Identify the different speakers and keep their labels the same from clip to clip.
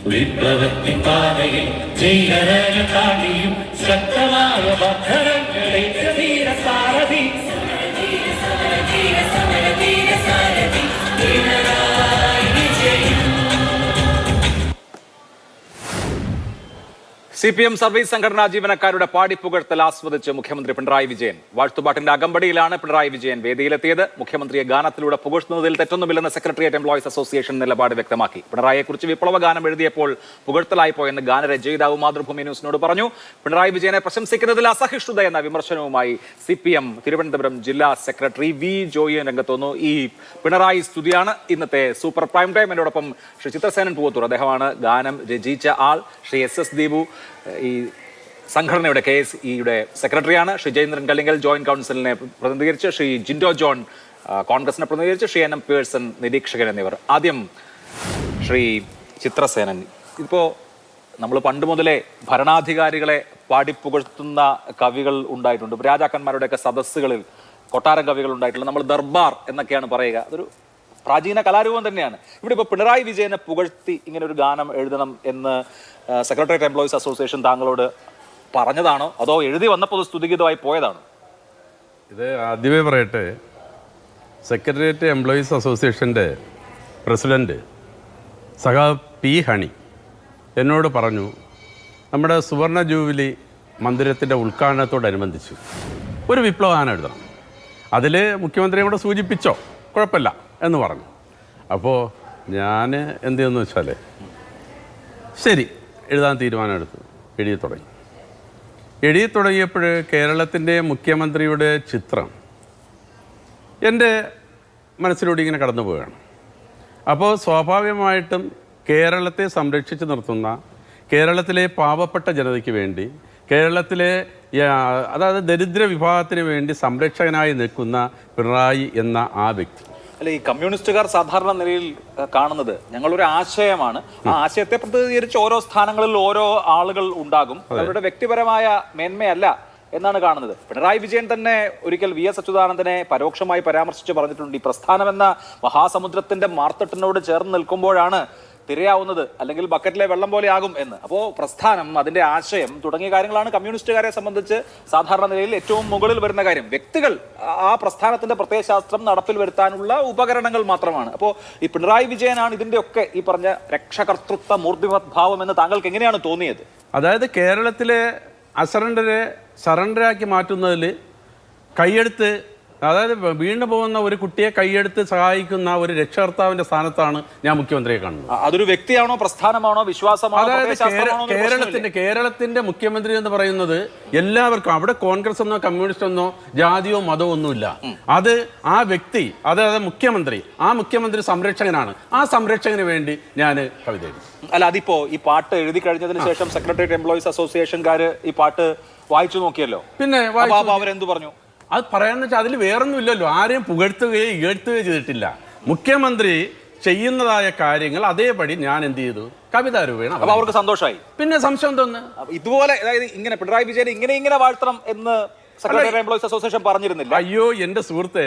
Speaker 1: വിപ്ലവത്തിൻ പാതയിൽ ജയിലറകൾ താണ്ടിയും ശക്തമായ ബന്ധനങ്ങളെ ധീരസാരഥി
Speaker 2: CPM service സംഘടനാ ജീവനക്കാരുടെ പാടിപ്പുകഴ്ത്തൽ ആസ്വദിച്ച് മുഖ്യമന്ത്രി പിണറായി വിജയൻ. വാഴ്ത്തുപാട്ടിന്റെ അകമ്പടിയിലാണ് പിണറായി വിജയൻ വേദിയിലെത്തിയത്. മുഖ്യമന്ത്രിയെ ഗാനത്തിലൂടെ പുകഴ്ത്തുന്നതിൽ തെറ്റൊന്നുമില്ലെന്ന് സെക്രട്ടേറിയറ്റ് എംപ്ലോയീസ് അസോസിയേഷൻ നിലപാട് വ്യക്തമാക്കി. പിണറായിയെക്കുറിച്ച് വിപ്ലവ ഗാനം എഴുതിയപ്പോൾ പുകഴ്ത്തലായി പോയെന്ന് ഗാനരചയിതാവ് മാതൃഭൂമി ന്യൂസിനോട് പറഞ്ഞു. പിണറായി വിജയനെ പ്രശംസിക്കുന്നതിൽ അസഹിഷ്ണുത എന്ന വിമർശനവുമായി CPM തിരുവനന്തപുരം ജില്ലാ സെക്രട്ടറി വി ജോയി രംഗത്ത് വന്നു. ഈ പിണറായി സ്തുതിയാണ് ഇന്നത്തെ സൂപ്പർ പ്രൈം ടൈം. എന്നോടൊപ്പം ശ്രീ ചിത്രസേനൻ പൂവത്തൂർ, അദ്ദേഹമാണ് ഗാനം രചയിച്ച ആൾ. ശ്രീ SS ദീപു ഈ സംഘടനയുടെ KSEയുടെ സെക്രട്ടറിയാണ്. ശ്രീ ജയേന്ദ്രൻ കല്ലിങ്കൽ ജോയിന്റ് കൗൺസിലിനെ പ്രതിനിധീകരിച്ച്, ശ്രീ ജിൻഡോ ജോൺ കോൺഗ്രസിനെ പ്രതിനിധീകരിച്ച്, ശ്രീ NM പേഴ്സൺ നിരീക്ഷകൻ എന്നിവർ. ആദ്യം ശ്രീ ചിത്രസേനൻ, ഇപ്പോൾ നമ്മൾ പണ്ട് മുതലേ ഭരണാധികാരികളെ പാടിപ്പുകഴ്ത്തുന്ന കവികൾ ഉണ്ടായിട്ടുണ്ട്. രാജാക്കന്മാരുടെയൊക്കെ സദസ്സുകളിൽ കൊട്ടാരം കവികൾ ഉണ്ടായിട്ടുണ്ട്. നമ്മൾ ദർബാർ എന്നൊക്കെയാണ് പറയുക. അതൊരു പ്രാചീന കലാരൂപം തന്നെയാണ്. ഇവിടെ ഇപ്പോൾ പിണറായി വിജയനെ പുകഴ്ത്തി ഇങ്ങനെ ഒരു ഗാനം എഴുതണം എന്ന് സെക്രട്ടേറിയറ്റ് എംപ്ലോയീസ് അസോസിയേഷൻ താങ്കളോട് പറഞ്ഞതാണോ, അതോ എഴുതി വന്നപ്പോൾ സ്തുതിഗീതമായി പോയതാണോ?
Speaker 3: ഇത് ആദ്യമേ പറയട്ടെ, സെക്രട്ടേറിയറ്റ് എംപ്ലോയീസ് അസോസിയേഷൻ്റെ പ്രസിഡൻറ്റ് P. ഹണി എന്നോട് പറഞ്ഞു, നമ്മുടെ സുവർണ ജൂബിലി മന്ദിരത്തിൻ്റെ ഉദ്ഘാടനത്തോടനുബന്ധിച്ച് ഒരു വിപ്ലവഗാനം എഴുതണം, അതിൽ മുഖ്യമന്ത്രിയെ കൂടെ സൂചിപ്പിച്ചോ, കുഴപ്പമില്ല എന്ന് പറഞ്ഞു. അപ്പോൾ ഞാൻ എന്ത് ചെയ്യുമെന്ന് വെച്ചാൽ ശരി എഴുതാൻ തീരുമാനമെടുത്തു. എഴുതി തുടങ്ങിയപ്പോൾ കേരളത്തിൻ്റെ മുഖ്യമന്ത്രിയുടെ ചിത്രം എൻ്റെ മനസ്സിലൂടെ ഇങ്ങനെ കടന്നു പോവുകയാണ്. അപ്പോൾ സ്വാഭാവികമായിട്ടും കേരളത്തെ സംരക്ഷിച്ച് നിർത്തുന്ന, കേരളത്തിലെ പാവപ്പെട്ട ജനതയ്ക്ക് വേണ്ടി, കേരളത്തിലെ അതായത് ദരിദ്ര വിഭാഗത്തിന് വേണ്ടി സംരക്ഷകനായി നിൽക്കുന്ന പിണറായി എന്ന ആ വ്യക്തി.
Speaker 2: അല്ല, ഈ കമ്മ്യൂണിസ്റ്റുകാർ സാധാരണ നിലയിൽ കാണുന്നത് ഞങ്ങളൊരു ആശയമാണ്. ആ ആശയത്തെ പ്രതിനിധീകരിച്ച് ഓരോ സ്ഥാനങ്ങളിൽ ഓരോ ആളുകൾ ഉണ്ടാകും. അവരുടെ വ്യക്തിപരമായ മേന്മയല്ല എന്നാണ് കാണുന്നത്. പിണറായി വിജയൻ തന്നെ ഒരിക്കൽ VS അച്യുതാനന്ദനെ പരോക്ഷമായി പരാമർശിച്ച് പറഞ്ഞിട്ടുണ്ട്, ഈ പ്രസ്ഥാനം എന്ന മഹാസമുദ്രത്തിന്റെ മാർത്തട്ടിനോട് ചേർന്ന് നിൽക്കുമ്പോഴാണ് തിരയാവുന്നത്, അല്ലെങ്കിൽ ബക്കറ്റിലെ വെള്ളം പോലെ ആകും എന്ന്. അപ്പോൾ പ്രസ്ഥാനം, അതിന്റെ ആശയം തുടങ്ങിയ കാര്യങ്ങളാണ് കമ്മ്യൂണിസ്റ്റുകാരെ സംബന്ധിച്ച് സാധാരണ നിലയിൽ ഏറ്റവും മുകളിൽ വരുന്ന കാര്യം. വ്യക്തികൾ ആ പ്രസ്ഥാനത്തിന്റെ പ്രത്യയശാസ്ത്രം നടപ്പിൽ വരുത്താനുള്ള ഉപകരണങ്ങൾ മാത്രമാണ്. അപ്പോൾ ഈ പിണറായി വിജയനാണ് ഇതിന്റെ ഒക്കെ ഈ പറഞ്ഞ രക്ഷകർത്തൃത്വ മൂർത്തിമത് ഭാവം എന്ന് താങ്കൾക്ക് എങ്ങനെയാണ് തോന്നിയത്?
Speaker 3: അതായത് കേരളത്തിലെ അസറണ്ടരെ സറണ്ടറാക്കി മാറ്റുന്നതിൽ കൈയെടുത്ത്, അതായത് വീണ്ടും പോകുന്ന ഒരു കുട്ടിയെ കൈയെടുത്ത് സഹായിക്കുന്ന ഒരു രക്ഷകർത്താവിന്റെ സ്ഥാനത്താണ് ഞാൻ മുഖ്യമന്ത്രിയെ കാണുന്നത്.
Speaker 2: അതൊരു വ്യക്തിയാണോ, പ്രസ്ഥാനമാണോ, വിശ്വാസമാണോ?
Speaker 3: അതായത് കേരളത്തിന്റെ മുഖ്യമന്ത്രി എന്ന് പറയുന്നത് എല്ലാവർക്കും, അവിടെ കോൺഗ്രസ് എന്നോ കമ്മ്യൂണിസ്റ്റ് എന്നോ ജാതിയോ മതമോ ഒന്നുമില്ല. അത് ആ വ്യക്തി, അതായത് മുഖ്യമന്ത്രി, ആ മുഖ്യമന്ത്രി സംരക്ഷകനാണ്. ആ സംരക്ഷകന് വേണ്ടി ഞാൻ കവിത എഴുതി.
Speaker 2: അല്ല, അതിപ്പോ ഈ പാട്ട് എഴുതി കഴിഞ്ഞതിന് ശേഷം സെക്രട്ടേറിയറ്റ് എംപ്ലോയീസ് അസോസിയേഷൻകാര് ഈ പാട്ട് വായിച്ചു നോക്കിയല്ലോ.
Speaker 3: പിന്നെ
Speaker 2: അവരെന്ത് പറഞ്ഞു?
Speaker 3: അത് പറയാന്ന് വെച്ചാൽ അതിൽ വേറൊന്നും ഇല്ലല്ലോ. ആരെയും പുകഴ്ത്തുകയോ ഇകഴ്ത്തുകയോ ചെയ്തിട്ടില്ല. മുഖ്യമന്ത്രി ചെയ്യുന്നതായ കാര്യങ്ങൾ അതേപടി ഞാൻ എന്ത് ചെയ്തു, കവിതാ രൂപേണ.
Speaker 2: അപ്പൊ അവർക്ക് സന്തോഷമായി.
Speaker 3: പിന്നെ സംശയം തോന്നുന്നു.
Speaker 2: ഇതുപോലെ, അതായത് ഇങ്ങനെ പിണറായി വിജയൻ ഇങ്ങനെ വാഴ്ത്തണം എന്ന് സെക്രട്ടേറിയറ്റ് എംപ്ലോയീസ് അസോസിയേഷൻ പറഞ്ഞിരുന്നില്ല?
Speaker 3: അയ്യോ എന്റെ സുഹൃത്തെ,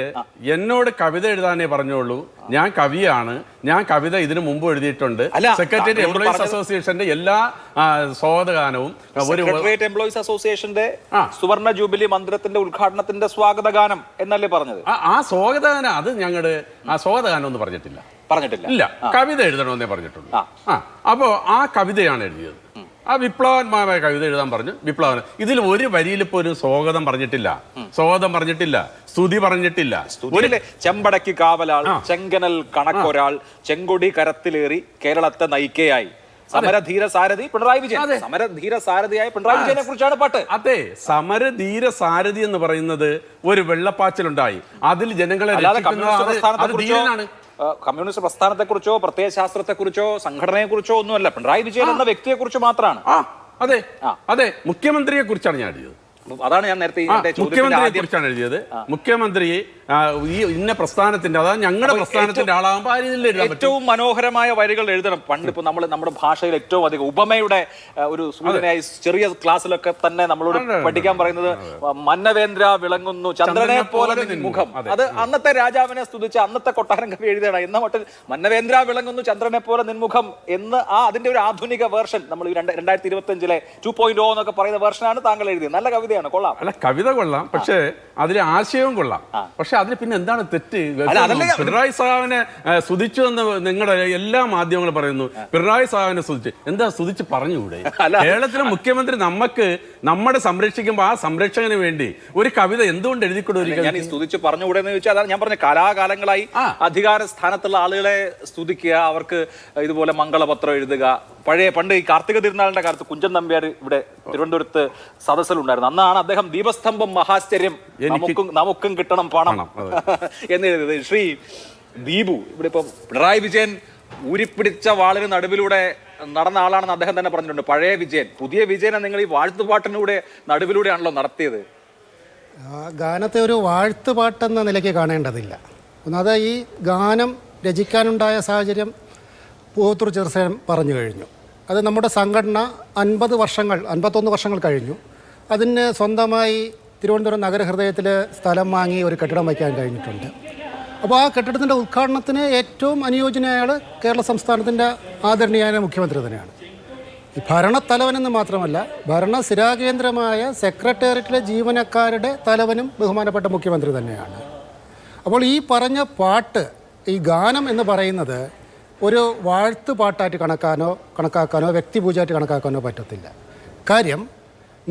Speaker 3: എന്നോട് കവിത എഴുതാനേ പറഞ്ഞോളൂ. ഞാൻ കവിയാണ്, ഞാൻ കവിത ഇതിനു മുമ്പ് എഴുതിയിട്ടുണ്ട്. സെക്രട്ടേറിയറ്റ് എംപ്ലോയീസ് അസോസിയേഷന്റെ എല്ലാ സ്വാഗതഗാനവും,
Speaker 2: സെക്രട്ടേറിയറ്റ് എംപ്ലോയീസ് അസോസിയേഷന്റെ സുവർണ ജൂബിലി മന്ദിരത്തിന്റെ ഉദ്ഘാടനത്തിന്റെ സ്വാഗതഗാനം എന്നല്ലേ പറഞ്ഞത്?
Speaker 3: ആ സ്വാഗതഗാനം, അത് ഞങ്ങളുടെ ആ സ്വാഗതഗാനം ഒന്നും പറഞ്ഞിട്ടില്ല. ഇല്ല, കവിത എഴുതണമെന്നേ പറഞ്ഞിട്ടുള്ളൂ. അപ്പോ ആ കവിതയാണ് എഴുതിയത്. ആ വിപ്ലവാത്മകമായ കവിത എഴുതാൻ പറഞ്ഞു. വിപ്ലവം ഇതിൽ ഒരു വരിയിൽ ഇപ്പോൾ ഒരു സ്വാഗതം പറഞ്ഞിട്ടില്ല, സ്തുതി പറഞ്ഞിട്ടില്ല.
Speaker 2: ചെമ്പടക്കി കാവലാൾ, ചെങ്കനൽ കണക്കൊരാൾ, ചെങ്കൊടി കരത്തിലേറി കേരളത്തെ നയിക്കയായി, സമരധീര സാരഥി പിണറായി വിജയൻ. സമരധീര സാരഥിയായ പിണറായി വിജയനെ കുറിച്ചാണ് പാട്ട്.
Speaker 3: അതെ, സമരധീര സാരഥി എന്ന് പറയുന്നത് ഒരു വെള്ളപ്പാച്ചിലുണ്ടായി, അതിൽ ജനങ്ങളെ
Speaker 2: കമ്മ്യൂണിസ്റ്റ് പ്രസ്ഥാനത്തെ കുറിച്ചോ പ്രത്യയശാസ്ത്രത്തെ കുറിച്ചോ സംഘടനയെ കുറിച്ചോ ഒന്നുമല്ല, പിണറായി വിജയൻ എന്ന വ്യക്തിയെ കുറിച്ച് മാത്രമാണ്.
Speaker 3: അതെ, മുഖ്യമന്ത്രിയെ കുറിച്ചാണ് ഞാൻ എഴുതിയത്.
Speaker 2: അതാണ് ഞാൻ നേരത്തെ
Speaker 3: മുഖ്യമന്ത്രിയെ കുറിച്ചാണ് എഴുതിയത്. മുഖ്യമന്ത്രി ഇന്ന പ്രസ്ഥാനത്തിന്റെ അതായത് ഞങ്ങളുടെ പ്രസ്ഥാനത്തിന്റെ ആളാകുമ്പോൾ ആ രീതിയിൽ എഴുതാൻ പറ്റും.
Speaker 2: ഏറ്റവും മനോഹരമായ വരികൾ എഴുതണം. പണ്ട് ഇപ്പൊ നമ്മുടെ ഭാഷയിൽ ഏറ്റവും അധികം ഉപമയുടെ ഒരു സൂചനയായി ചെറിയ ക്ലാസ്സിലൊക്കെ തന്നെ നമ്മളോട് പഠിക്കാൻ പറയുന്നത് മന്നവേന്ദ്ര വിളങ്ങുന്നു ചന്ദ്രനെ പോലെ മുഖം. അത് അന്നത്തെ രാജാവിനെ സ്തുതിച്ച് അന്നത്തെ കൊട്ടാരം കവി എഴുതണം എന്ന മട്ടിൽ മന്നവേന്ദ്ര വിളങ്ങുന്നു ചന്ദ്രനെ പോലെ നിൻമുഖം എന്ന് അതിന്റെ ഒരു ആധുനിക വേർഷൻ നമ്മൾ 2025 2.0 എന്നൊക്കെ പറയുന്ന വേർഷനാണ് താങ്കൾ എഴുതിയത്. നല്ല കവിതയാണ്, കൊള്ളാം.
Speaker 3: അല്ല, കവിത കൊള്ളാം, പക്ഷേ അതിലെ ആശയവും കൊള്ളാം. പക്ഷെ അതിന് പിന്നെ എന്താണ് തെറ്റ്? പിണറായി സാഹിബിനെ സ്തുതിച്ചു എന്ന് നിങ്ങളുടെ എല്ലാ മാധ്യമങ്ങളും പറയുന്നു. പിണറായി സാഹിബിനെ സ്തുതിച്ച് എന്താ സ്തുതിച്ച് പറഞ്ഞുകൂടെ? കേരളത്തിലെ മുഖ്യമന്ത്രി നമ്മുടെ സംരക്ഷിക്കുമ്പോൾ ആ സംരക്ഷകന് വേണ്ടി ഒരു കവിത എന്തുകൊണ്ട് എഴുതിക്കൊടുക്കും?
Speaker 2: ഞാൻ ഈ സ്തുതിച്ച് പറഞ്ഞുകൂടെ എന്ന് ചോദിച്ചാൽ അതാണ് ഞാൻ പറഞ്ഞ കാലാകാലങ്ങളായി അധികാര സ്ഥാനത്തുള്ള ആളുകളെ സ്തുതിക്കുക, അവർക്ക് ഇതുപോലെ മംഗളപത്രം എഴുതുക. പണ്ട് ഈ കാർത്തിക തിരുനാളിന്റെ കാലത്ത് കുഞ്ചൻ നമ്പ്യാർ ഇവിടെ തിരുവനന്തപുരത്ത് സദസ്സിലുണ്ടായിരുന്നു. അന്നാണ് അദ്ദേഹം ദീപസ്തംഭം മഹാശ്ചര്യം നമുക്കും കിട്ടണം പണം എന്ന് എഴുതിയത്. ശ്രീ ദീപു ഇവിടെ ഇപ്പം പിണറായി വിജയൻ ഊരിപ്പിടിച്ച വാളിന് നടുവിലൂടെ നടന്ന ആളാണെന്ന് അദ്ദേഹം തന്നെ പറഞ്ഞിട്ടുണ്ട്. പഴയ വിജയൻ, പുതിയ വിജയനെ നിങ്ങൾ ഈ വാഴ്ത്തുപാട്ടിലൂടെ നടുവിലൂടെയാണല്ലോ നടത്തിയത്.
Speaker 4: ഗാനത്തെ ഒരു വാഴ്ത്തുപാട്ടെന്ന നിലയ്ക്ക് കാണേണ്ടതില്ല. ഒന്നത് ഈ ഗാനം രചിക്കാനുണ്ടായ സാഹചര്യം പൂവത്തൂർ ചെറുസേൻ പറഞ്ഞു കഴിഞ്ഞു. അത് നമ്മുടെ സംഘടന 51 വർഷങ്ങൾ കഴിഞ്ഞു. അതിന് സ്വന്തമായി തിരുവനന്തപുരം നഗരഹൃദയത്തിൽ സ്ഥലം വാങ്ങി ഒരു കെട്ടിടം വയ്ക്കാൻ കഴിഞ്ഞിട്ടുണ്ട്. അപ്പോൾ ആ കെട്ടിടത്തിൻ്റെ ഉദ്ഘാടനത്തിന് ഏറ്റവും അനുയോജ്യനായ ആൾ കേരള സംസ്ഥാനത്തിൻ്റെ ആദരണീയനായ മുഖ്യമന്ത്രി തന്നെയാണ്. ഈ ഭരണത്തലവനെന്ന് മാത്രമല്ല, ഭരണസ്ഥിരാകേന്ദ്രമായ സെക്രട്ടേറിയറ്റിലെ ജീവനക്കാരുടെ തലവനും ബഹുമാനപ്പെട്ട മുഖ്യമന്ത്രി തന്നെയാണ്. അപ്പോൾ ഈ പറഞ്ഞ പാട്ട്, ഈ ഗാനം എന്ന് പറയുന്നത് ഒരു വാഴ്ത്തുപാട്ടായിട്ട് കണക്കാക്കാനോ വ്യക്തിപൂജയായിട്ട് കണക്കാക്കാനോ പറ്റത്തില്ല. കാര്യം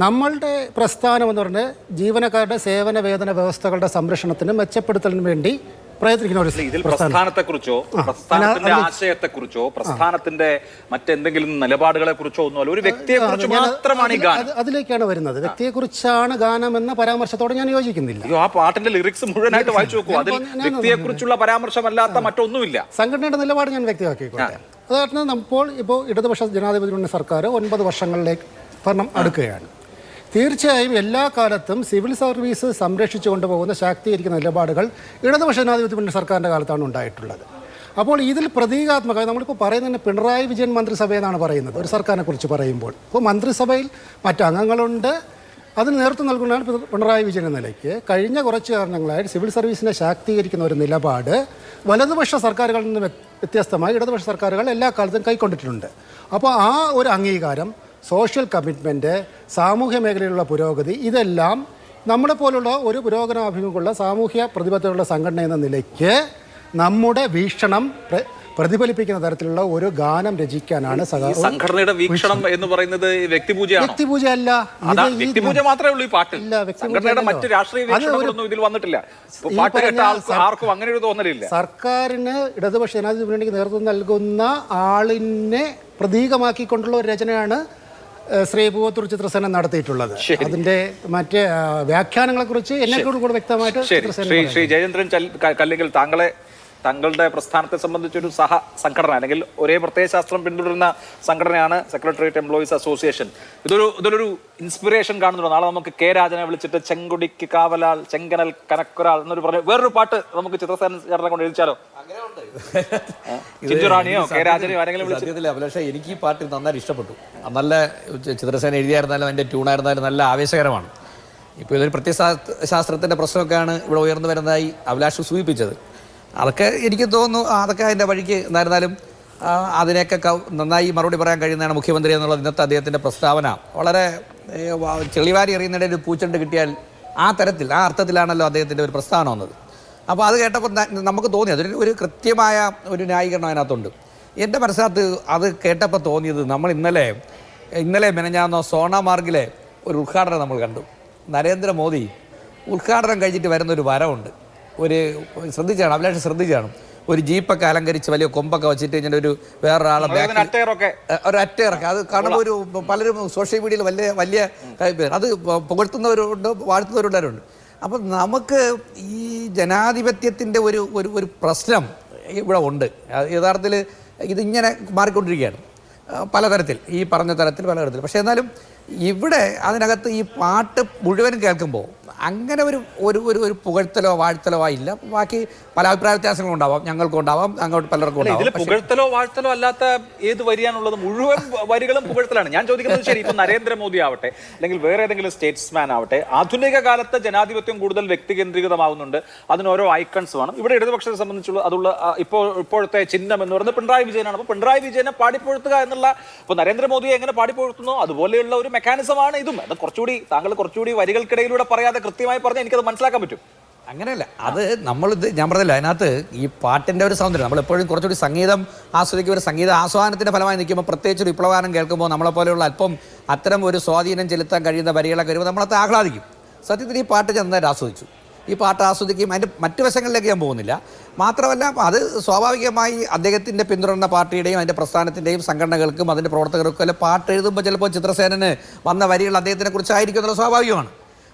Speaker 4: നമ്മളുടെ പ്രസ്ഥാനം എന്ന് പറഞ്ഞാൽ ജീവനക്കാരുടെ സേവന വേതന വ്യവസ്ഥകളുടെ സംരക്ഷണത്തിനും മെച്ചപ്പെടുത്തലിനും വേണ്ടി പ്രയത്നിക്കുന്ന ഒരു
Speaker 2: ഇതിൽ പ്രസ്ഥാനത്തെക്കുറിച്ചോ പ്രസ്ഥാനത്തിന്റെ ആശയത്തെക്കുറിച്ചോ പ്രസ്ഥാനത്തിന്റെ മറ്റെന്തെങ്കിലും നിലപാടുകളെ കുറിച്ചോ ഒന്നുമല്ല, ഒരു വ്യക്തിയെ കുറിച്ച് മാത്രമാണ് ഈ ഗാനം.
Speaker 4: അതിലേക്കാണ് വരുന്നത്. വ്യക്തിയെക്കുറിച്ചാണ് ഗാനം എന്ന പരാമർശത്തോടെ ഞാൻ യോജിക്കുന്നില്ല.
Speaker 2: ആ പാട്ടിന്റെ ലിറിക്സ് മുഴുവനായിട്ട് വായിച്ചു നോക്കൂ. അതിൽ വ്യക്തിയെക്കുറിച്ചുള്ള പരാമർശമല്ലാത്ത മറ്റൊന്നുമില്ല.
Speaker 4: സംഘടനയുടെ നിലപാട് ഞാൻ വ്യക്തമാക്കിക്കോട്ടെ. അതായത് ഇപ്പോൾ ഇടതുപക്ഷ ജനാധിപത്യ മുന്നണി സർക്കാർ 9 വർഷങ്ങളിലേക്ക് ഭരണം അടുക്കുകയാണ്. തീർച്ചയായും എല്ലാ കാലത്തും സിവിൽ സർവീസ് സംരക്ഷിച്ചു കൊണ്ടുപോകുന്ന ശാക്തീകരിക്കുന്ന നിലപാടുകൾ ഇടതുപക്ഷ ജനാധിപത്യ മുന്നണി സർക്കാരിൻ്റെ കാലത്താണ് ഉണ്ടായിട്ടുള്ളത്. അപ്പോൾ ഇതിൽ പ്രതീകാത്മകമായി നമ്മളിപ്പോൾ പറയുന്നത് പിണറായി വിജയൻ മന്ത്രിസഭയെന്നാണ് പറയുന്നത് ഒരു സർക്കാരിനെ കുറിച്ച് പറയുമ്പോൾ. ഇപ്പോൾ മന്ത്രിസഭയിൽ മറ്റ് അംഗങ്ങളുണ്ട്, അതിന് നേതൃത്വം നൽകുന്നതാണ് പിണറായി വിജയൻ എന്ന നിലയ്ക്ക് കഴിഞ്ഞ കുറച്ച് കാരണങ്ങളായിട്ട് സിവിൽ സർവീസിനെ ശാക്തീകരിക്കുന്ന ഒരു നിലപാട് വലതുപക്ഷ സർക്കാരുകളിൽ നിന്ന് വ്യത്യസ്തമായി ഇടതുപക്ഷ സർക്കാരുകൾ എല്ലാ കാലത്തും കൈക്കൊണ്ടിട്ടുണ്ട്. അപ്പോൾ ആ ഒരു അംഗീകാരം, സോഷ്യൽ കമ്മിറ്റ്മെൻറ്റ്, സാമൂഹ്യ മേഖലയിലുള്ള പുരോഗതി, ഇതെല്ലാം നമ്മളെ പോലുള്ള ഒരു പുരോഗമനാഭിമുഖമുള്ള സാമൂഹ്യ പ്രതിബദ്ധതയുള്ള സംഘടന എന്ന നിലയ്ക്ക് നമ്മുടെ വീക്ഷണം പ്രതിഫലിപ്പിക്കുന്ന തരത്തിലുള്ള ഒരു ഗാനം രചിക്കാനാണ്
Speaker 2: സംഘടനയുടെ വീക്ഷണം എന്ന് പറയുന്നത്.
Speaker 4: വ്യക്തിപൂജയല്ല,
Speaker 2: വ്യക്തിപൂജ മാത്രമേ ഉള്ളൂ ഈ പാട്ടിൽ. സംഘടനയുടെ മറ്റ് രാഷ്ട്രീയ വീക്ഷണങ്ങളൊന്നും ഇതിൽ വന്നിട്ടില്ല. പാട്ട് കേട്ട ആർക്കും അങ്ങനെ ഒരു തോന്നലില്ല.
Speaker 4: സർക്കാരിന് ഇടതുപക്ഷ ജനാധിപത്യ മുന്നണിക്ക് നേതൃത്വം നൽകുന്ന ആളിനെ പ്രതീകമാക്കിക്കൊണ്ടുള്ള ഒരു രചനയാണ് ശ്രീ പൂവത്തൂർ ചിത്രസേന നടത്തിയിട്ടുള്ളത്. അതിന്റെ മറ്റ് വ്യാഖ്യാനങ്ങളെ കുറിച്ച് എന്നെ കൂടെ വ്യക്തമായിട്ട്
Speaker 2: ശ്രീ ജയചന്ദ്രൻ കല്ലിങ്കൽ, താങ്കളുടെ പ്രസ്ഥാനത്തെ സംബന്ധിച്ചൊരു സംഘടന അല്ലെങ്കിൽ ഒരേ പ്രത്യയശാസ്ത്രം പിന്തുടരുന്ന സംഘടനയാണ് സെക്രട്ടേറിയറ്റ് എംപ്ലോയീസ് അസോസിയേഷൻ. ഇതൊരു ഇൻസ്പിറേഷൻ കാണുന്നുണ്ടോ? നാളെ നമുക്ക് കെ രാജനെ വിളിച്ചിട്ട് ചെങ്കൊടിക്ക് കാവലാൽ ചെങ്കനൽ കനക്കൊരാൾ എന്നൊരു പറഞ്ഞു വേറൊരു പാട്ട് നമുക്ക് ചിത്രസേന ചേട്ടനെ കൊണ്ട് എഴുതിച്ചാലോ? ചിഞ്ചുറാണിയോ കെ രാജനെയോ ആരെങ്കിലും വിളിച്ചിട്ടില്ല.
Speaker 5: പക്ഷേ എനിക്ക് ഈ പാട്ട് നന്നായിട്ട് ഇഷ്ടപ്പെട്ടു. നല്ല ചിത്രസേന എഴുതിയായിരുന്നാലും അതിൻ്റെ ട്യൂണായിരുന്നാലും നല്ല ആവേശകരമാണ്. ഇപ്പോൾ ഇതൊരു പ്രത്യയശാസ്ത്രത്തിൻ്റെ പ്രശ്നമൊക്കെയാണ് ഇവിടെ ഉയർന്നു വരുന്നതായി അഭിലാഷ് സൂചിപ്പിച്ചത്. അതൊക്കെ എനിക്ക് തോന്നുന്നു അതൊക്കെ അതിൻ്റെ വഴിക്ക് എന്നായിരുന്നാലും അതിനെയൊക്കെ നന്നായി മറുപടി പറയാൻ കഴിയുന്നതാണ് മുഖ്യമന്ത്രി എന്നുള്ളത് ഇന്നത്തെ അദ്ദേഹത്തിൻ്റെ പ്രസ്താവന. വളരെ ചെളിവാരി എറിയുന്നതിൻ്റെ ഒരു പൂച്ചണ്ട് കിട്ടിയാൽ ആ തരത്തിൽ ആ അർത്ഥത്തിലാണല്ലോ അദ്ദേഹത്തിൻ്റെ ഒരു പ്രസ്താവന വന്നത്. അപ്പോൾ അത് കേട്ടപ്പോൾ നമുക്ക് തോന്നി അതൊരു കൃത്യമായ ഒരു ന്യായീകരണം അതിനകത്തുണ്ട്. എൻ്റെ മനസ്സിനകത്ത് അത് കേട്ടപ്പോൾ തോന്നിയത് നമ്മൾ ഇന്നലെ മെനഞ്ഞാന്നോ സോണാമാർഗിലെ ഒരു ഉദ്ഘാടനം നമ്മൾ കണ്ടു. നരേന്ദ്രമോദി ഉദ്ഘാടനം കഴിഞ്ഞിട്ട് വരുന്നൊരു വരവുണ്ട്. ശ്രദ്ധിച്ചാണ് അഭിലാഷ് ശ്രദ്ധിച്ചാണ് ഒരു ജീപ്പൊക്കെ അലങ്കരിച്ച് വലിയ കൊമ്പൊക്കെ വെച്ചിട്ട് ഇങ്ങനെ വേറൊരാളെ ഒരു അറ്റയിറക്കി. അത് കാണുമ്പോൾ പലരും സോഷ്യൽ മീഡിയയിൽ വലിയ അത് പുകഴ്ത്തുന്നവരുണ്ട്, വാഴ്ത്തുന്നവരുള്ളവരുണ്ട്. അപ്പം നമുക്ക് ഈ ജനാധിപത്യത്തിൻ്റെ ഒരു പ്രശ്നം ഇവിടെ ഉണ്ട്. യഥാർത്ഥത്തിൽ ഇതിങ്ങനെ മാറിക്കൊണ്ടിരിക്കുകയാണ് പലതരത്തിൽ, ഈ പറഞ്ഞ തരത്തിൽ പലതരത്തിൽ. പക്ഷേ എന്നാലും ഇവിടെ അതിനകത്ത് ഈ പാട്ട് മുഴുവനും കേൾക്കുമ്പോൾ അങ്ങനെ ഒരു പുകഴ്ത്തലോ വാഴ്ത്തലോ ആയില്ല. ബാക്കി പല അഭിപ്രായ വ്യത്യാസങ്ങളും ഉണ്ടാവാം, ഞങ്ങൾക്കും ഉണ്ടാവാം, അങ്ങോട്ട് പലർക്കും
Speaker 2: ഇതിൽ
Speaker 5: ഉണ്ടാവാം.
Speaker 2: പുകഴ്ത്തലോ വാഴ്ത്തലോ അല്ലാത്ത ഏത് വരിയാണുള്ളത്? മുഴുവൻ വരികളും പുകഴ്ത്തലാണ്. ഞാൻ ചോദിക്കുന്നത് ശരി, ഇപ്പൊ നരേന്ദ്രമോദി ആവട്ടെ അല്ലെങ്കിൽ വേറെ ഏതെങ്കിലും സ്റ്റേറ്റ്സ്മാൻ ആവട്ടെ, ആധുനിക കാലത്ത് ജനാധിപത്യം കൂടുതൽ വ്യക്തി കേന്ദ്രീകൃതമാവുന്നുണ്ട്. അതിന് ഓരോ ഐക്കൺസ് വേണം. ഇവിടെ ഇടതുപക്ഷത്തെ സംബന്ധിച്ചുള്ള അതുള്ള ഇപ്പോഴത്തെ ചിഹ്നം എന്ന് പറയുന്നത് പിണറായി വിജയനാണ്. അപ്പോൾ പിണറായി വിജയനെ പാടിപ്പൊഴുത്തുക എന്നുള്ള, ഇപ്പോൾ നരേന്ദ്രമോദിയെ എങ്ങനെ പാടിപ്പൊഴുത്തുന്നോ അതുപോലെയുള്ള ഒരു മെക്കാനിസമാണ് ഇതും. അത് താങ്കൾ കുറച്ചുകൂടി വരികൾക്കിടയിലൂടെ പറയാതെ കൃത്യമായി പറഞ്ഞാൽ എനിക്കത് മനസ്സിലാക്കാൻ പറ്റും.
Speaker 5: അങ്ങനെയല്ല, അത് ഞാൻ പറഞ്ഞില്ല, അതിനകത്ത് ഈ പാട്ടിൻ്റെ ഒരു സൗന്ദര്യം, നമ്മളെപ്പോഴും കുറച്ചുകൂടി സംഗീതം ആസ്വദിക്കുക, ഒരു സംഗീത ആസ്വാദനത്തിൻ്റെ ഫലമായി നിൽക്കുമ്പോൾ, പ്രത്യേകിച്ച് ഒരു വിപ്ലവഗാനം കേൾക്കുമ്പോൾ നമ്മളെപ്പോലെയുള്ള അല്പം അത്തരം ഒരു സ്വാധീനം ചെലുത്താൻ കഴിയുന്ന വരികളൊക്കെ വരുമ്പോൾ നമ്മളത് ആഹ്ലാദിക്കും. സത്യത്തിൽ ഈ പാട്ട് ഞാൻ നന്നായിട്ട് ആസ്വദിച്ചു. ഈ പാട്ട് ആസ്വദിക്കുകയും അതിൻ്റെ മറ്റു വശങ്ങളിലേക്ക് ഞാൻ പോകുന്നില്ല. മാത്രമല്ല, അത് സ്വാഭാവികമായി അദ്ദേഹത്തിൻ്റെ പിന്തുടർന്ന പാർട്ടിയുടെയും അതിൻ്റെ പ്രസ്ഥാനത്തിൻ്റെയും സംഘടനകൾക്കും അതിൻ്റെ പ്രവർത്തകർക്കും അല്ലെ പാട്ട് എഴുതുമ്പോൾ ചിലപ്പോൾ ചിത്രസേനന് വന്ന വരികൾ അദ്ദേഹത്തിനെ കുറിച്ചായിരിക്കും എന്നുള്ള സ്വാഭാവികമാണ്.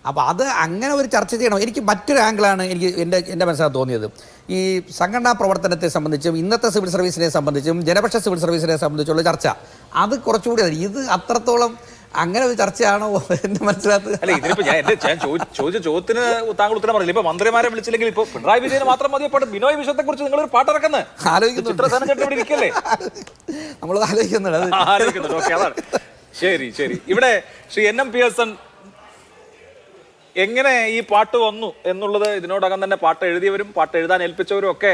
Speaker 5: അപ്പോൾ അത് അങ്ങനെ ഒരു ചർച്ച ചെയ്യണം. എനിക്ക് മറ്റൊരു ആംഗിളാണ് എൻ്റെ മനസ്സിലാക്കി തോന്നിയത്. ഈ സംഘടനാ പ്രവർത്തനത്തെ സംബന്ധിച്ചും ഇന്നത്തെ സിവിൽ സർവീസിനെ സംബന്ധിച്ചും ജനപക്ഷ സിവിൽ സർവീസിനെ സംബന്ധിച്ചുള്ള ചർച്ച അത് കുറച്ചുകൂടി, ഇത് അത്രത്തോളം അങ്ങനെ ഒരു ചർച്ചയാണോ എന്ന് മനസ്സിലാക്കുക.
Speaker 2: അല്ല, ഇതിനിപ്പോ ഞാൻ ചോദിച്ച ചോദ്യത്തിന് താങ്കൾ ഉത്തരം പറഞ്ഞില്ല. ഇപ്പൊ മന്ത്രിമാരെ വിളിച്ചില്ലെങ്കിൽ ഇപ്പൊ പിണറായി വിജയന് മാത്രം മതി പാട്ട്. ബിനോയ് വിശ്വത്തെ കുറിച്ച് നിങ്ങളൊരു പാട്ടിറക്കുന്നത് ആലോചിക്കുന്നുണ്ട്.
Speaker 5: നമ്മൾ ആലോചിക്കുന്നുണ്ട്.
Speaker 2: ഓക്കെ, അതാണ് ശരി. ഇവിടെ ശ്രീ NM പിയേഴ്സൺ എങ്ങനെ ഈ പാട്ട് വന്നു എന്നുള്ളത് ഇതിനോടകം തന്നെ പാട്ട് എഴുതിയവരും പാട്ട് എഴുതാൻ ഏൽപ്പിച്ചവരും ഒക്കെ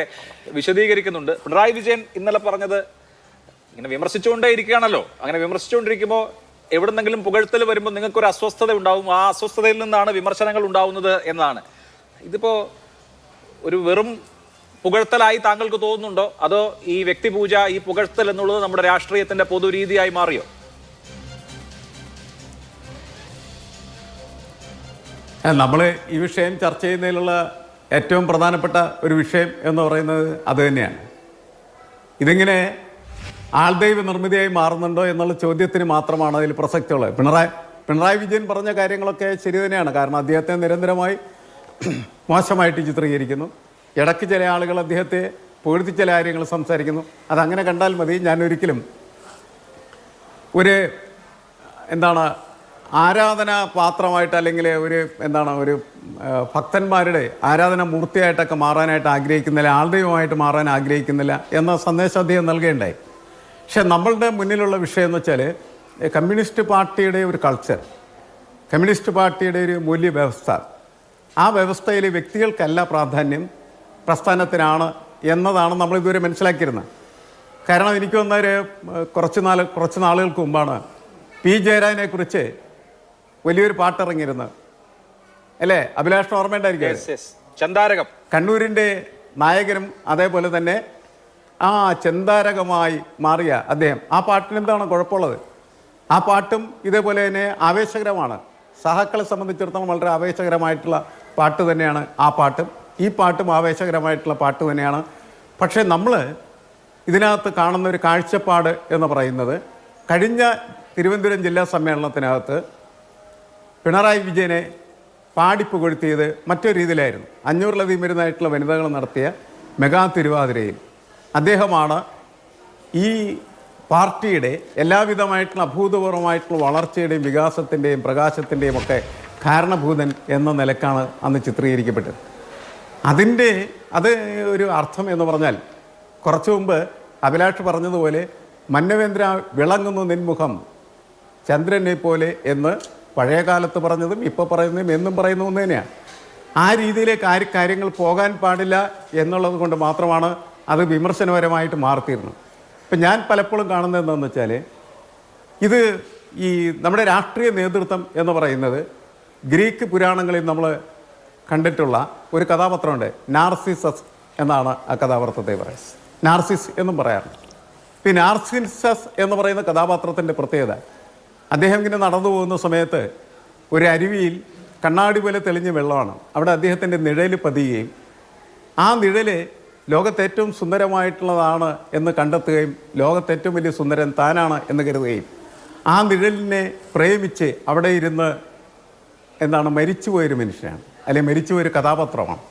Speaker 2: വിശദീകരിക്കുന്നുണ്ട്. പിണറായി വിജയൻ ഇന്നലെ പറഞ്ഞത് ഇങ്ങനെ വിമർശിച്ചുകൊണ്ടേ ഇരിക്കുകയാണല്ലോ. അങ്ങനെ വിമർശിച്ചുകൊണ്ടിരിക്കുമ്പോൾ എവിടെന്നെങ്കിലും പുകഴ്ത്തൽ വരുമ്പോൾ നിങ്ങൾക്കൊരു അസ്വസ്ഥത ഉണ്ടാവും. ആ അസ്വസ്ഥതയിൽ നിന്നാണ് വിമർശനങ്ങൾ ഉണ്ടാവുന്നത് എന്നാണ്. ഇതിപ്പോ ഒരു വെറും പുകഴ്ത്തലായി താങ്കൾക്ക് തോന്നുന്നുണ്ടോ, അതോ ഈ വ്യക്തിപൂജ, ഈ പുകഴ്ത്തൽ എന്നുള്ളത് നമ്മുടെ രാഷ്ട്രീയത്തിന്റെ പൊതുരീതിയായി മാറിയോ?
Speaker 6: നമ്മൾ ഈ വിഷയം ചർച്ച ചെയ്യുന്നതിലുള്ള ഏറ്റവും പ്രധാനപ്പെട്ട ഒരു വിഷയം എന്ന് പറയുന്നത് അത് തന്നെയാണ്. ഇതിങ്ങനെ ആൾദൈവ നിർമ്മിതിയായി മാറുന്നുണ്ടോ എന്നുള്ള ചോദ്യത്തിന് മാത്രമാണ് അതിൽ പ്രസക്തിയുള്ളത്. പിണറായി വിജയൻ പറഞ്ഞ കാര്യങ്ങളൊക്കെ ശരി തന്നെയാണ്. കാരണം അദ്ദേഹത്തെ നിരന്തരമായി മോശമായിട്ട് ചിത്രീകരിക്കുന്നു. ഇടയ്ക്ക് ചില ആളുകൾ അദ്ദേഹത്തെ പുകഴ്ത്തി ചില കാര്യങ്ങൾ സംസാരിക്കുന്നു. അതങ്ങനെ കണ്ടാൽ മതി. ഞാനൊരിക്കലും ഒരു ആരാധനാ പാത്രമായിട്ട് അല്ലെങ്കിൽ ഒരു ഭക്തന്മാരുടെ ആരാധന മൂർത്തിയായിട്ടൊക്കെ മാറാനായിട്ട് ആഗ്രഹിക്കുന്നില്ല, ആൾദൈവമായിട്ട് മാറാൻ ആഗ്രഹിക്കുന്നില്ല എന്ന സന്ദേശം അദ്ദേഹം നൽകേണ്ടായി. പക്ഷെ നമ്മളുടെ മുന്നിലുള്ള വിഷയം എന്ന് വെച്ചാൽ കമ്മ്യൂണിസ്റ്റ് പാർട്ടിയുടെ ഒരു കൾച്ചർ, കമ്മ്യൂണിസ്റ്റ് പാർട്ടിയുടെ ഒരു മൂല്യവ്യവസ്ഥ, ആ വ്യവസ്ഥയിൽ വ്യക്തികൾക്കല്ല പ്രാധാന്യം, പ്രസ്ഥാനത്തിനാണ് എന്നതാണ് നമ്മളിതുവരെ മനസ്സിലാക്കിയിരുന്നത്. കാരണം എനിക്ക് വന്നൊരു കുറച്ച് നാളുകൾക്ക് മുമ്പാണ് പി ജയരാജനെ കുറിച്ച് വലിയൊരു പാട്ടിറങ്ങിയിരുന്നത്, അല്ലേ? അഭിലാഷ് ഓർമ്മയുണ്ടായിരിക്കും.
Speaker 2: ചന്ദാരകം,
Speaker 6: കണ്ണൂരിൻ്റെ നായകനും അതേപോലെ തന്നെ ചെന്താരകമായി മാറിയ അദ്ദേഹം. ആ പാട്ടിന് എന്താണ് കുഴപ്പമുള്ളത്? ആ പാട്ടും ഇതേപോലെ തന്നെ ആവേശകരമാണ്. സഹാക്കളെ സംബന്ധിച്ചിടത്തോളം വളരെ ആവേശകരമായിട്ടുള്ള പാട്ട് തന്നെയാണ് ആ പാട്ടും. ഈ പാട്ടും ആവേശകരമായിട്ടുള്ള പാട്ട് തന്നെയാണ്. പക്ഷേ നമ്മൾ ഇതിനകത്ത് കാണുന്ന ഒരു കാഴ്ചപ്പാട് എന്ന് പറയുന്നത്, കഴിഞ്ഞ തിരുവനന്തപുരം ജില്ലാ സമ്മേളനത്തിനകത്ത് പിണറായി വിജയനെ പാടിപ്പുകഴ്ത്തിയത് മറ്റൊരു രീതിയിലായിരുന്നു. 500-ലധികം വരുന്നതായിട്ടുള്ള വനിതകൾ നടത്തിയ മെഗാ തിരുവാതിരയിൽ അദ്ദേഹമാണ് ഈ പാർട്ടിയുടെ എല്ലാവിധമായിട്ടുള്ള അഭൂതപൂർവമായിട്ടുള്ള വളർച്ചയുടെയും വികാസത്തിൻ്റെയും പ്രകാശത്തിൻ്റെയും ഒക്കെ കാരണഭൂതൻ എന്ന നിലക്കാണ് അന്ന് ചിത്രീകരിക്കപ്പെട്ടത്. അത് ഒരു അർത്ഥം എന്ന് പറഞ്ഞാൽ, കുറച്ചു മുമ്പ് അഭിലാഷ് പറഞ്ഞതുപോലെ മന്നവേന്ദ്ര വിളങ്ങുന്നു നിൻമുഖം ചന്ദ്രനെ പോലെ എന്ന് പഴയ കാലത്ത് പറഞ്ഞതും ഇപ്പോൾ പറയുന്നതും എന്നും പറയുന്ന ഒന്ന് തന്നെയാണ്. ആ രീതിയിലേക്ക് കാര്യങ്ങൾ പോകാൻ പാടില്ല എന്നുള്ളത് കൊണ്ട് മാത്രമാണ് അത് വിമർശനപരമായിട്ട് മാറിത്തീരുന്നത്. ഇപ്പം ഞാൻ പലപ്പോഴും കാണുന്നത് എന്താണെന്ന് വെച്ചാൽ, ഇത് ഈ നമ്മുടെ രാഷ്ട്രീയ നേതൃത്വം എന്ന് പറയുന്നത് ഗ്രീക്ക് പുരാണങ്ങളിൽ നമ്മൾ കണ്ടിട്ടുള്ള ഒരു കഥാപാത്രമുണ്ട്, നാർസിസസ് എന്നാണ് ആ കഥാപാത്രത്തെ പറയുന്നത്. നാർസിസ് എന്നും പറയാറുണ്ട്. ഈ നാർസിസസ് എന്ന് പറയുന്ന കഥാപാത്രത്തിൻ്റെ പ്രത്യേകത, അദ്ദേഹം ഇങ്ങനെ നടന്നു പോകുന്ന സമയത്ത് ഒരു അരുവിയിൽ കണ്ണാടി പോലെ തെളിഞ്ഞ വെള്ളമാണ്. അവിടെ അദ്ദേഹത്തിൻ്റെ നിഴൽ പതിയുകയും ആ നിഴല് ലോകത്തേറ്റവും സുന്ദരമായിട്ടുള്ളതാണ് എന്ന് കണ്ടെത്തുകയും ലോകത്തേറ്റവും വലിയ സുന്ദരൻ താനാണ് എന്ന് കരുതുകയും ആ നിഴലിനെ പ്രേമിച്ച് അവിടെ ഇരുന്ന് മരിച്ചുപോയൊരു മനുഷ്യനാണ്, അല്ലെങ്കിൽ മരിച്ചുപോയൊരു കഥാപാത്രമാണ്,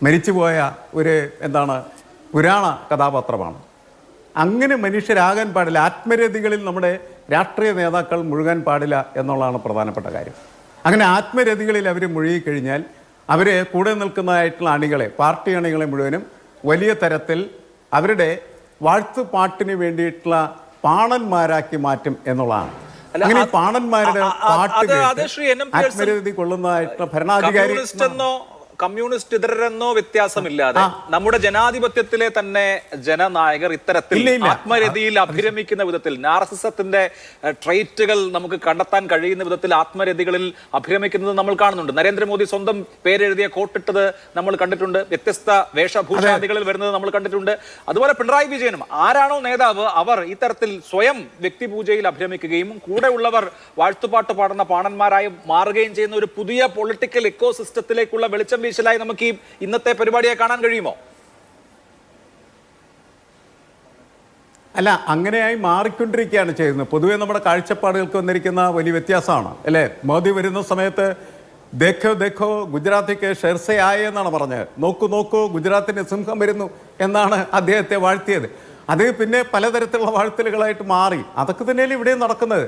Speaker 6: മരിച്ചുപോയ ഒരു പുരാണ കഥാപാത്രമാണ്. അങ്ങനെ മനുഷ്യരാകാൻ പാടില്ല, ആത്മരതികളിൽ നമ്മുടെ രാഷ്ട്രീയ നേതാക്കൾ മുഴുകാൻ പാടില്ല എന്നുള്ളതാണ് പ്രധാനപ്പെട്ട കാര്യം. അങ്ങനെ ആത്മരതികളിൽ അവർ മുഴുകിക്കഴിഞ്ഞാൽ അവർ കൂടെ നിൽക്കുന്നതായിട്ടുള്ള അണികളെ, പാർട്ടി അണികളെ മുഴുവനും വലിയ തരത്തിൽ അവരുടെ വാഴ്ത്തുപാട്ടിന് വേണ്ടിയിട്ടുള്ള പാണന്മാരാക്കി മാറ്റും എന്നുള്ളതാണ്. അങ്ങനെ പാണന്മാരുടെ പാട്ട് ആത്മരതി കൊള്ളുന്നതായിട്ടുള്ള ഭരണാധികാരി
Speaker 2: കമ്മ്യൂണിസ്റ്റ് ഇതരെന്നോ വ്യത്യാസമില്ലാതെ നമ്മുടെ ജനാധിപത്യത്തിലെ തന്നെ ജനനായകർ ഇത്തരത്തിൽ ആത്മരതിയിൽ അഭിരമിക്കുന്ന വിധത്തിൽ, നാർസിസത്തിന്റെ ട്രൈറ്റുകൾ നമുക്ക് കണ്ടെത്താൻ കഴിയുന്ന വിധത്തിൽ ആത്മരതികളിൽ അഭിരമിക്കുന്നത് നമ്മൾ കാണുന്നുണ്ട്. നരേന്ദ്രമോദി സ്വന്തം പേരെഴുതിയ കോട്ടിട്ടത് നമ്മൾ കണ്ടിട്ടുണ്ട്, വ്യത്യസ്ത വേഷഭൂഷാദികളിൽ വരുന്നത് നമ്മൾ കണ്ടിട്ടുണ്ട്. അതുപോലെ പിണറായി വിജയനും ആരാണോ നേതാവ് അവർ ഇത്തരത്തിൽ സ്വയം വ്യക്തിപൂജയിൽ അഭിരമിക്കുകയും കൂടെ ഉള്ളവർ വാഴ്ത്തുപാട്ട് പാടുന്ന പാണന്മാരായി മാറുകയും ചെയ്യുന്ന ഒരു പുതിയ പൊളിറ്റിക്കൽ ഇക്കോ സിസ്റ്റത്തിലേക്കുള്ള വെളിച്ചം വീശലായി നമുക്ക് ഈ ഇന്നത്തെ പരിപാടിയെ കാണാൻ കഴിയുമോ?
Speaker 6: അല്ല, അങ്ങനെയായി മാറിക്കൊണ്ടിരിക്കുകയാണ് ചെയ്യുന്നത്. പൊതുവെ നമ്മുടെ കാഴ്ചപ്പാടുകൾക്ക് വന്നിരിക്കുന്ന വലിയ വ്യത്യാസമാണ് അല്ലേ. മോദി വരുന്ന സമയത്ത് ദേഖോ ദേഖോ ഗുജറാത്തിക്ക് ഷെർസെ ആയ എന്നാണ് പറഞ്ഞത്. നോക്കൂ നോക്കൂ ഗുജറാത്തിന് സിംഹം വരുന്നു എന്നാണ് അദ്ദേഹത്തെ വാഴ്ത്തിയത്. അത് പിന്നെ പലതരത്തിലുള്ള വാഴ്ത്തലുകളായിട്ട് മാറി. അതൊക്കെ തന്നെയല്ലേ ഇവിടെ നടക്കുന്നത്.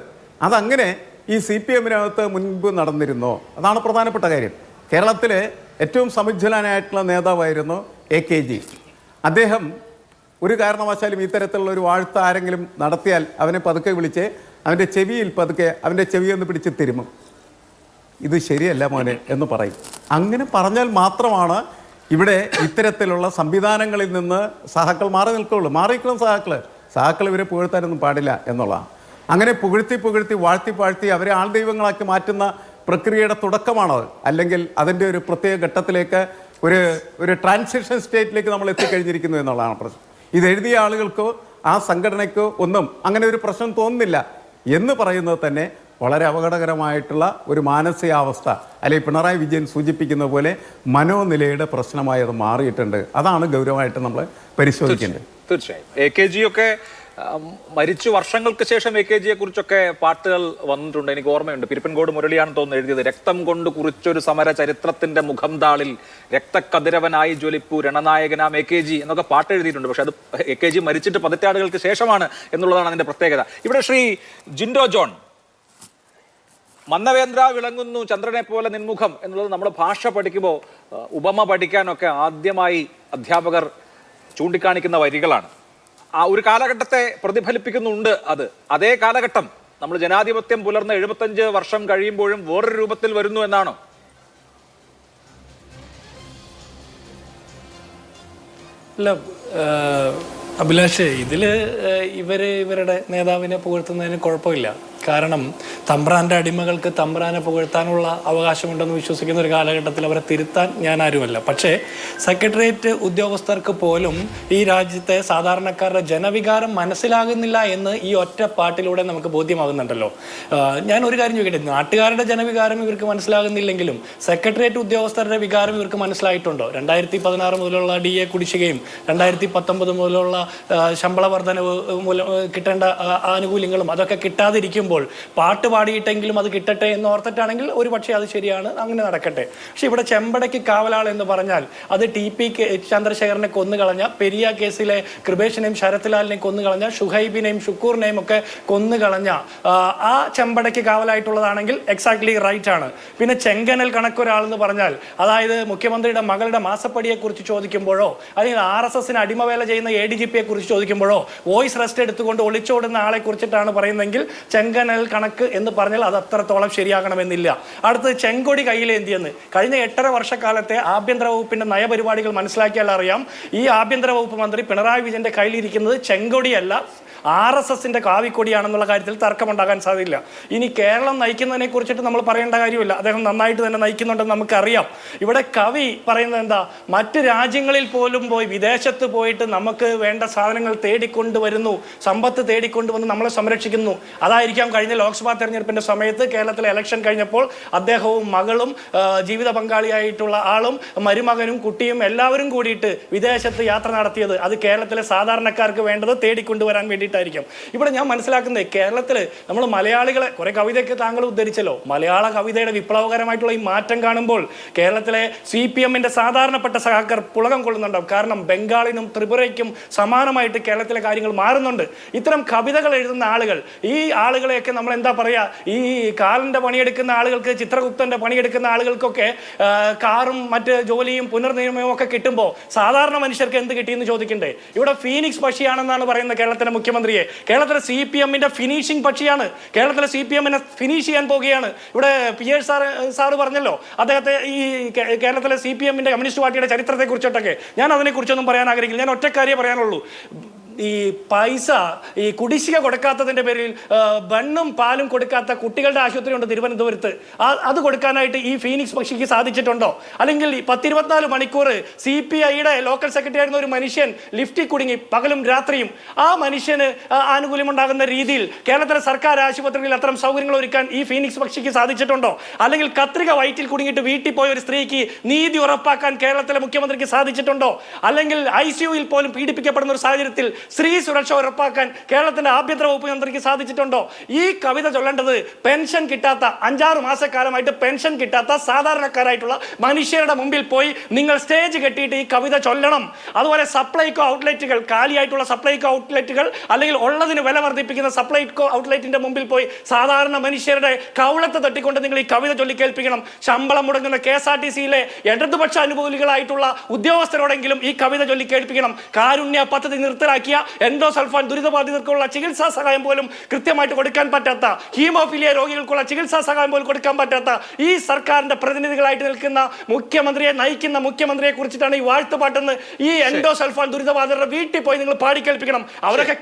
Speaker 6: അതങ്ങനെ ഈ CPM-നകത്ത് മുൻപ് നടന്നിരുന്നോ? അതാണ് പ്രധാനപ്പെട്ട കാര്യം. കേരളത്തിലെ ഏറ്റവും സമുജ്വലനായിട്ടുള്ള നേതാവായിരുന്നു AKG. അദ്ദേഹം ഒരു കാരണവശാലും ഇത്തരത്തിലുള്ള ഒരു വാഴ്ത്ത ആരെങ്കിലും നടത്തിയാൽ അവനെ പതുക്കെ വിളിച്ച് അവൻ്റെ ചെവിയിൽ പതുക്കെ അവൻ്റെ ചെവിയൊന്ന് പിടിച്ച് തിരുമും. ഇത് ശരിയല്ല മോനെ എന്ന് പറയും. അങ്ങനെ പറഞ്ഞാൽ മാത്രമാണ് ഇവിടെ ഇത്തരത്തിലുള്ള സംവിധാനങ്ങളിൽ നിന്ന് സഹാക്കൾ മാറി നിൽക്കുകയുള്ളൂ. മാറിയിരിക്കണം സഹാക്കൾ ഇവരെ പുകഴ്ത്താനൊന്നും പാടില്ല എന്നുള്ളതാണ്. അങ്ങനെ പുകഴ്ത്തി വാഴ്ത്തി അവരെ ആൾദൈവങ്ങളാക്കി മാറ്റുന്ന പ്രക്രിയയുടെ തുടക്കമാണത്. അല്ലെങ്കിൽ അതിൻ്റെ ഒരു പ്രത്യേക ഘട്ടത്തിലേക്ക് ഒരു ട്രാൻസിഷൻ സ്റ്റേറ്റിലേക്ക് നമ്മൾ എത്തിക്കഴിഞ്ഞിരിക്കുന്നു എന്നുള്ളതാണ് പ്രശ്നം. ഇത് എഴുതിയ ആളുകൾക്കോ ആ സംഘടനയ്ക്കോ ഒന്നും അങ്ങനെ ഒരു പ്രശ്നം തോന്നുന്നില്ല എന്ന് പറയുന്നത് തന്നെ വളരെ അപകടകരമായിട്ടുള്ള ഒരു മാനസികാവസ്ഥ, അല്ലെങ്കിൽ പിണറായി വിജയൻ സൂചിപ്പിക്കുന്ന പോലെ മനോനിലയുടെ പ്രശ്നമായി അത് മാറിയിട്ടുണ്ട്. അതാണ് ഗൗരവമായിട്ട് നമ്മൾ പരിശോധിക്കേണ്ടത്.
Speaker 2: തീർച്ചയായും AKG ഒക്കെ മരിച്ചു വർഷങ്ങൾക്ക് ശേഷം AKGയെ കുറിച്ചൊക്കെ പാട്ടുകൾ വന്നിട്ടുണ്ട്. എനിക്ക് ഓർമ്മയുണ്ട്, പിരിപ്പൻകോട് മുരളിയാണ് തോന്നുന്നു എഴുതിയത്. രക്തം കൊണ്ട് കുറിച്ചൊരു സമര ചരിത്രത്തിന്റെ മുഖം താളിൽ രക്തക്കതിരവനായി ജ്വലിപ്പു രണനായകനാം AKG എന്നൊക്കെ പാട്ട് എഴുതിയിട്ടുണ്ട്. പക്ഷെ അത് AKG മരിച്ചിട്ട് പതിറ്റാണ്ടുകൾക്ക് ശേഷമാണ് എന്നുള്ളതാണ് അതിന്റെ പ്രത്യേകത. ഇവിടെ ശ്രീ ജിൻഡോ ജോൺ, മന്നവേന്ദ്ര വിളങ്ങുന്നു ചന്ദ്രനെ പോലെ നിൻമുഖം എന്നുള്ളത് നമ്മൾ ഭാഷ പഠിക്കുമ്പോൾ ഉപമ പഠിക്കാനൊക്കെ ആദ്യമായി അധ്യാപകർ ചൂണ്ടിക്കാണിക്കുന്ന വരികളാണ്. ആ ഒരു കാലഘട്ടത്തെ പ്രതിഫലിപ്പിക്കുന്നുണ്ട്. അതേ കാലഘട്ടം നമ്മൾ ജനാധിപത്യം പുലർന്ന 75 വർഷം കഴിയുമ്പോഴും വേറൊരു രൂപത്തിൽ വരുന്നു എന്നാണോ?
Speaker 7: അല്ല അഭിലാഷ്, ഇവരുടെ നേതാവിനെ പുകഴ്ത്തുന്നതിന് കുഴപ്പമില്ല. കാരണം തമ്പ്രാൻ്റെ അടിമകൾക്ക് തമ്പ്രാനെ പുകഴ്ത്താനുള്ള അവകാശമുണ്ടെന്ന് വിശ്വസിക്കുന്ന ഒരു കാലഘട്ടത്തിൽ അവരെ തിരുത്താൻ ഞാൻ ആരുമല്ല. പക്ഷേ സെക്രട്ടേറിയറ്റ് ഉദ്യോഗസ്ഥർക്ക് പോലും ഈ രാജ്യത്തെ സാധാരണക്കാരുടെ ജനവികാരം മനസ്സിലാകുന്നില്ല എന്ന് ഈ ഒറ്റ പാട്ടിലൂടെ നമുക്ക് ബോധ്യമാകുന്നുണ്ടല്ലോ. ഞാൻ ഒരു കാര്യം ചോദിക്കട്ടെ, നാട്ടുകാരുടെ ജനവികാരം ഇവർക്ക് മനസ്സിലാകുന്നില്ലെങ്കിലും സെക്രട്ടേറിയറ്റ് ഉദ്യോഗസ്ഥരുടെ വികാരം ഇവർക്ക് മനസ്സിലായിട്ടുണ്ടോ? 2016 മുതലുള്ള DA കുടിശ്ശികയും 2019 മുതലുള്ള ശമ്പള വർധനവ് മൂലം കിട്ടേണ്ട ആനുകൂല്യങ്ങളും അതൊക്കെ കിട്ടാതിരിക്കുമ്പോൾ പാട്ട് പാടിയിട്ടെങ്കിലും അത് കിട്ടട്ടെ എന്ന് ഓർത്തിട്ടാണെങ്കിൽ ഒരു പക്ഷേ അത് ശരിയാണ്, അങ്ങനെ നടക്കട്ടെ. പക്ഷെ ഇവിടെ ചെമ്പടയ്ക്ക് കാവലാൾ എന്ന് പറഞ്ഞാൽ അത് TP ചന്ദ്രശേഖരനെ കൊന്നുകളഞ്ഞ, പെരിയ കേസിലെ കൃപേഷിനെയും ശരത്ലാലിനെയും കൊന്നുകളഞ്ഞ, ഷുഹൈബിനെയും ഷുക്കൂറിനെയും ഒക്കെ കൊന്നുകളഞ്ഞ ആ ചെമ്പടയ്ക്ക് കാവലായിട്ടുള്ളതാണെങ്കിൽ എക്സാക്ട്ലി റൈറ്റ് ആണ്. പിന്നെ ചെങ്കനൽ കണക്കൊരാളെന്ന് പറഞ്ഞാൽ, അതായത് മുഖ്യമന്ത്രിയുടെ മകളുടെ മാസപ്പടിയെ കുറിച്ച് ചോദിക്കുമ്പോഴോ അല്ലെങ്കിൽ RSSന് അടിമവേല ചെയ്യുന്ന ADGPയെ കുറിച്ച് ചോദിക്കുമ്പോഴോ വോയിസ് റെസ്റ്റ് എടുത്തുകൊണ്ട് ഒളിച്ചോടുന്ന ആളെ കുറിച്ചിട്ടാണ് പറയുന്നതെങ്കിൽ ചെങ്കനൽ കണക്ക് എന്ന് പറഞ്ഞാൽ അത് അത്രത്തോളം ശരിയാകണമെന്നില്ല. അടുത്തത് ചെങ്കൊടി കയ്യിലേന്തിയെന്ന്. കഴിഞ്ഞ 8.5 വർഷക്കാലത്തെ ആഭ്യന്തര വകുപ്പിന്റെ നയപരിപാടികൾ മനസ്സിലാക്കിയാൽ അറിയാം, ഈ ആഭ്യന്തര വകുപ്പ് മന്ത്രി പിണറായി വിജയന്റെ കയ്യിലിരിക്കുന്നത് ചെങ്കൊടിയല്ല, RSSന്റെ കാവിക്കൊടിയാണെന്നുള്ള കാര്യത്തിൽ തർക്കമുണ്ടാകാൻ സാധ്യതയില്ല. ഇനി കേരളം നയിക്കുന്നതിനെ കുറിച്ചിട്ട് നമ്മൾ പറയേണ്ട കാര്യമില്ല, അദ്ദേഹം നന്നായിട്ട് തന്നെ നയിക്കുന്നുണ്ടെന്ന് നമുക്കറിയാം. ഇവിടെ കവി പറയുന്നത് എന്താ, മറ്റ് രാജ്യങ്ങളിൽ പോലും പോയി, വിദേശത്ത് പോയിട്ട് നമുക്ക് വേണ്ട സാധനങ്ങൾ തേടിക്കൊണ്ടുവരുന്നു, സമ്പത്ത് തേടിക്കൊണ്ടുവന്ന് നമ്മളെ സംരക്ഷിക്കുന്നു. അതായിരിക്കാം കഴിഞ്ഞ ലോക്സഭാ തെരഞ്ഞെടുപ്പിന്റെ സമയത്ത് കേരളത്തിലെ ഇലക്ഷൻ കഴിഞ്ഞപ്പോൾ അദ്ദേഹവും മകളും ജീവിത പങ്കാളിയായിട്ടുള്ള ആളും മരുമകനും കുട്ടിയും എല്ലാവരും കൂടിയിട്ട് വിദേശത്ത് യാത്ര നടത്തിയത്. അത് കേരളത്തിലെ സാധാരണക്കാർക്ക് വേണ്ടത് തേടിക്കൊണ്ടുവരാൻ വേണ്ടിയിട്ടായിരിക്കും. ഇവിടെ ഞാൻ മനസ്സിലാക്കുന്നത്, കേരളത്തിൽ നമ്മൾ മലയാളികളെ, കുറെ കവിതയൊക്കെ താങ്കൾ ഉദ്ധരിച്ചല്ലോ, മലയാള കവിതയുടെ വിപ്ലവകരമായിട്ടുള്ള ഈ മാറ്റം കാണുമ്പോൾ കേരളത്തിലെ CPM-ന്റെ സാധാരണപ്പെട്ട സഹാക്കർ പുളകം കൊള്ളുന്നുണ്ടാവും. കാരണം ബംഗാളിനും ത്രിപുരയ്ക്കും സമാനമായിട്ട് കേരളത്തിലെ കാര്യങ്ങൾ മാറുന്നുണ്ട്. ഇത്തരം കവിതകൾ എഴുതുന്ന ആളുകൾ ഈ ആളുകളെ ആളുകളെയൊക്കെ നമ്മൾ എന്താ പറയാ, ഈ കാലിന്റെ പണിയെടുക്കുന്ന ആളുകൾക്ക്, ചിത്രഗുപ്തന്റെ പണിയെടുക്കുന്ന ആളുകൾക്കൊക്കെ കാറും മറ്റ് ജോലിയും പുനർനിയമവും ഒക്കെ കിട്ടുമ്പോൾ സാധാരണ മനുഷ്യർക്ക് എന്ത് കിട്ടിയെന്ന് ചോദിക്കണ്ടേ? ഇവിടെ ഫീനിക്സ് പക്ഷിയാണെന്നാണ് പറയുന്നത് കേരളത്തിലെ മുഖ്യമന്ത്രിയെ. കേരളത്തിലെ CPM-ന്റെ ഫിനിഷിംഗ് പക്ഷിയാണ്. കേരളത്തിലെ CPM-നെ ഫിനിഷ് ചെയ്യാൻ പോകുകയാണ്. ഇവിടെ പിയേഴ്സ് സാറ് പറഞ്ഞല്ലോ, അദ്ദേഹത്തെ ഈ കേരളത്തിലെ CPM-ന്റെ കമ്മ്യൂണിസ്റ്റ് പാർട്ടിയുടെ ചരിത്രത്തെ കുറിച്ചിട്ടൊക്കെ. ഞാൻ അതിനെക്കുറിച്ചൊന്നും പറയാൻ ആഗ്രഹിക്കില്ല. ഞാൻ ഒറ്റ കാര്യമേ പറയാനുള്ളൂ. ഈ പൈസ, ഈ കുടിശ്ശിക കൊടുക്കാത്തതിന്റെ പേരിൽ ബണ്ണും പാലും കൊടുക്കാത്ത കുട്ടികളുടെ ആശുപത്രി ഉണ്ട് തിരുവനന്തപുരത്ത്. അത് കൊടുക്കാനായിട്ട് ഈ ഫീനിക്സ് പക്ഷിക്ക് സാധിച്ചിട്ടുണ്ടോ? അല്ലെങ്കിൽ 10-24 മണിക്കൂർ CPI-യുടെ ലോക്കൽ സെക്രട്ടറി ആയിരുന്ന ഒരു മനുഷ്യൻ ലിഫ്റ്റിൽ കുടുങ്ങി പകലും രാത്രിയും. ആ മനുഷ്യന് ആനുകൂല്യമുണ്ടാകുന്ന രീതിയിൽ കേരളത്തിലെ സർക്കാർ ആശുപത്രികളിൽ അത്തരം സൗകര്യങ്ങൾ ഒരുക്കാൻ ഈ ഫീനിക്സ് പക്ഷിക്ക് സാധിച്ചിട്ടുണ്ടോ? അല്ലെങ്കിൽ കത്രിക വയറ്റിൽ കുടുങ്ങിയിട്ട് വീട്ടിൽ പോയ ഒരു സ്ത്രീക്ക് നീതി ഉറപ്പാക്കാൻ കേരളത്തിലെ മുഖ്യമന്ത്രിക്ക് സാധിച്ചിട്ടുണ്ടോ? അല്ലെങ്കിൽ ICU-യിൽ പോലും പീഡിപ്പിക്കപ്പെടുന്ന ഒരു സാഹചര്യത്തിൽ സ്ത്രീ സുരക്ഷ ഉറപ്പാക്കാൻ കേരളത്തിന്റെ ആഭ്യന്തര വകുപ്പ് മന്ത്രിക്ക് സാധിച്ചിട്ടുണ്ടോ? ഈ കവിത ചൊല്ലേണ്ടത് പെൻഷൻ കിട്ടാത്ത 5-6 മാസക്കാലമായിട്ട് പെൻഷൻ കിട്ടാത്ത സാധാരണക്കാരായിട്ടുള്ള മനുഷ്യരുടെ മുമ്പിൽ പോയി നിങ്ങൾ സ്റ്റേജ് കെട്ടിയിട്ട് ഈ കവിത ചൊല്ലണം. അതുപോലെ സപ്ലൈകോ ഔട്ട്ലെറ്റുകൾ, കാലിയായിട്ടുള്ള സപ്ലൈകോ ഔട്ട്ലെറ്റുകൾ, അല്ലെങ്കിൽ ഉള്ളതിന് വില വർദ്ധിപ്പിക്കുന്ന സപ്ലൈകോ ഔട്ട്ലെറ്റിന്റെ മുമ്പിൽ പോയി സാധാരണ മനുഷ്യരുടെ കൗളത്ത് തട്ടിക്കൊണ്ട് നിങ്ങൾ ഈ കവിത ചൊല്ലി കേൾപ്പിക്കണം. ശമ്പളം മുടങ്ങുന്ന KSRTC-യിലെ ഇടതുപക്ഷ അനുകൂലികളായിട്ടുള്ള ഉദ്യോഗസ്ഥരോടെങ്കിലും ഈ കവിത ചൊല്ലി കേൾപ്പിക്കണം. കാരുണ്യ പദ്ധതി നിർത്തലാക്കിയ എൻഡോസൾഫാൻ ദുരിതബാധിതർക്കുള്ള ചികിത്സാ സഹായം പോലും കൃത്യമായിട്ട് കൊടുക്കാൻ പറ്റാത്ത, ഹീമോഫീലിയ രോഗികൾക്കുള്ള ചികിത്സാ സഹായം പോലും കൊടുക്കാൻ പറ്റാത്ത ഈ സർക്കാരിന്റെ പ്രതിനിധികളായിട്ട് നിൽക്കുന്ന മുഖ്യമന്ത്രിയെ നയിക്കുന്ന മുഖ്യമന്ത്രിയെ കുറിച്ചിട്ടാണ് ഈ വാഴ്ത്തുപാട്ടെന്ന് ഈ എൻഡോസൾഫാൻ ദുരിതബാധിതരുടെ വീട്ടിൽ പോയി നിങ്ങൾ പാടിക്കേൽപ്പിക്കണം. അവരൊക്കെ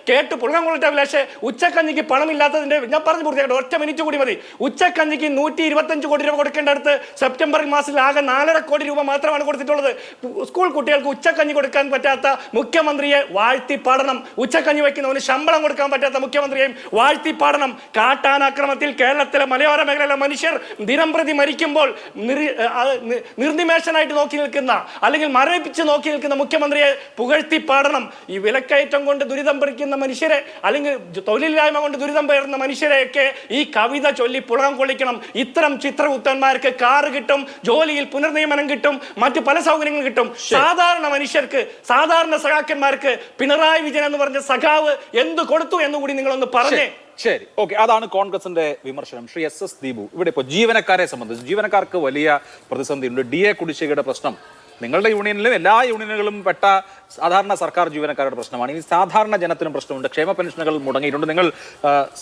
Speaker 7: കേട്ട് പുളകം കൊള്ളിട്ട അഭിലാഷേ, ഉച്ചക്കഞ്ഞിക്ക് പണമില്ലാത്തതിന്റെ, ഞാൻ പറഞ്ഞു പൂർത്തിയാക്കട്ടെ, ഒറ്റ മിനിറ്റ് കൂടി മതി. ഉച്ചക്കഞ്ഞിക്ക് 125 കോടി രൂപ കൊടുക്കേണ്ട അടുത്ത് സെപ്റ്റംബർ മാസത്തിൽ ആകെ 4.5 കോടി രൂപ മാത്രമാണ് കൊടുത്തിട്ടുള്ളത്. സ്കൂൾ കുട്ടികൾക്ക് ഉച്ചക്കഞ്ഞി കൊടുക്കാൻ പറ്റാത്ത മുഖ്യമന്ത്രിയെ വാഴ്ത്തി പാടണം. ഉച്ചക്കഞ്ഞി വയ്ക്കുന്നവന് ശമ്പളം കൊടുക്കാൻ പറ്റാത്ത മുഖ്യമന്ത്രിയെയും വാഴ്ത്തി പാടണം. കാട്ടാനാക്രമത്തിൽ കേരളത്തിലെ മലയോര മേഖലയിലെ മനുഷ്യർ ദിനംപ്രതി മരിക്കുമ്പോൾ നിർനിമേഷനായിട്ട് നോക്കി നിൽക്കുന്ന, അല്ലെങ്കിൽ മരവിപ്പിച്ച് നോക്കി നിൽക്കുന്ന മുഖ്യമന്ത്രിയെ പുകഴ്ത്തി പാടണം. ഈ വിലക്കയറ്റം കൊണ്ട് ദുരിതം പിടിക്കുന്ന മനുഷ്യരെ, അല്ലെങ്കിൽ തൊഴിലില്ലായ്മ കൊണ്ട് ദുരിതം പേറുന്ന മനുഷ്യരെയൊക്കെ ഈ കവിത ചൊല്ലി പുളകം കൊള്ളിക്കണം. ഇത്തരം ചിത്രഗുപ്തന്മാർക്ക് കാറ് കിട്ടും, ജോലിയിൽ പുനർനിയമനം കിട്ടും, മറ്റു പല സൗകര്യങ്ങളും കിട്ടും. സാധാരണ മനുഷ്യർക്ക്, സാധാരണ സഖാക്കന്മാർക്ക് പിണറായി വിജയൻ എന്ന് പറഞ്ഞ സഖാവ് എന്ത് കൊടുത്തു എന്നുകൂടി നിങ്ങളൊന്ന് പറഞ്ഞേ.
Speaker 2: ശരി, ഓക്കെ. അതാണ് കോൺഗ്രസിന്റെ വിമർശനം. ശ്രീ SS ദീപു, ഇവിടെ ഇപ്പോൾ ജീവനക്കാരെ സംബന്ധിച്ച് ജീവനക്കാർക്ക് വലിയ പ്രതിസന്ധിയുണ്ട്. DA കുടിശ്ശികയുടെ പ്രശ്നം നിങ്ങളുടെ യൂണിയനിലും എല്ലാ യൂണിയനുകളും പെട്ട സാധാരണ സർക്കാർ ജീവനക്കാരുടെ പ്രശ്നമാണ്. ഇനി സാധാരണ ജനത്തിനും പ്രശ്നമുണ്ട്. ക്ഷേമ പെൻഷനുകൾ മുടങ്ങിയിട്ടുണ്ട്. നിങ്ങൾ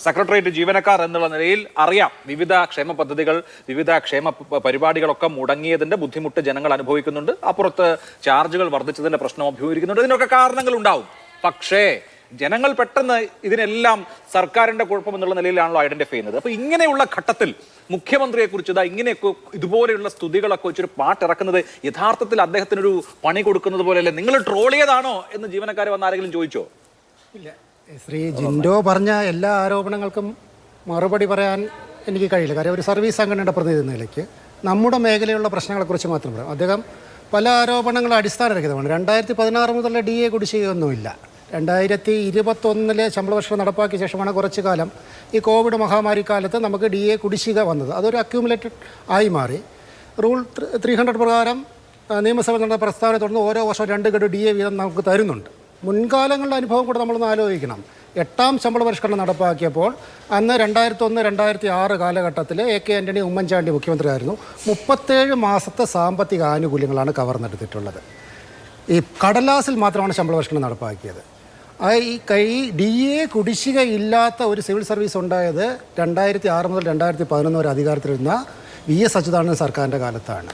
Speaker 2: സെക്രട്ടേറിയറ്റ് ജീവനക്കാർ എന്നുള്ള നിലയിൽ അറിയാം, വിവിധ ക്ഷേമ പദ്ധതികൾ, വിവിധ ക്ഷേമ പരിപാടികളൊക്കെ മുടങ്ങിയതിന്റെ ബുദ്ധിമുട്ട് ജനങ്ങൾ അനുഭവിക്കുന്നുണ്ട്. അപ്പുറത്ത് ചാർജുകൾ വർദ്ധിച്ചതിന്റെ പ്രശ്നം അഭിമുഖീകരിക്കുന്നുണ്ട്. ഇതിനൊക്കെ കാരണങ്ങൾ ഉണ്ടാവും. പക്ഷേ ജനങ്ങൾ പെട്ടെന്ന് ഇതിനെല്ലാം സർക്കാരിന്റെ കുഴപ്പമെന്നുള്ള നിലയിലാണല്ലോ ഐഡന്റിഫൈ ചെയ്യുന്നത്. അപ്പൊ ഇങ്ങനെയുള്ള ഘട്ടത്തിൽ മുഖ്യമന്ത്രിയെ കുറിച്ച് ഇങ്ങനെയൊക്കെ ഇതുപോലെയുള്ള സ്തുതികളൊക്കെ വെച്ചൊരു പാട്ടിറക്കുന്നത് യഥാർത്ഥത്തിൽ അദ്ദേഹത്തിനൊരു പണി കൊടുക്കുന്നത് പോലെയല്ലേ? നിങ്ങൾ ട്രോൾ ചെയ്താണോ എന്ന് ജീവനക്കാർ വന്ന് ആരെങ്കിലും ചോദിച്ചോ?
Speaker 4: ഇല്ല, ശ്രീ ജിൻഡോ പറഞ്ഞ എല്ലാ ആരോപണങ്ങൾക്കും മറുപടി പറയാൻ എനിക്ക് കഴിയില്ല. കാര്യം ഒരു സർവീസ് സംഘടനയുടെ പ്രതിനിധി നിലയ്ക്ക് നമ്മുടെ മേഖലയിലുള്ള പ്രശ്നങ്ങളെക്കുറിച്ച് മാത്രം പറയാം. അദ്ദേഹം പല ആരോപണങ്ങളും അടിസ്ഥാനരഹിതമാണ്. 2016 മുതലുള്ള DA കുടിശ്ശികയൊന്നുമില്ല. 2021 ശമ്പള വർഷം നടപ്പാക്കിയ ശേഷമാണ് കുറച്ചു കാലം ഈ കോവിഡ് മഹാമാരി കാലത്ത് നമുക്ക് DA കുടിശ്ശിക വന്നത്. അതൊരു അക്യൂമുലേറ്റഡ് ആയി മാറി. റൂൾ 300 പ്രകാരം നിയമസഭ നടന്ന പ്രസ്താവന തുടർന്ന് ഓരോ വർഷം 2 ഗഡു DA വീതം നമുക്ക് തരുന്നുണ്ട്. മുൻകാലങ്ങളുടെ അനുഭവം കൂടെ നമ്മളൊന്ന് ആലോചിക്കണം. 8ാം ശമ്പള പരിഷ്കരണം നടപ്പാക്കിയപ്പോൾ അന്ന് 2001-2006 കാലഘട്ടത്തിൽ AK ആൻ്റണി ഉമ്മൻചാണ്ടി മുഖ്യമന്ത്രിയായിരുന്നു. 37 മാസത്തെ സാമ്പത്തിക ആനുകൂല്യങ്ങളാണ് കവർന്നെടുത്തിട്ടുള്ളത്. ഈ കടലാസിൽ മാത്രമാണ് ശമ്പള പരിഷ്കരണം നടപ്പാക്കിയത്. ഈ DA കുടിശ്ശിക ഇല്ലാത്ത ഒരു സിവിൽ സർവീസ് ഉണ്ടായത് 2006 മുതൽ 2011 വരെ അധികാരത്തിലിരുന്ന VS അച്യുതാനന്ദൻ സർക്കാരിൻ്റെ കാലത്താണ്.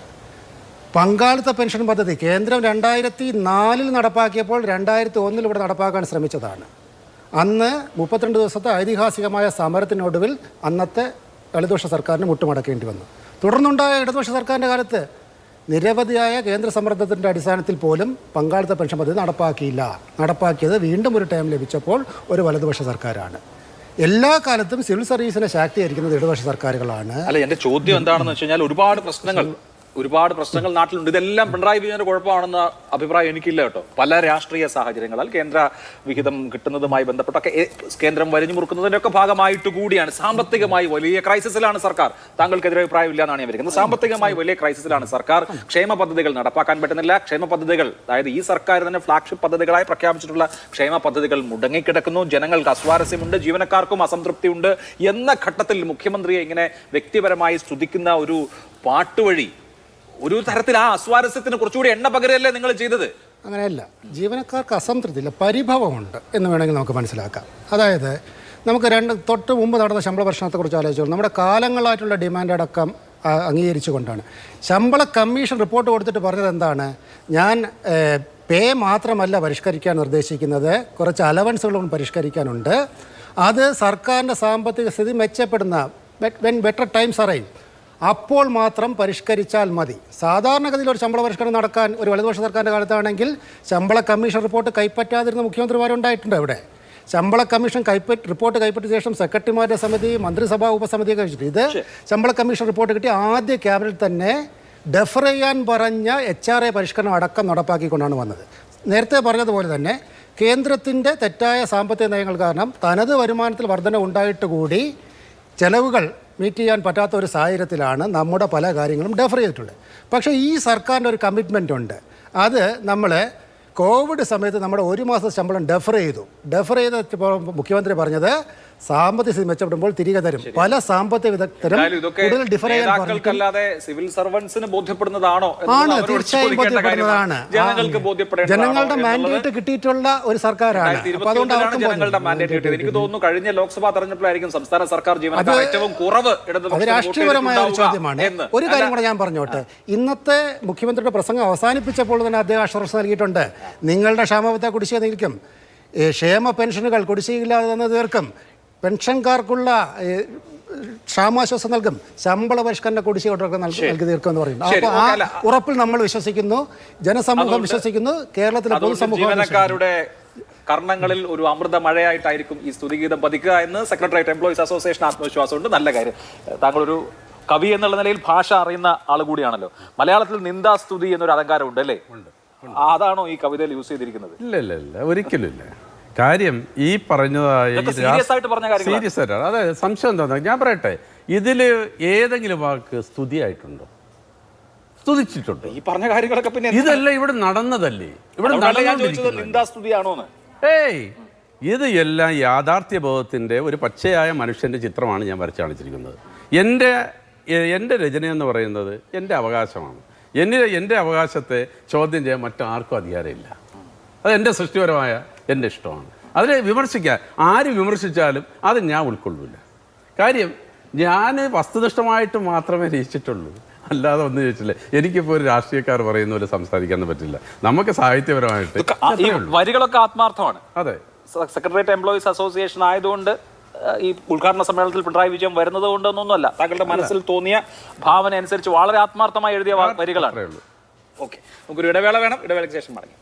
Speaker 4: പങ്കാളിത്ത പെൻഷൻ പദ്ധതി കേന്ദ്രം 2004 നടപ്പാക്കിയപ്പോൾ 2001 ഇവിടെ നടപ്പാക്കാൻ ശ്രമിച്ചതാണ്. അന്ന് 32 ദിവസത്തെ ഐതിഹാസികമായ സമരത്തിനൊടുവിൽ അന്നത്തെ ഇടതുപക്ഷ സർക്കാരിന് മുട്ടുമടക്കേണ്ടി വന്നു. തുടർന്നുണ്ടായ ഇടതുപക്ഷ സർക്കാരിൻ്റെ കാലത്ത് നിരവധിയായ കേന്ദ്ര സമ്മർദ്ദത്തിൻ്റെ അടിസ്ഥാനത്തിൽ പോലും പങ്കാളിത്ത പെൻഷൻ പദ്ധതി നടപ്പാക്കിയില്ല. നടപ്പാക്കിയത് വീണ്ടും ഒരു ടൈം ലഭിച്ചപ്പോൾ ഒരു വലതുപക്ഷ സർക്കാരാണ്. എല്ലാ കാലത്തും സിവിൽ സർവീസിനെ ശാക്തീകരിക്കുന്നത് ഇടതുപക്ഷ സർക്കാരുകളാണ്.
Speaker 2: അല്ല, എൻ്റെ ചോദ്യം എന്താണെന്ന് വെച്ച് കഴിഞ്ഞാൽ ഒരുപാട് പ്രശ്നങ്ങൾ ഒരുപാട് പ്രശ്നങ്ങൾ നാട്ടിലുണ്ട്. ഇതെല്ലാം പിണറായി വിജയന്റെ കുഴപ്പമാണെന്ന അഭിപ്രായം എനിക്കില്ല കേട്ടോ. പല രാഷ്ട്രീയ സാഹചര്യങ്ങളാൽ കേന്ദ്ര വിഹിതം കിട്ടുന്നതുമായി ബന്ധപ്പെട്ടൊക്കെ കേന്ദ്രം വരിഞ്ഞു മുറുക്കുന്നതിന്റെ ഒക്കെ ഭാഗമായിട്ട് കൂടിയാണ്. സാമ്പത്തികമായി വലിയ ക്രൈസിസിലാണ് സർക്കാർ. താങ്കൾക്കെതിരെ അഭിപ്രായമില്ല എന്നാണ് ഞാൻ വിചാരിക്കുന്നത്. സാമ്പത്തികമായി വലിയ ക്രൈസിസിലാണ് സർക്കാർ. ക്ഷേമ പദ്ധതികൾ നടപ്പാക്കാൻ പറ്റുന്നില്ല. ക്ഷേമ പദ്ധതികൾ, അതായത് ഈ സർക്കാർ തന്നെ ഫ്ലാഗ്ഷിപ്പ് പദ്ധതികളായി പ്രഖ്യാപിച്ചിട്ടുള്ള ക്ഷേമ പദ്ധതികൾ മുടങ്ങിക്കിടക്കുന്നു. ജനങ്ങൾക്ക് അസ്വാരസ്യമുണ്ട്, ജീവനക്കാർക്കും അസംതൃപ്തിയുണ്ട് എന്ന ഘട്ടത്തിൽ മുഖ്യമന്ത്രിയെ ഇങ്ങനെ വ്യക്തിപരമായി സ്തുതിക്കുന്ന ഒരു പാട്ടുവഴി ഒരു തരത്തിൽ ആ അസ്വാരസ്യത്തിന് കുറച്ചുകൂടി എണ്ണ പകരല്ലേ നിങ്ങൾ ചെയ്തത്?
Speaker 4: അങ്ങനെയല്ല, ജീവനക്കാർക്ക് അസംതൃപ്തിയില്ല, പരിഭവമുണ്ട് എന്ന് വേണമെങ്കിൽ നമുക്ക് മനസ്സിലാക്കാം. അതായത് നമുക്ക് തൊട്ട് മുമ്പ് നടന്ന ശമ്പള പ്രശ്നത്തെക്കുറിച്ച് ആലോചിച്ചോളൂ. നമ്മുടെ കാലങ്ങളായിട്ടുള്ള ഡിമാൻഡ് അടക്കം അംഗീകരിച്ചുകൊണ്ടാണ് ശമ്പള കമ്മീഷൻ റിപ്പോർട്ട് കൊടുത്തിട്ട് പറഞ്ഞത് എന്താണ്? ഞാൻ പേ മാത്രമല്ല പരിഷ്കരിക്കാൻ നിർദ്ദേശിക്കുന്നത്, കുറച്ച് അലവൻസുകളും പരിഷ്കരിക്കാനുണ്ട്. അത് സർക്കാരിൻ്റെ സാമ്പത്തിക സ്ഥിതി മെച്ചപ്പെടുന്ന വെൻ ബെറ്റർ ടൈംസ് അറൈവ് അപ്പോൾ മാത്രം പരിഷ്കരിച്ചാൽ മതി. സാധാരണഗതിയിൽ ഒരു ശമ്പള പരിഷ്കരണം നടക്കാൻ ഒരു വലതുപക്ഷ സർക്കാരിൻ്റെ കാലത്താണെങ്കിൽ ശമ്പള കമ്മീഷൻ റിപ്പോർട്ട് കൈപ്പറ്റാതിരുന്ന മുഖ്യമന്ത്രിമാരുണ്ടായിട്ടുണ്ട്. അവിടെ ശമ്പള കമ്മീഷൻ റിപ്പോർട്ട് കൈപ്പറ്റിയ ശേഷം സെക്രട്ടറിമാരുടെ സമിതി, മന്ത്രിസഭാ ഉപസമിതിയൊക്കെ വെച്ചിട്ട് ഇത് ശമ്പള കമ്മീഷൻ റിപ്പോർട്ട് കിട്ടി ആദ്യ ക്യാബിനറ്റ് തന്നെ ഡെഫർ ചെയ്യാൻ പറഞ്ഞ HRA പരിഷ്കരണം അടക്കം നടപ്പാക്കിക്കൊണ്ടാണ് വന്നത്. നേരത്തെ പറഞ്ഞതുപോലെ തന്നെ കേന്ദ്രത്തിൻ്റെ തെറ്റായ സാമ്പത്തിക നയങ്ങൾ കാരണം തനത് വരുമാനത്തിൽ വർധന ഉണ്ടായിട്ട് കൂടി ചെലവുകൾ മീറ്റ് ചെയ്യാൻ പറ്റാത്ത ഒരു സാഹചര്യത്തിലാണ് നമ്മുടെ പല കാര്യങ്ങളും ഡെഫർ ചെയ്തിട്ടുള്ളത്. പക്ഷേ ഈ സർക്കാരിൻ്റെ ഒരു കമ്മിറ്റ്മെൻ്റ് ഉണ്ട്. അത് നമ്മൾ കോവിഡ് സമയത്ത് നമ്മുടെ 1 മാസത്തെ ശമ്പളം ഡെഫർ ചെയ്തപ്പോൾ മുഖ്യമന്ത്രി പറഞ്ഞത് സാമ്പത്തിക സ്ഥിതി മെച്ചപ്പെടുമ്പോൾ തിരികെ തരും. പല സാമ്പത്തിക വിദഗ്ധരും കൂടുതൽ ഡിഫർ
Speaker 2: ചെയ്യാൻ സിവിൽ സർവൻസിന് ബോധ്യപ്പെടുന്നതാണോ?
Speaker 4: ആണ്, തീർച്ചയായും ബോധ്യപ്പെടുന്നതാണ്. ജനങ്ങളുടെ മാൻഡേറ്റ് കിട്ടിയിട്ടുള്ള ഒരു സർക്കാരാണ്. അതുകൊണ്ട്
Speaker 2: ജനങ്ങളുടെ മാൻഡേറ്റ് കിട്ടിയത് എനിക്ക് തോന്നുന്നു കഴിഞ്ഞ ലോക്സഭാ തെരഞ്ഞെടുപ്പിലായിരിക്കും സംസ്ഥാന സർക്കാർ ജീവനക്കാർ ഏറ്റവും കുറവ്.
Speaker 4: അത് രാഷ്ട്രീയപരമായ ഒരു ചോദ്യമാണ്. ഒരു കാര്യം കൂടെ ഞാൻ പറഞ്ഞോട്ടെ. ഇന്നത്തെ മുഖ്യമന്ത്രിയുടെ പ്രസംഗം അവസാനിപ്പിച്ചപ്പോൾ തന്നെ അദ്ദേഹം ആശ്വാസം നൽകിയിട്ടുണ്ട്. നിങ്ങളുടെ ക്ഷാമബത്ത കുടിശ്ശിക നീക്കും, ക്ഷേമ പെൻഷനുകൾ കുടിശ്ശികയില്ലാതെ തന്നെ തീർക്കും, പെൻഷൻകാർക്കുള്ള ക്ഷാമാശ്വാസം നൽകും, ശമ്പള പരിഷ്കരണ കുടിശ്ശിക നൽകി തീർക്കുമെന്ന് പറയുന്നു. അപ്പോൾ ആ ഉറപ്പിൽ നമ്മൾ വിശ്വസിക്കുന്നു, ജനസമൂഹം വിശ്വസിക്കുന്നു, കേരളത്തിലെ പൊതുസമൂഹം
Speaker 2: ജീവനക്കാരുടെ കർണങ്ങളിൽ ഒരു അമൃത മഴയായിട്ടായിരിക്കും ഈ സ്തുതിഗീതം പതിക്കുക എന്ന് സെക്രട്ടേറിയറ്റ് എംപ്ലോയീസ് അസോസിയേഷൻ ആത്മവിശ്വാസമുണ്ട്. നല്ല കാര്യം. താങ്കളൊരു കവി എന്നുള്ള നിലയിൽ ഭാഷ അറിയുന്ന ആൾ കൂടിയാണല്ലോ. മലയാളത്തിൽ നിന്ദാസ്തുതി എന്നൊരു അലങ്കാരം ഉണ്ട്, അതാണോ ഈ കവിതയിൽ യൂസ് ചെയ്തിരിക്കുന്നത്?
Speaker 3: ഇല്ല, ഒരിക്കലും ഇല്ല. കാര്യം ഈ പറഞ്ഞതായ സീരിയസ് ആയിട്ടാണ്. അതായത് സംശയം എന്താ, ഞാൻ പറയട്ടെ, ഇതിൽ ഏതെങ്കിലും വാക്ക് സ്തുതിയായിട്ടുണ്ടോ? സ്തുതിച്ചിട്ടുണ്ടോ?
Speaker 2: ഈ പറഞ്ഞ കാര്യങ്ങളൊക്കെ പിന്നെ
Speaker 3: ഇതെല്ലാം ഇവിടെ നടന്നതല്ലേ? ഇവിടെ
Speaker 2: നിന്ദാസ്തുതിയാണോന്ന്?
Speaker 3: ഇത് എല്ലാം യാഥാർത്ഥ്യ ബോധത്തിന്റെ ഒരു പച്ചയായ മനുഷ്യന്റെ ചിത്രമാണ് ഞാൻ വരച്ചു കാണിച്ചിരിക്കുന്നത്. എൻ്റെ രചന എന്ന് പറയുന്നത് എൻ്റെ അവകാശമാണ്. എൻ്റെ അവകാശത്തെ ചോദ്യം ചെയ്യാൻ മറ്റാർക്കും അധികാരമില്ല. അത് എൻ്റെ സൃഷ്ടിപരമായ എൻ്റെ ഇഷ്ടമാണ്. അതിനെ വിമർശിക്കാൻ ആര് വിമർശിച്ചാലും അത് ഞാൻ ഉൾക്കൊള്ളില്ല. കാര്യം ഞാൻ വസ്തുനിഷ്ഠമായിട്ട് മാത്രമേ രചിച്ചിട്ടുള്ളൂ, അല്ലാതെ ഒന്നും ചോദിച്ചില്ല. എനിക്കിപ്പോൾ ഒരു രാഷ്ട്രീയക്കാർ പറയുന്ന പോലെ സംസാരിക്കാൻ പറ്റില്ല. നമുക്ക് സാഹിത്യപരമായിട്ട്
Speaker 2: വരികളൊക്കെ ആത്മാർത്ഥമാണ്.
Speaker 3: അതെ,
Speaker 2: സെക്രട്ടേറിയറ്റ് എംപ്ലോയീസ് അസോസിയേഷൻ ആയതുകൊണ്ട് ഈ ഉദ്ഘാടന സമ്മേളനത്തിൽ പിണറായി വിജയൻ വരുന്നത് കൊണ്ടൊന്നുമല്ല, താങ്കളുടെ മനസ്സിൽ തോന്നിയ ഭാവന അനുസരിച്ച് വളരെ ആത്മാർത്ഥമായി എഴുതിയ വരികളാണ്. ഓക്കെ, നമുക്കൊരു ഇടവേള വേണം. ഇടവേളയ്ക്ക് ശേഷം മടങ്ങി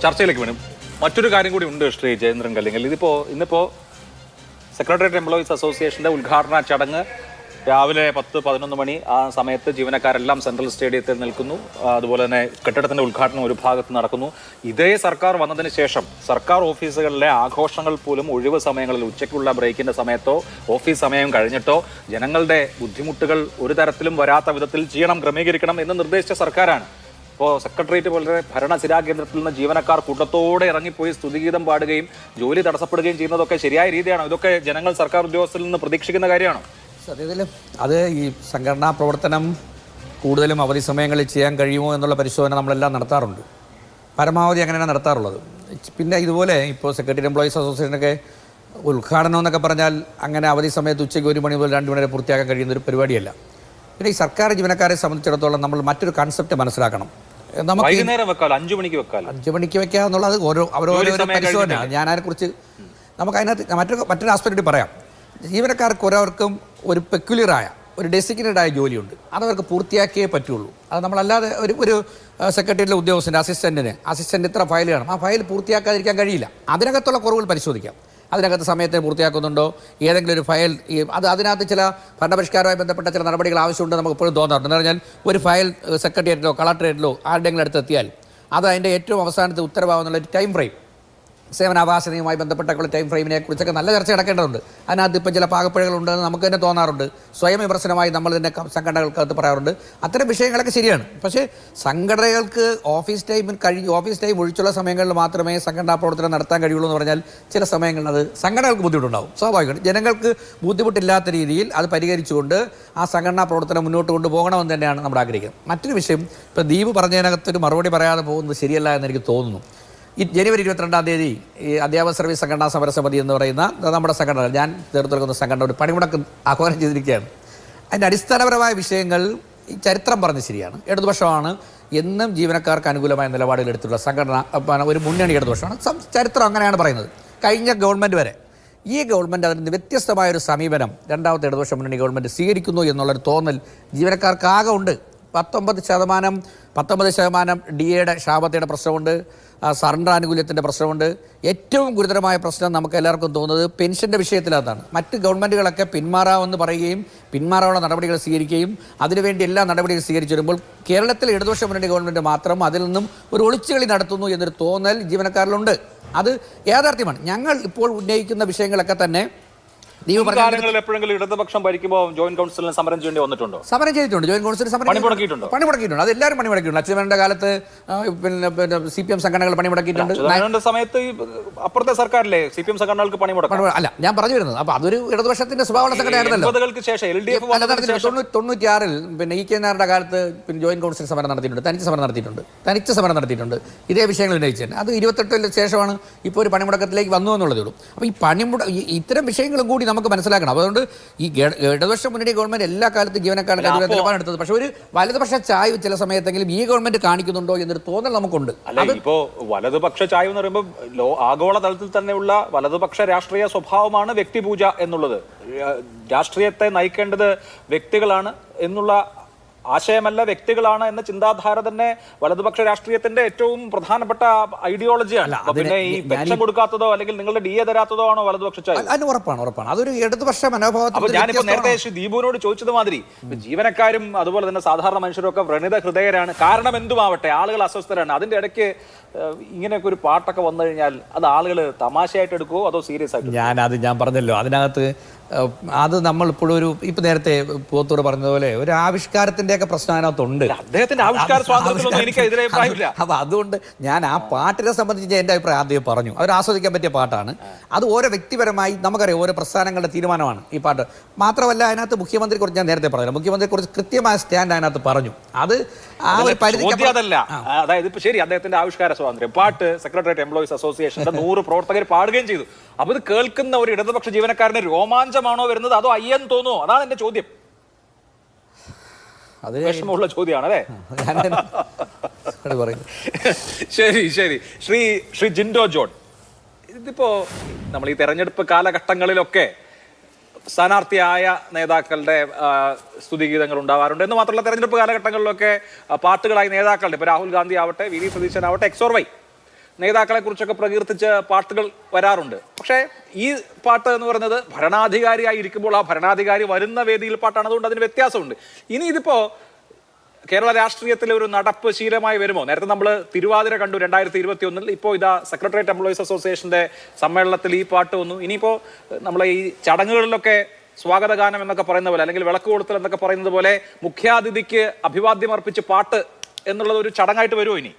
Speaker 2: ചർച്ചയിലേക്ക് വേണം. മറ്റൊരു കാര്യം കൂടി ഉണ്ട് ശ്രീ ജയേന്ദ്രൻ കല്ലിങ്കൽ. ഇന്നിപ്പോ സെക്രട്ടേറിയറ്റ് എംപ്ലോയീസ് അസോസിയേഷന്റെ ഉദ്ഘാടന ചടങ്ങ് രാവിലെ 10-11 മണി ആ സമയത്ത് ജീവനക്കാരെല്ലാം സെൻട്രൽ സ്റ്റേഡിയത്തിൽ നിൽക്കുന്നു. അതുപോലെ തന്നെ കെട്ടിടത്തിന്റെ ഉദ്ഘാടനം ഒരു ഭാഗത്ത് നടക്കുന്നു. ഇതേ സർക്കാർ വന്നതിന് ശേഷം സർക്കാർ ഓഫീസുകളിലെ ആഘോഷങ്ങൾ പോലും ഒഴിവ് സമയങ്ങളിൽ, ഉച്ചയ്ക്കുള്ള ബ്രേക്കിന്റെ സമയത്തോ ഓഫീസ് സമയം കഴിഞ്ഞിട്ടോ ജനങ്ങളുടെ ബുദ്ധിമുട്ടുകൾ ഒരു തരത്തിലും വരാത്ത വിധത്തിൽ ചെയ്യണം, ക്രമീകരിക്കണം എന്ന് നിർദ്ദേശിച്ച സർക്കാരാണ്. ഇപ്പോൾ സെക്രട്ടേറിയറ്റ് പോലെ ഭരണസിരാ കേന്ദ്രത്തിൽ നിന്ന് ജീവനക്കാർ കൂട്ടത്തോടെ ഇറങ്ങിപ്പോയി സ്തുതിഗീതം പാടുകയും ജോലി തടസ്സപ്പെടുകയും ചെയ്യുന്നതൊക്കെ ശരിയായ രീതിയാണോ? ഇതൊക്കെ ജനങ്ങൾ സർക്കാർ ഉദ്യോഗസ്ഥരിൽ നിന്ന് പ്രതീക്ഷിക്കുന്ന കാര്യമാണോ?
Speaker 5: സത്യത്തിൽ അത് ഈ സംഘടനാ പ്രവർത്തനം കൂടുതലും അവധി സമയങ്ങളിൽ ചെയ്യാൻ കഴിയുമോ എന്നുള്ള പരിശോധന നമ്മളെല്ലാം നടത്താറുണ്ട്. പരമാവധി അങ്ങനെയാണ് നടത്താറുള്ളത്. പിന്നെ ഇതുപോലെ ഇപ്പോൾ സെക്രട്ടേറിയറ്റ് എംപ്ലോയീസ് അസോസിയേഷനൊക്കെ ഉദ്ഘാടനം എന്നൊക്കെ പറഞ്ഞാൽ അങ്ങനെ അവധി സമയത്ത് ഉച്ചയ്ക്ക് 1 മണി മുതൽ 2 മണി വരെ പൂർത്തിയാക്കാൻ കഴിയുന്ന ഒരു പരിപാടിയല്ല. പിന്നെ ഈ സർക്കാർ ജീവനക്കാരെ സംബന്ധിച്ചിടത്തോളം നമ്മൾ മറ്റൊരു കൺസെപ്റ്റ് മനസ്സിലാക്കണം. നമുക്ക്
Speaker 2: 5
Speaker 5: മണിക്ക് വെക്കുക എന്നുള്ളത് അവരോരോ പരിശോധന. ഞാൻ അതിനെക്കുറിച്ച് നമുക്ക് അതിനകത്ത് മറ്റൊരു ആസ്പെക്റ്റ് പറയാം. ജീവനക്കാർക്ക് ഓരോർക്കും ഒരു പെക്യുലറായ ഒരു ഡെസിഗ്നേറ്റഡ് ജോലിയുണ്ട്, അതവർക്ക് പൂർത്തിയാക്കിയേ പറ്റുള്ളൂ. അത് നമ്മളല്ലാതെ ഒരു സെക്രട്ടേറിയറ്റിലെ ഉദ്യോഗസ്ഥൻ്റെ അസിസ്റ്റൻറ്റ് ഇത്ര ഫയൽ കാണും, ആ ഫയൽ പൂർത്തിയാക്കാതിരിക്കാൻ കഴിയില്ല. അതിനകത്തുള്ള കുറവുകൾ പരിശോധിക്കാം. അതിനകത്ത് സമയത്ത് പൂർത്തിയാക്കുന്നുണ്ടോ, ഏതെങ്കിലും ഒരു ഫയൽ അതിനകത്ത് ചില ഭരണപരിഷ്കാരവുമായി ബന്ധപ്പെട്ട ചില നടപടികൾ ആവശ്യമുണ്ട് നമുക്ക് എപ്പോഴും തോന്നാറുണ്ട്. എന്ന് പറഞ്ഞാൽ ഒരു ഫയൽ സെക്രട്ടേറിയറ്റിലോ കളക്ടറേറ്റിലോ ആരുടെയെങ്കിലും അടുത്തെത്തിയാൽ അത് അതിൻ്റെ ഏറ്റവും അവസാനത്തെ ഉത്തരവാകുന്നുള്ള ഒരു ടൈം ഫ്രെയിം, സേവനാവകാശതയുമായി ബന്ധപ്പെട്ട ടൈം ഫ്രെയിമിനെ കുറിച്ചൊക്കെ നല്ല ചർച്ച നടക്കേണ്ടതുണ്ട്. അതിനകത്ത് ഇപ്പം ചില പാകപ്പിഴകളുണ്ടെന്ന് നമുക്ക് തന്നെ തോന്നാറുണ്ട്. സ്വയം വിമർശനമായി നമ്മൾ തന്നെ സംഘടനകൾക്കകത്ത് പറയാറുണ്ട്. അത്തരം വിഷയങ്ങളൊക്കെ ശരിയാണ്. പക്ഷേ സംഘടനകൾക്ക് ഓഫീസ് ടൈം ഒഴിച്ചുള്ള സമയങ്ങളിൽ മാത്രമേ സംഘടനാ പ്രവർത്തനം നടത്താൻ കഴിയുള്ളൂ എന്ന് പറഞ്ഞാൽ ചില സമയങ്ങളിൽ അത് സംഘടനകൾക്ക് ബുദ്ധിമുട്ടുണ്ടാവും. സ്വാഭാവികമാണ്. ജനങ്ങൾക്ക് ബുദ്ധിമുട്ടില്ലാത്ത രീതിയിൽ അത് പരിഹരിച്ചുകൊണ്ട് ആ സംഘടനാ പ്രവർത്തനം മുന്നോട്ട് കൊണ്ടുപോകണമെന്ന് തന്നെയാണ് നമ്മൾ ആഗ്രഹിക്കുന്നത്. മറ്റൊരു വിഷയം, ഇപ്പോൾ ദീപ് പറഞ്ഞതിനകത്തൊരു മറുപടി പറയാതെ പോകുന്നത് ശരിയല്ല എന്നെനിക്ക് തോന്നുന്നു. ഈ ജനുവരി 22-ാം തീയതി ഈ അധ്യാപക സർവീസ് സംഘടനാ സമരസമിതി എന്ന് പറയുന്ന നമ്മുടെ സംഘടന, ഞാൻ നേതൃത്വം നൽകുന്ന സംഘടന ഒരു പണിമുടക്ക് ആഹ്വാനം ചെയ്തിരിക്കുകയാണ്. അതിൻ്റെ അടിസ്ഥാനപരമായ വിഷയങ്ങൾ ഈ ചരിത്രം പറഞ്ഞ് ശരിയാണ്. ഇടതുപക്ഷമാണ് എന്നും ജീവനക്കാർക്ക് അനുകൂലമായ നിലപാടുകൾ എടുത്തിട്ടുള്ള സംഘടന, ഒരു മുന്നണി ഇടതുപക്ഷമാണ്. ചരിത്രം അങ്ങനെയാണ് പറയുന്നത്. കഴിഞ്ഞ ഗവൺമെൻറ് വരെ ഈ ഗവൺമെൻറ് അതിന് വ്യത്യസ്തമായൊരു സമീപനം രണ്ടാമത്തെ ഇടതുപക്ഷ മുന്നണി ഗവൺമെൻറ് സ്വീകരിക്കുന്നു എന്നുള്ളൊരു തോന്നൽ ജീവനക്കാർക്കാകെ ഉണ്ട്. 19% DA-യുടെ ക്ഷാമതയുടെ പ്രശ്നമുണ്ട്, സറണ്ടർ ആനുകൂല്യത്തിൻ്റെ പ്രശ്നമുണ്ട്. ഏറ്റവും ഗുരുതരമായ പ്രശ്നം നമുക്ക് എല്ലാവർക്കും തോന്നുന്നത് പെൻഷൻ്റെ വിഷയത്തിലാണ്. മറ്റ് ഗവൺമെൻറ്റുകളൊക്കെ പിന്മാറാമെന്ന് പറയുകയും പിന്മാറാനുള്ള നടപടികൾ സ്വീകരിക്കുകയും അതിനുവേണ്ടി എല്ലാ നടപടികളും സ്വീകരിച്ചു വരുമ്പോൾ കേരളത്തിലെ ഇടതുപക്ഷ മുന്നണി ഗവൺമെൻറ് മാത്രം അതിൽ നിന്നും ഒരു ഒളിച്ചുകളി നടത്തുന്നു എന്നൊരു തോന്നൽ ജീവനക്കാരിലുണ്ട്. അത് യാഥാർത്ഥ്യമാണ്. ഞങ്ങൾ ഇപ്പോൾ ഉന്നയിക്കുന്ന വിഷയങ്ങളൊക്കെ തന്നെ
Speaker 2: കാലങ്ങളിൽ എപ്പോഴെങ്കിലും ഇടതുപക്ഷം ഭരിക്കുമ്പോൾ ജോയിന്റ് കൗൺസിലിന് സമരം ചെയ്യേണ്ടി വന്നിട്ടുണ്ടോ?
Speaker 5: സമരം ചെയ്തിട്ടുണ്ട്. ജോയിന്റ് കൗൺസിൽ പണിമുടക്കിയിട്ടുണ്ട്. അത് എല്ലാവരും പണിമുടക്കിയിട്ടുണ്ട്. അച്യുതമേനോന്റെ കാലത്ത് പിന്നെ CPM സംഘടനകൾ പണിമുടക്കിയിട്ടുണ്ട്.
Speaker 2: സമയത്ത് അപ്പുറത്തെ സർക്കാരിലെ CPM സംഘടനകൾക്ക് പണിമുടക്കം
Speaker 5: അല്ല, ഞാൻ പറഞ്ഞു വരുന്നത്. അപ്പൊ അതൊരു ഇടതുപക്ഷത്തിന്റെ സ്വഭാവമുള്ള സംഘടനയായിരുന്നല്ലോ. 96-ൽ പിന്നെ EK നായരുടെ കാലത്ത് പിന്നെ ജോയിന്റ് കൗൺസിൽ സമരം നടത്തിയിട്ടുണ്ട്, തനിച്ച് സമരം നടത്തിയിട്ടുണ്ട് ഇതേ വിഷയങ്ങൾ ഉന്നയിച്ചത്. അത് 28-ന് ശേഷമാണ് ഇപ്പോൾ ഒരു പണിമുടക്കത്തിലേക്ക് വന്നു എന്നുള്ളതേ ഉള്ളൂ. അപ്പോൾ ഈ ഇത്തരം വിഷയങ്ങളും കൂടി നമുക്ക് മനസ്സിലാക്കണം. അതുകൊണ്ട് ഈ ഇടതുപക്ഷ മുന്നണി ഗവൺമെന്റ് എല്ലാ കാലത്തും ജീവനക്കാരുടെ നിലപാടെടുത്തത്. പക്ഷെ ഒരു വലതുപക്ഷ ചായ്വ് ചില സമയത്തെങ്കിലും ഈ ഗവൺമെന്റ് കാണിക്കുന്നുണ്ടോ എന്നൊരു തോന്നൽ നമുക്കുണ്ട്.
Speaker 2: ഇപ്പോ വലതുപക്ഷ ചായ്വ് എന്ന് പറയുമ്പോൾ ആഗോള തലത്തിൽ തന്നെയുള്ള വലതുപക്ഷ രാഷ്ട്രീയ സ്വഭാവമാണ് വ്യക്തിപൂജ എന്നുള്ളത്. രാഷ്ട്രീയത്തെ നയിക്കേണ്ടത് വ്യക്തികളാണ് എന്നുള്ള ആശയമല്ല, വ്യക്തികളാണ് എന്ന ചിന്താധാര തന്നെ വലതുപക്ഷ രാഷ്ട്രീയത്തിന്റെ ഏറ്റവും പ്രധാനപ്പെട്ട ഐഡിയോളജിയാണ്. പിന്നെ ഈ പെൻഷൻ കൊടുക്കാത്തതോ അല്ലെങ്കിൽ നിങ്ങളുടെ DA തരാത്തതോ ആണോ വലതുപക്ഷ ചായ്വ്?
Speaker 5: ഉറപ്പാണ്. അതൊരു ഇടതുപക്ഷ മനോഭാവത്തിൽ.
Speaker 2: ഞാനിപ്പോ നേരത്തെ ശ്രീ ദീപുവിനോട് ചോദിച്ചത് മാതിരി ജീവനക്കാരും അതുപോലെ തന്നെ സാധാരണ മനുഷ്യരൊക്കെ വ്രണിത ഹൃദയരാണ്. കാരണം എന്തുമാവട്ടെ, ആളുകൾ അസ്വസ്ഥരാണ്. അതിന്റെ ഇടയ്ക്ക് ഇങ്ങനെയൊക്കെ ഒരു പാട്ടൊക്കെ വന്നു കഴിഞ്ഞാൽ അത് ആളുകൾ തമാശയായിട്ട് എടുക്കുമോ അതോ സീരിയസ് ആയിട്ട്?
Speaker 5: ഞാൻ പറഞ്ഞല്ലോ, അതിനകത്ത് അത് നമ്മൾ ഇപ്പോഴും ഇപ്പൊ നേരത്തെ പോത്തൂർ പറഞ്ഞതുപോലെ ഒരു ആവിഷ്കാരത്തിന്റെയൊക്കെ പ്രശ്നം അതിനകത്തുണ്ട്.
Speaker 2: അദ്ദേഹത്തിന്റെ ആവിഷ്കാര സ്വാതന്ത്ര്യത്തിലൊന്നും എനിക്ക് എതിരെ അഭിപ്രായമില്ല.
Speaker 5: അപ്പൊ അതുകൊണ്ട് ഞാൻ ആ പാട്ടിനെ സംബന്ധിച്ച് എൻ്റെ അഭിപ്രായം ആദ്യം പറഞ്ഞു. അവർ ആസ്വദിക്കാൻ പറ്റിയ പാട്ടാണ് അത്. ഓരോ വ്യക്തിപരമായി നമുക്കറിയാം, ഓരോ പ്രസ്ഥാനങ്ങളുടെ തീരുമാനമാണ് ഈ പാട്ട്. മാത്രമല്ല അതിനകത്ത് മുഖ്യമന്ത്രിയെ കുറിച്ച് ഞാൻ നേരത്തെ പറഞ്ഞില്ല, മുഖ്യമന്ത്രിയെ കുറിച്ച് കൃത്യമായ സ്റ്റാൻഡ് അതിനകത്ത് പറഞ്ഞു. അത് ആ ഒരു പരിധി
Speaker 2: അതല്ല. അതായത് ഇപ്പൊ ശരി, അദ്ദേഹത്തിന്റെ ആവിഷ്കാര സ്വാതന്ത്ര്യം, പാട്ട് സെക്രട്ടേറിയറ്റ് എംപ്ലോയീസ് അസോസിയേഷന്റെ 100 പ്രവർത്തകർ പാടുകയും ചെയ്തു. അപ്പൊ ഇത് കേൾക്കുന്ന ഒരു ഇടതുപക്ഷ ജീവനക്കാരന് രോമാഞ്ചമാണോ വരുന്നത് അതോ അയ്യെന്ന് തോന്നുമോ? അതാണ് എന്റെ ചോദ്യം.
Speaker 5: അത്
Speaker 2: വിഷമമുള്ള ചോദ്യമാണ് അല്ലേ? ശരി. ശ്രീ ജിൻഡോ ജോൺ, ഇതിപ്പോ നമ്മൾ ഈ തെരഞ്ഞെടുപ്പ് കാലഘട്ടങ്ങളിലൊക്കെ സ്ഥാനാർത്ഥിയായ നേതാക്കളുടെ സ്തുതിഗീതങ്ങൾ ഉണ്ടാവാറുണ്ട്. എന്ന് മാത്രമല്ല തെരഞ്ഞെടുപ്പ് കാലഘട്ടങ്ങളിലൊക്കെ പാട്ടുകളായി നേതാക്കളുടെ, ഇപ്പോൾ രാഹുൽ ഗാന്ധി ആവട്ടെ, VD സതീശനാവട്ടെ, XY നേതാക്കളെ കുറിച്ചൊക്കെ പ്രകീർത്തിച്ച് പാട്ടുകൾ വരാറുണ്ട്. പക്ഷേ ഈ പാട്ട് എന്ന് പറയുന്നത് ഭരണാധികാരിയായി ഇരിക്കുമ്പോൾ ആ ഭരണാധികാരി വരുന്ന വേദിയിൽ പാട്ടാണ്. അതുകൊണ്ട് അതിന് വ്യത്യാസമുണ്ട്. ഇനി ഇതിപ്പോ കേരള രാഷ്ട്രീയത്തിലെ ഒരു നടപ്പ് ശീലമായി വരുമോ? നേരത്തെ നമ്മൾ തിരുവാതിര കണ്ടു 2021-ൽ. ഇപ്പോൾ ഇതാ സെക്രട്ടേറിയറ്റ് എംപ്ലോയീസ് അസോസിയേഷന്റെ സമ്മേളനത്തിൽ ഈ പാട്ട് വന്നു. ഇനിയിപ്പോൾ നമ്മളെ ഈ ചടങ്ങുകളിലൊക്കെ സ്വാഗതഗാനം എന്നൊക്കെ പറയുന്ന പോലെ, അല്ലെങ്കിൽ വിളക്ക് കൊളുത്തൽ എന്നൊക്കെ പറയുന്നത് പോലെ മുഖ്യാതിഥിക്ക് അഭിവാദ്യം അർപ്പിച്ച് പാട്ട് എന്നുള്ളത് ഒരു ചടങ്ങായിട്ട് വരുമോ ഇനി?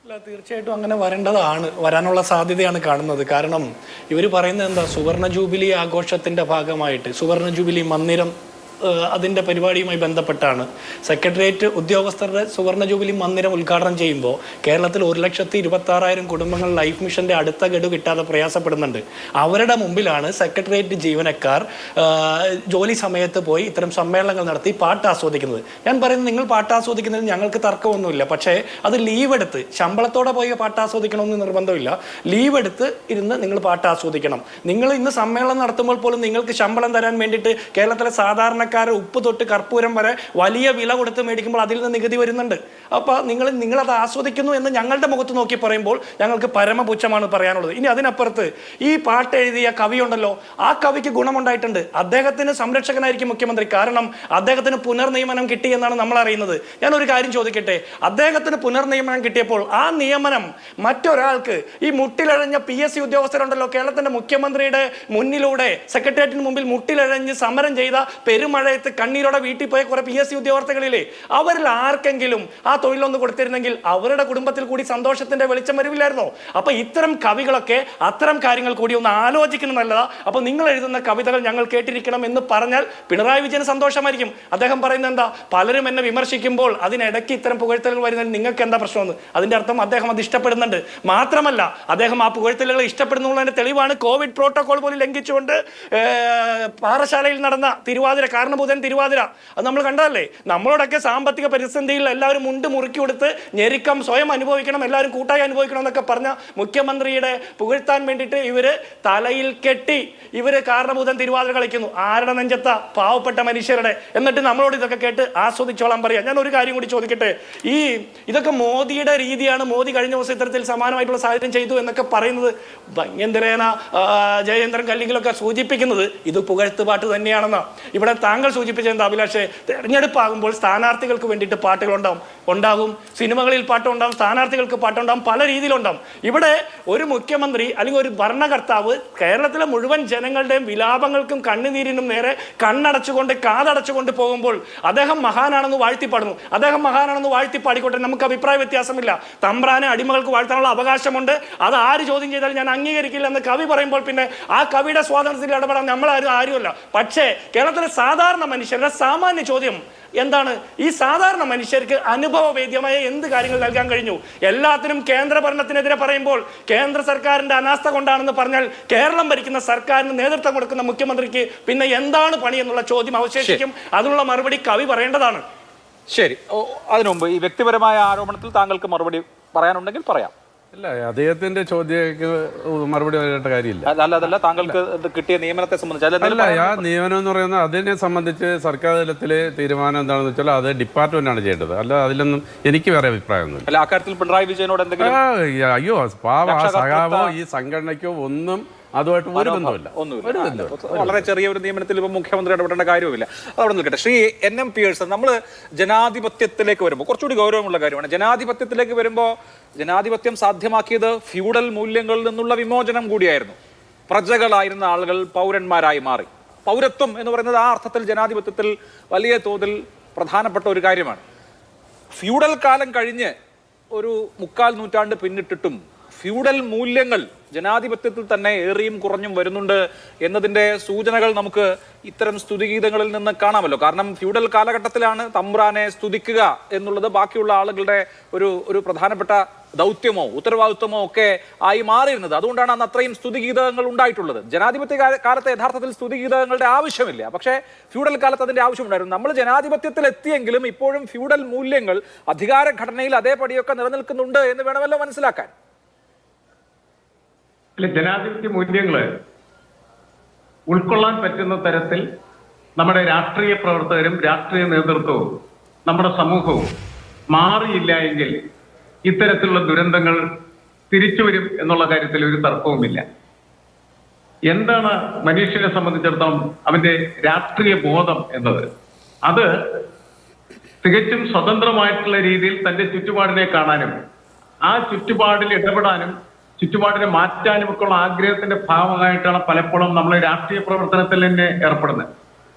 Speaker 7: അല്ല, തീർച്ചയായിട്ടും അങ്ങനെ വരാനുള്ള സാധ്യതയാണ് കാണുന്നത്. കാരണം ഇവർ പറയുന്നത് എന്താ, സുവർണ ജൂബിലി ആഘോഷത്തിന്റെ ഭാഗമായിട്ട് സുവർണ ജൂബിലി മന്ദിരം അതിൻ്റെ പരിപാടിയുമായി ബന്ധപ്പെട്ടാണ് സെക്രട്ടേറിയറ്റ് ഉദ്യോഗസ്ഥരുടെ സുവർണ ജൂബിലി മന്ദിരം ഉദ്ഘാടനം ചെയ്യുമ്പോൾ കേരളത്തിൽ 1,26,000 കുടുംബങ്ങൾ ലൈഫ് മിഷന്റെ അടുത്ത ഗഡു കിട്ടാതെ പ്രയാസപ്പെടുന്നുണ്ട്. അവരുടെ മുമ്പിലാണ് സെക്രട്ടേറിയറ്റ് ജീവനക്കാർ ജോലി സമയത്ത് പോയി ഇത്തരം സമ്മേളനങ്ങൾ നടത്തി പാട്ട് ആസ്വദിക്കുന്നത്. ഞാൻ പറയുന്നത്, നിങ്ങൾ പാട്ട് ആസ്വദിക്കുന്നതിന് ഞങ്ങൾക്ക് തർക്കമൊന്നുമില്ല. പക്ഷേ അത് ലീവ് എടുത്ത്, ശമ്പളത്തോടെ പോയി പാട്ട് ആസ്വദിക്കണമെന്ന് നിർബന്ധമില്ല. ലീവ് എടുത്ത് ഇരുന്ന് നിങ്ങൾ പാട്ട് ആസ്വദിക്കണം. നിങ്ങൾ ഇന്ന് സമ്മേളനം നടത്തുമ്പോൾ പോലും നിങ്ങൾക്ക് ശമ്പളം തരാൻ വേണ്ടിയിട്ട് കേരളത്തിലെ സാധാരണ സാധാരണക്കാരെ ഉപ്പ് തൊട്ട് കർപ്പൂരം വരെ വലിയ വില കൊടുത്ത് മേടിക്കുമ്പോൾ അതിൽ നിന്ന് നികുതി വരുന്നുണ്ട്. അപ്പോൾ നിങ്ങളത് ആസ്വദിക്കുന്നു എന്ന് ഞങ്ങളുടെ മുഖത്ത് നോക്കി പറയുമ്പോൾ ഞങ്ങൾക്ക് പരമപുച്ഛമാണ് പറയാനുള്ളത്. ഇനി അതിനപ്പുറത്ത് ഈ പാട്ട് എഴുതിയ കവി ഉണ്ടല്ലോ, ആ കവിക്ക് ഗുണമുണ്ടായിട്ടുണ്ട്. അദ്ദേഹത്തിന് സംരക്ഷകനായിരിക്കും മുഖ്യമന്ത്രി. കാരണം അദ്ദേഹത്തിന് പുനർനിയമനം കിട്ടി എന്നാണ് നമ്മൾ അറിയുന്നത്. ഞാനൊരു കാര്യം ചോദിക്കട്ടെ, അദ്ദേഹത്തിന് പുനർനിയമനം കിട്ടിയപ്പോൾ ആ നിയമനം മറ്റൊരാൾക്ക്, ഈ മുട്ടിലഴഞ്ഞ PSC ഉദ്യോഗസ്ഥരുണ്ടല്ലോ, കേരളത്തിന്റെ മുഖ്യമന്ത്രിയുടെ മുന്നിലൂടെ സെക്രട്ടേറിയറ്റിന് മുമ്പിൽ മുട്ടിലഴഞ്ഞ് സമരം ചെയ്ത പെരുമഴയത്ത് കണ്ണീരോടെ വീട്ടിൽ പോയ കുറെ PSC ഉദ്യോഗസ്ഥകളില്ലേ, അവരിൽ ആർക്കെങ്കിലും ആ തൊഴിലൊന്ന് കൊടുത്തിരുന്നെങ്കിൽ അവരുടെ കുടുംബത്തിൽ കൂടി സന്തോഷത്തിന്റെ വെളിച്ചം വരില്ലായിരുന്നോ? അപ്പൊ ഇത്തരം കവികളൊക്കെ അത്തരം കാര്യങ്ങൾ കൂടി ഒന്ന് ആലോചിക്കുന്നത് നല്ലതാ. അപ്പൊ നിങ്ങൾ എഴുതുന്ന കവിതകൾ ഞങ്ങൾ കേട്ടിരിക്കണം എന്ന് പറഞ്ഞാൽ പിണറായി വിജയന് സന്തോഷമായിരിക്കും. അദ്ദേഹം പറയുന്നത് എന്താ, പലരും എന്നെ വിമർശിക്കുമ്പോൾ അതിനിടയ്ക്ക് ഇത്തരം പുകഴ്ത്തലുകൾ വരുന്നതിൽ നിങ്ങൾക്ക് എന്താ പ്രശ്നമെന്ന്. അതിന്റെ അർത്ഥം അദ്ദേഹം അത് ഇഷ്ടപ്പെടുന്നുണ്ട്. മാത്രമല്ല, അദ്ദേഹം ആ പുകഴ്ത്തലുകൾ ഇഷ്ടപ്പെടുന്നുള്ളതിന്റെ തെളിവാണ് കോവിഡ് പ്രോട്ടോകോൾ പോലും ലംഘിച്ചുകൊണ്ട് പാറശാലയിൽ നടന്ന തിരുവാതിര, കാരണഭൂതൻ തിരുവാതിര. അത് നമ്മൾ കണ്ടതല്ലേ. നമ്മളോടൊക്കെ സാമ്പത്തിക പ്രതിസന്ധിയിൽ എല്ലാവരും മുണ്ട് മുറുക്കി കൊടുത്ത് ഞെരുക്കം സ്വയം അനുഭവിക്കണം, എല്ലാവരും കൂട്ടായി അനുഭവിക്കണം എന്നൊക്കെ പറഞ്ഞ മുഖ്യമന്ത്രിയുടെ പുകഴ്ത്താൻ വേണ്ടിയിട്ട് ഇവര് തലയിൽ കെട്ടി ഇവര് കാരണഭൂതൻ തിരുവാതിര കളിക്കുന്നു. ആരുടെ നെഞ്ചത്ത? പാവപ്പെട്ട മനുഷ്യരുടെ. എന്നിട്ട് നമ്മളോട് ഇതൊക്കെ കേട്ട് ആസ്വദിച്ചോളാൻ പറയാം. ഞാൻ ഒരു കാര്യം കൂടി ചോദിക്കട്ടെ, ഇതൊക്കെ മോദിയുടെ രീതിയാണ്, മോദി കഴിഞ്ഞ ദിവസം ഇത്തരത്തിൽ സമാനമായിട്ടുള്ള സാഹചര്യം ചെയ്തു എന്നൊക്കെ പറയുന്നത് ഭംഗ്യന്തരേന ജയേന്ദ്രൻ കല്ലിങ്കിലൊക്കെ സൂചിപ്പിക്കുന്നത് ഇത് പുകഴ്ത്തുപാട്ട് തന്നെയാണെന്നാ. ഇവിടെ താങ്കൾ സൂചിപ്പിച്ചത് എന്താ അഭിലാഷേ, തെരഞ്ഞെടുപ്പാകുമ്പോൾ സ്ഥാനാർത്ഥികൾക്ക് വേണ്ടിയിട്ട് പാട്ടുകൾ ഉണ്ടാകും, സിനിമകളിൽ പാട്ടുണ്ടാകും, സ്ഥാനാർത്ഥികൾക്ക് പാട്ടുണ്ടാകും, പല രീതിയിലുണ്ടാകും. ഇവിടെ ഒരു മുഖ്യമന്ത്രി അല്ലെങ്കിൽ ഒരു ഭരണകർത്താവ് കേരളത്തിലെ മുഴുവൻ ജനങ്ങളുടെയും വിലാപങ്ങൾക്കും കണ്ണുനീരിനും നേരെ കണ്ണടച്ചുകൊണ്ട് കാതടച്ചുകൊണ്ട് പോകുമ്പോൾ അദ്ദേഹം മഹാനാണെന്ന് വാഴ്ത്തിപ്പാടുന്നു. അദ്ദേഹം മഹാനാണെന്ന് വാഴ്ത്തിപ്പാടിക്കോട്ടെ, നമുക്ക് അഭിപ്രായ വ്യത്യാസമില്ല. തമ്പ്രാനെ അടിമകൾക്ക് വാഴ്ത്താനുള്ള അവകാശമുണ്ട്, അത് ആര് ചോദ്യം ചെയ്താലും ഞാൻ അംഗീകരിക്കില്ല എന്ന് കവി പറയുമ്പോൾ പിന്നെ ആ കവിയുടെ സ്വാതന്ത്ര്യത്തിൽ ഇടപെടാൻ ആരുമല്ല. പക്ഷേ കേരളത്തിലെ സാധാരണ മനുഷ്യരുടെ സാമാന്യ ചോദ്യം എന്താണ്? ഈ സാധാരണ മനുഷ്യർക്ക് അനുഭവവേദ്യമായ എന്ത് കാര്യങ്ങൾ നൽകാൻ കഴിഞ്ഞു? എല്ലാത്തിനും കേന്ദ്ര ഭരണത്തിനെതിരെ പറയുമ്പോൾ കേന്ദ്ര സർക്കാരിന്റെ അനാസ്ഥ കൊണ്ടാണെന്ന് പറഞ്ഞാൽ കേരളം ഭരിക്കുന്ന സർക്കാരിന് നേതൃത്വം കൊടുക്കുന്ന മുഖ്യമന്ത്രിക്ക് പിന്നെ എന്താണ് പണി എന്നുള്ള ചോദ്യം അവശേഷിക്കും. അതിനുള്ള മറുപടി കവി പറയേണ്ടതാണ്.
Speaker 2: ശരി, അതിനു മുമ്പ് ഈ വ്യക്തിപരമായ ആരോപണത്തിൽ താങ്കൾക്ക് മറുപടി പറയാനുണ്ടെങ്കിൽ പറയാം.
Speaker 3: അല്ല, അദ്ദേഹത്തിന്റെ ചോദ്യക്ക് മറുപടി പറയേണ്ട കാര്യമില്ല.
Speaker 2: അതല്ല, താങ്കൾക്ക് കിട്ടിയ നിയമനത്തെ സംബന്ധിച്ച്
Speaker 3: അല്ല, ആ നിയമനം എന്ന് പറയുന്നത് അതിനെ സംബന്ധിച്ച് സർക്കാർ തലത്തിലെ തീരുമാനം എന്താണെന്ന് വെച്ചാൽ അത് ഡിപ്പാർട്ട്മെന്റാണ് ചെയ്യേണ്ടത്. അല്ല, അതിലൊന്നും എനിക്ക് വേറെ അഭിപ്രായമൊന്നുമില്ല.
Speaker 2: അല്ല, അക്കാര്യത്തിൽ പിണറായി വിജയനോട് എന്തെങ്കിലും
Speaker 3: അയ്യോ പാവ സഖാവോ ഈ സംഘടനയ്ക്കോ ഒന്നും അതുമായിട്ട് ഒരു ബന്ധമില്ല.
Speaker 2: വളരെ ചെറിയ ഒരു നിയമനത്തിൽ ഇപ്പം മുഖ്യമന്ത്രി ഇടപെടേണ്ട കാര്യവുമില്ല. അതവിടെ നിൽക്കട്ടെ. ശ്രീ NM പിയേഴ്സൺ, നമ്മൾ ജനാധിപത്യത്തിലേക്ക് വരുമ്പോൾ കുറച്ചുകൂടി ഗൗരവമുള്ള കാര്യമാണ്. ജനാധിപത്യത്തിലേക്ക് വരുമ്പോൾ ജനാധിപത്യം സാധ്യമാക്കിയത് ഫ്യൂഡൽ മൂല്യങ്ങളിൽ നിന്നുള്ള വിമോചനം കൂടിയായിരുന്നു. പ്രജകളായിരുന്ന ആളുകൾ പൗരന്മാരായി മാറി. പൗരത്വം എന്ന് പറയുന്നത് ആ അർത്ഥത്തിൽ ജനാധിപത്യത്തിൽ വലിയ തോതിൽ പ്രധാനപ്പെട്ട ഒരു കാര്യമാണ്. ഫ്യൂഡൽ കാലം കഴിഞ്ഞ് ഒരു 3/4 നൂറ്റാണ്ട് പിന്നിട്ടിട്ടും ഫ്യൂഡൽ മൂല്യങ്ങൾ ജനാധിപത്യത്തിൽ തന്നെ ഏറിയും കുറഞ്ഞും വരുന്നുണ്ട് എന്നതിൻ്റെ സൂചനകൾ നമുക്ക് ഇത്തരം സ്തുതിഗീതങ്ങളിൽ നിന്ന് കാണാമല്ലോ. കാരണം ഫ്യൂഡൽ കാലഘട്ടത്തിലാണ് തമ്പ്രാനെ സ്തുതിക്കുക എന്നുള്ളത് ബാക്കിയുള്ള ആളുകളുടെ ഒരു പ്രധാനപ്പെട്ട ദൗത്യമോ ഉത്തരവാദിത്വമോ ഒക്കെ ആയി മാറിയിരുന്നത്. അതുകൊണ്ടാണ് അന്ന് അത്രയും സ്തുതിഗീതങ്ങൾ ഉണ്ടായിട്ടുള്ളത്. ജനാധിപത്യ കാലത്ത് യഥാർത്ഥത്തിൽ സ്തുതിഗീതങ്ങളുടെ ആവശ്യമില്ല, പക്ഷേ ഫ്യൂഡൽ കാലത്ത് അതിന്റെ ആവശ്യമുണ്ടായിരുന്നു. നമ്മൾ ജനാധിപത്യത്തിൽ എത്തിയെങ്കിലും ഇപ്പോഴും ഫ്യൂഡൽ മൂല്യങ്ങൾ അധികാര ഘടനയിൽ അതേപടിയൊക്കെ നിലനിൽക്കുന്നുണ്ട് എന്ന് വേണമല്ലോ മനസ്സിലാക്കാൻ.
Speaker 6: അല്ല, ജനാധിപത്യ മൂല്യങ്ങൾ ഉൾക്കൊള്ളാൻ പറ്റുന്ന തരത്തിൽ നമ്മുടെ രാഷ്ട്രീയ പ്രവർത്തകരും രാഷ്ട്രീയ നേതൃത്വവും നമ്മുടെ സമൂഹവും മാറിയില്ല എങ്കിൽ ഇത്തരത്തിലുള്ള ദുരന്തങ്ങൾ തിരിച്ചു വരും എന്നുള്ള കാര്യത്തിൽ ഒരു തർക്കവുമില്ല. എന്താണ് മനുഷ്യനെ സംബന്ധിച്ചിടത്തോളം അവന്റെ രാഷ്ട്രീയ ബോധം എന്നത്? അത് തികച്ചും സ്വതന്ത്രമായിട്ടുള്ള രീതിയിൽ തന്റെ ചുറ്റുപാടിനെ കാണാനും ആ ചുറ്റുപാടിൽ ഇടപെടാനും ചുറ്റുപാടിനെ മാറ്റാനും ഒക്കെയുള്ള ആഗ്രഹത്തിന്റെ ഭാഗമായിട്ടാണ് പലപ്പോഴും നമ്മൾ രാഷ്ട്രീയ പ്രവർത്തനത്തിൽ തന്നെ ഏർപ്പെടുന്നത്.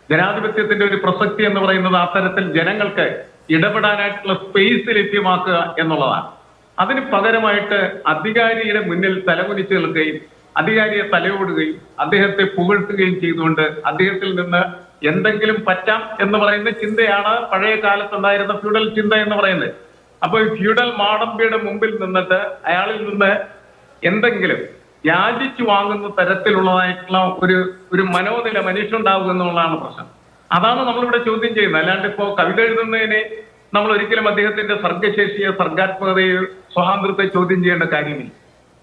Speaker 6: ജനാധിപത്യത്തിന്റെ ഒരു പ്രസക്തി എന്ന് പറയുന്നത് അത്തരത്തിൽ ജനങ്ങൾക്ക് ഇടപെടാനായിട്ടുള്ള സ്പേസ് ലഭ്യമാക്കുക എന്നുള്ളതാണ്. അതിന് പകരമായിട്ട് അധികാരിയുടെ മുന്നിൽ തലകുനിച്ച് നിൽക്കുകയും അധികാരിയെ തലയോടുകയും അദ്ദേഹത്തെ പുകഴ്ത്തുകയും ചെയ്തുകൊണ്ട് അദ്ദേഹത്തിൽ നിന്ന് എന്തെങ്കിലും പറ്റാം എന്ന് പറയുന്ന ചിന്തയാണ് പഴയ കാലത്തുണ്ടായിരുന്ന ഫ്യൂഡൽ ചിന്ത എന്ന് പറയുന്നത്. അപ്പൊ ഈ ഫ്യൂഡൽ മാടമ്പിയുടെ മുമ്പിൽ നിന്നിട്ട് അയാളിൽ നിന്ന് എന്തെങ്കിലും യാചിച്ചു വാങ്ങുന്ന തരത്തിലുള്ളതായിട്ടുള്ള ഒരു മനോനില മനുഷ്യനുണ്ടാവുക എന്നുള്ളതാണ് പ്രശ്നം. അതാണ് നമ്മളിവിടെ ചോദ്യം ചെയ്യുന്നത്. അല്ലാണ്ട് ഇപ്പോ കവിത എഴുതുന്നതിനെ നമ്മൾ ഒരിക്കലും അദ്ദേഹത്തിന്റെ സർഗശേഷിയെ സർഗാത്മകതയെ സ്വാതന്ത്ര്യത്തെ ചോദ്യം ചെയ്യേണ്ട കാര്യമില്ല.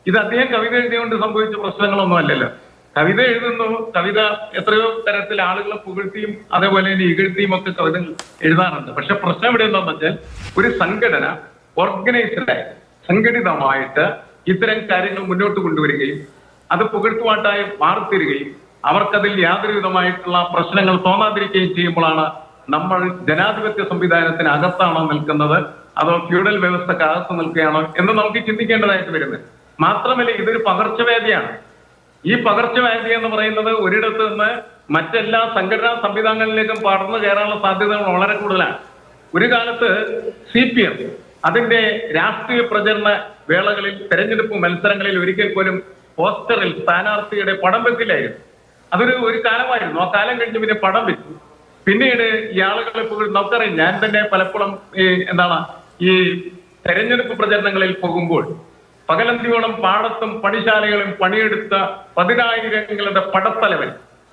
Speaker 6: ഇത് അദ്ദേഹം കവിത എഴുതിയുകൊണ്ട് സംഭവിച്ച പ്രശ്നങ്ങളൊന്നും അല്ലല്ലോ.
Speaker 8: കവിത എഴുതുന്നു. കവിത എത്രയോ തരത്തിൽ ആളുകളെ പുകഴ്ത്തിയും അതേപോലെ തന്നെ ഇകഴ്ത്തിയും ഒക്കെ കവിത എഴുതാറുണ്ട്. പക്ഷെ പ്രശ്നം ഇവിടെ എന്താണെന്ന് വെച്ചാൽ ഒരു സംഘടന ഓർഗനൈസ്ഡായി സംഘടിതമായിട്ട് ഇത്തരം കാര്യങ്ങൾ മുന്നോട്ട് കൊണ്ടുവരികയും അത് പുകഴ്ത്തുപാട്ടായി മാറിത്തീരുകയും അവർക്കതിൽ യാതൊരു വിധമായിട്ടുള്ള പ്രശ്നങ്ങൾ തോന്നാതിരിക്കുകയും ചെയ്യുമ്പോഴാണ് നമ്മൾ ജനാധിപത്യ സംവിധാനത്തിന് അകത്താണോ നിൽക്കുന്നത് അതോ ഫ്യൂഡൽ വ്യവസ്ഥക്ക് അകത്ത് നിൽക്കുകയാണോ എന്ന് നമുക്ക് ചിന്തിക്കേണ്ടതായിട്ട് വരുന്നത്. മാത്രമല്ല, ഇതൊരു പകർച്ചവ്യാധിയാണ്. ഈ പകർച്ചവ്യാധി എന്ന് പറയുന്നത് ഒരിടത്ത് നിന്ന് മറ്റെല്ലാ സംഘടനാ സംവിധാനങ്ങളിലേക്കും പടർന്നു കയറാനുള്ള സാധ്യതകൾ വളരെ കൂടുതലാണ്. ഒരു കാലത്ത് CPM അതിന്റെ രാഷ്ട്രീയ പ്രചരണ വേളകളിൽ തെരഞ്ഞെടുപ്പ് മത്സരങ്ങളിൽ ഒരിക്കൽ പോലും പോസ്റ്ററിൽ സ്ഥാനാർത്ഥിയുടെ പടം വെക്കില്ലായിരുന്നു. ഒരു കാലമായിരുന്നു. ആ കാലം കഴിഞ്ഞ് പിന്നെ പടം വെച്ചു. പിന്നീട് ഈ ആളുകളെ നമുക്കറിയാം, ഞാൻ തന്നെ പലപ്പോഴും ഈ തെരഞ്ഞെടുപ്പ് പ്രചരണങ്ങളിൽ പോകുമ്പോൾ പകലന്തിയോളം പാടത്തും പണിശാലകളും പണിയെടുത്ത 10,000ങ്ങളുടെ പടത്തലവൻ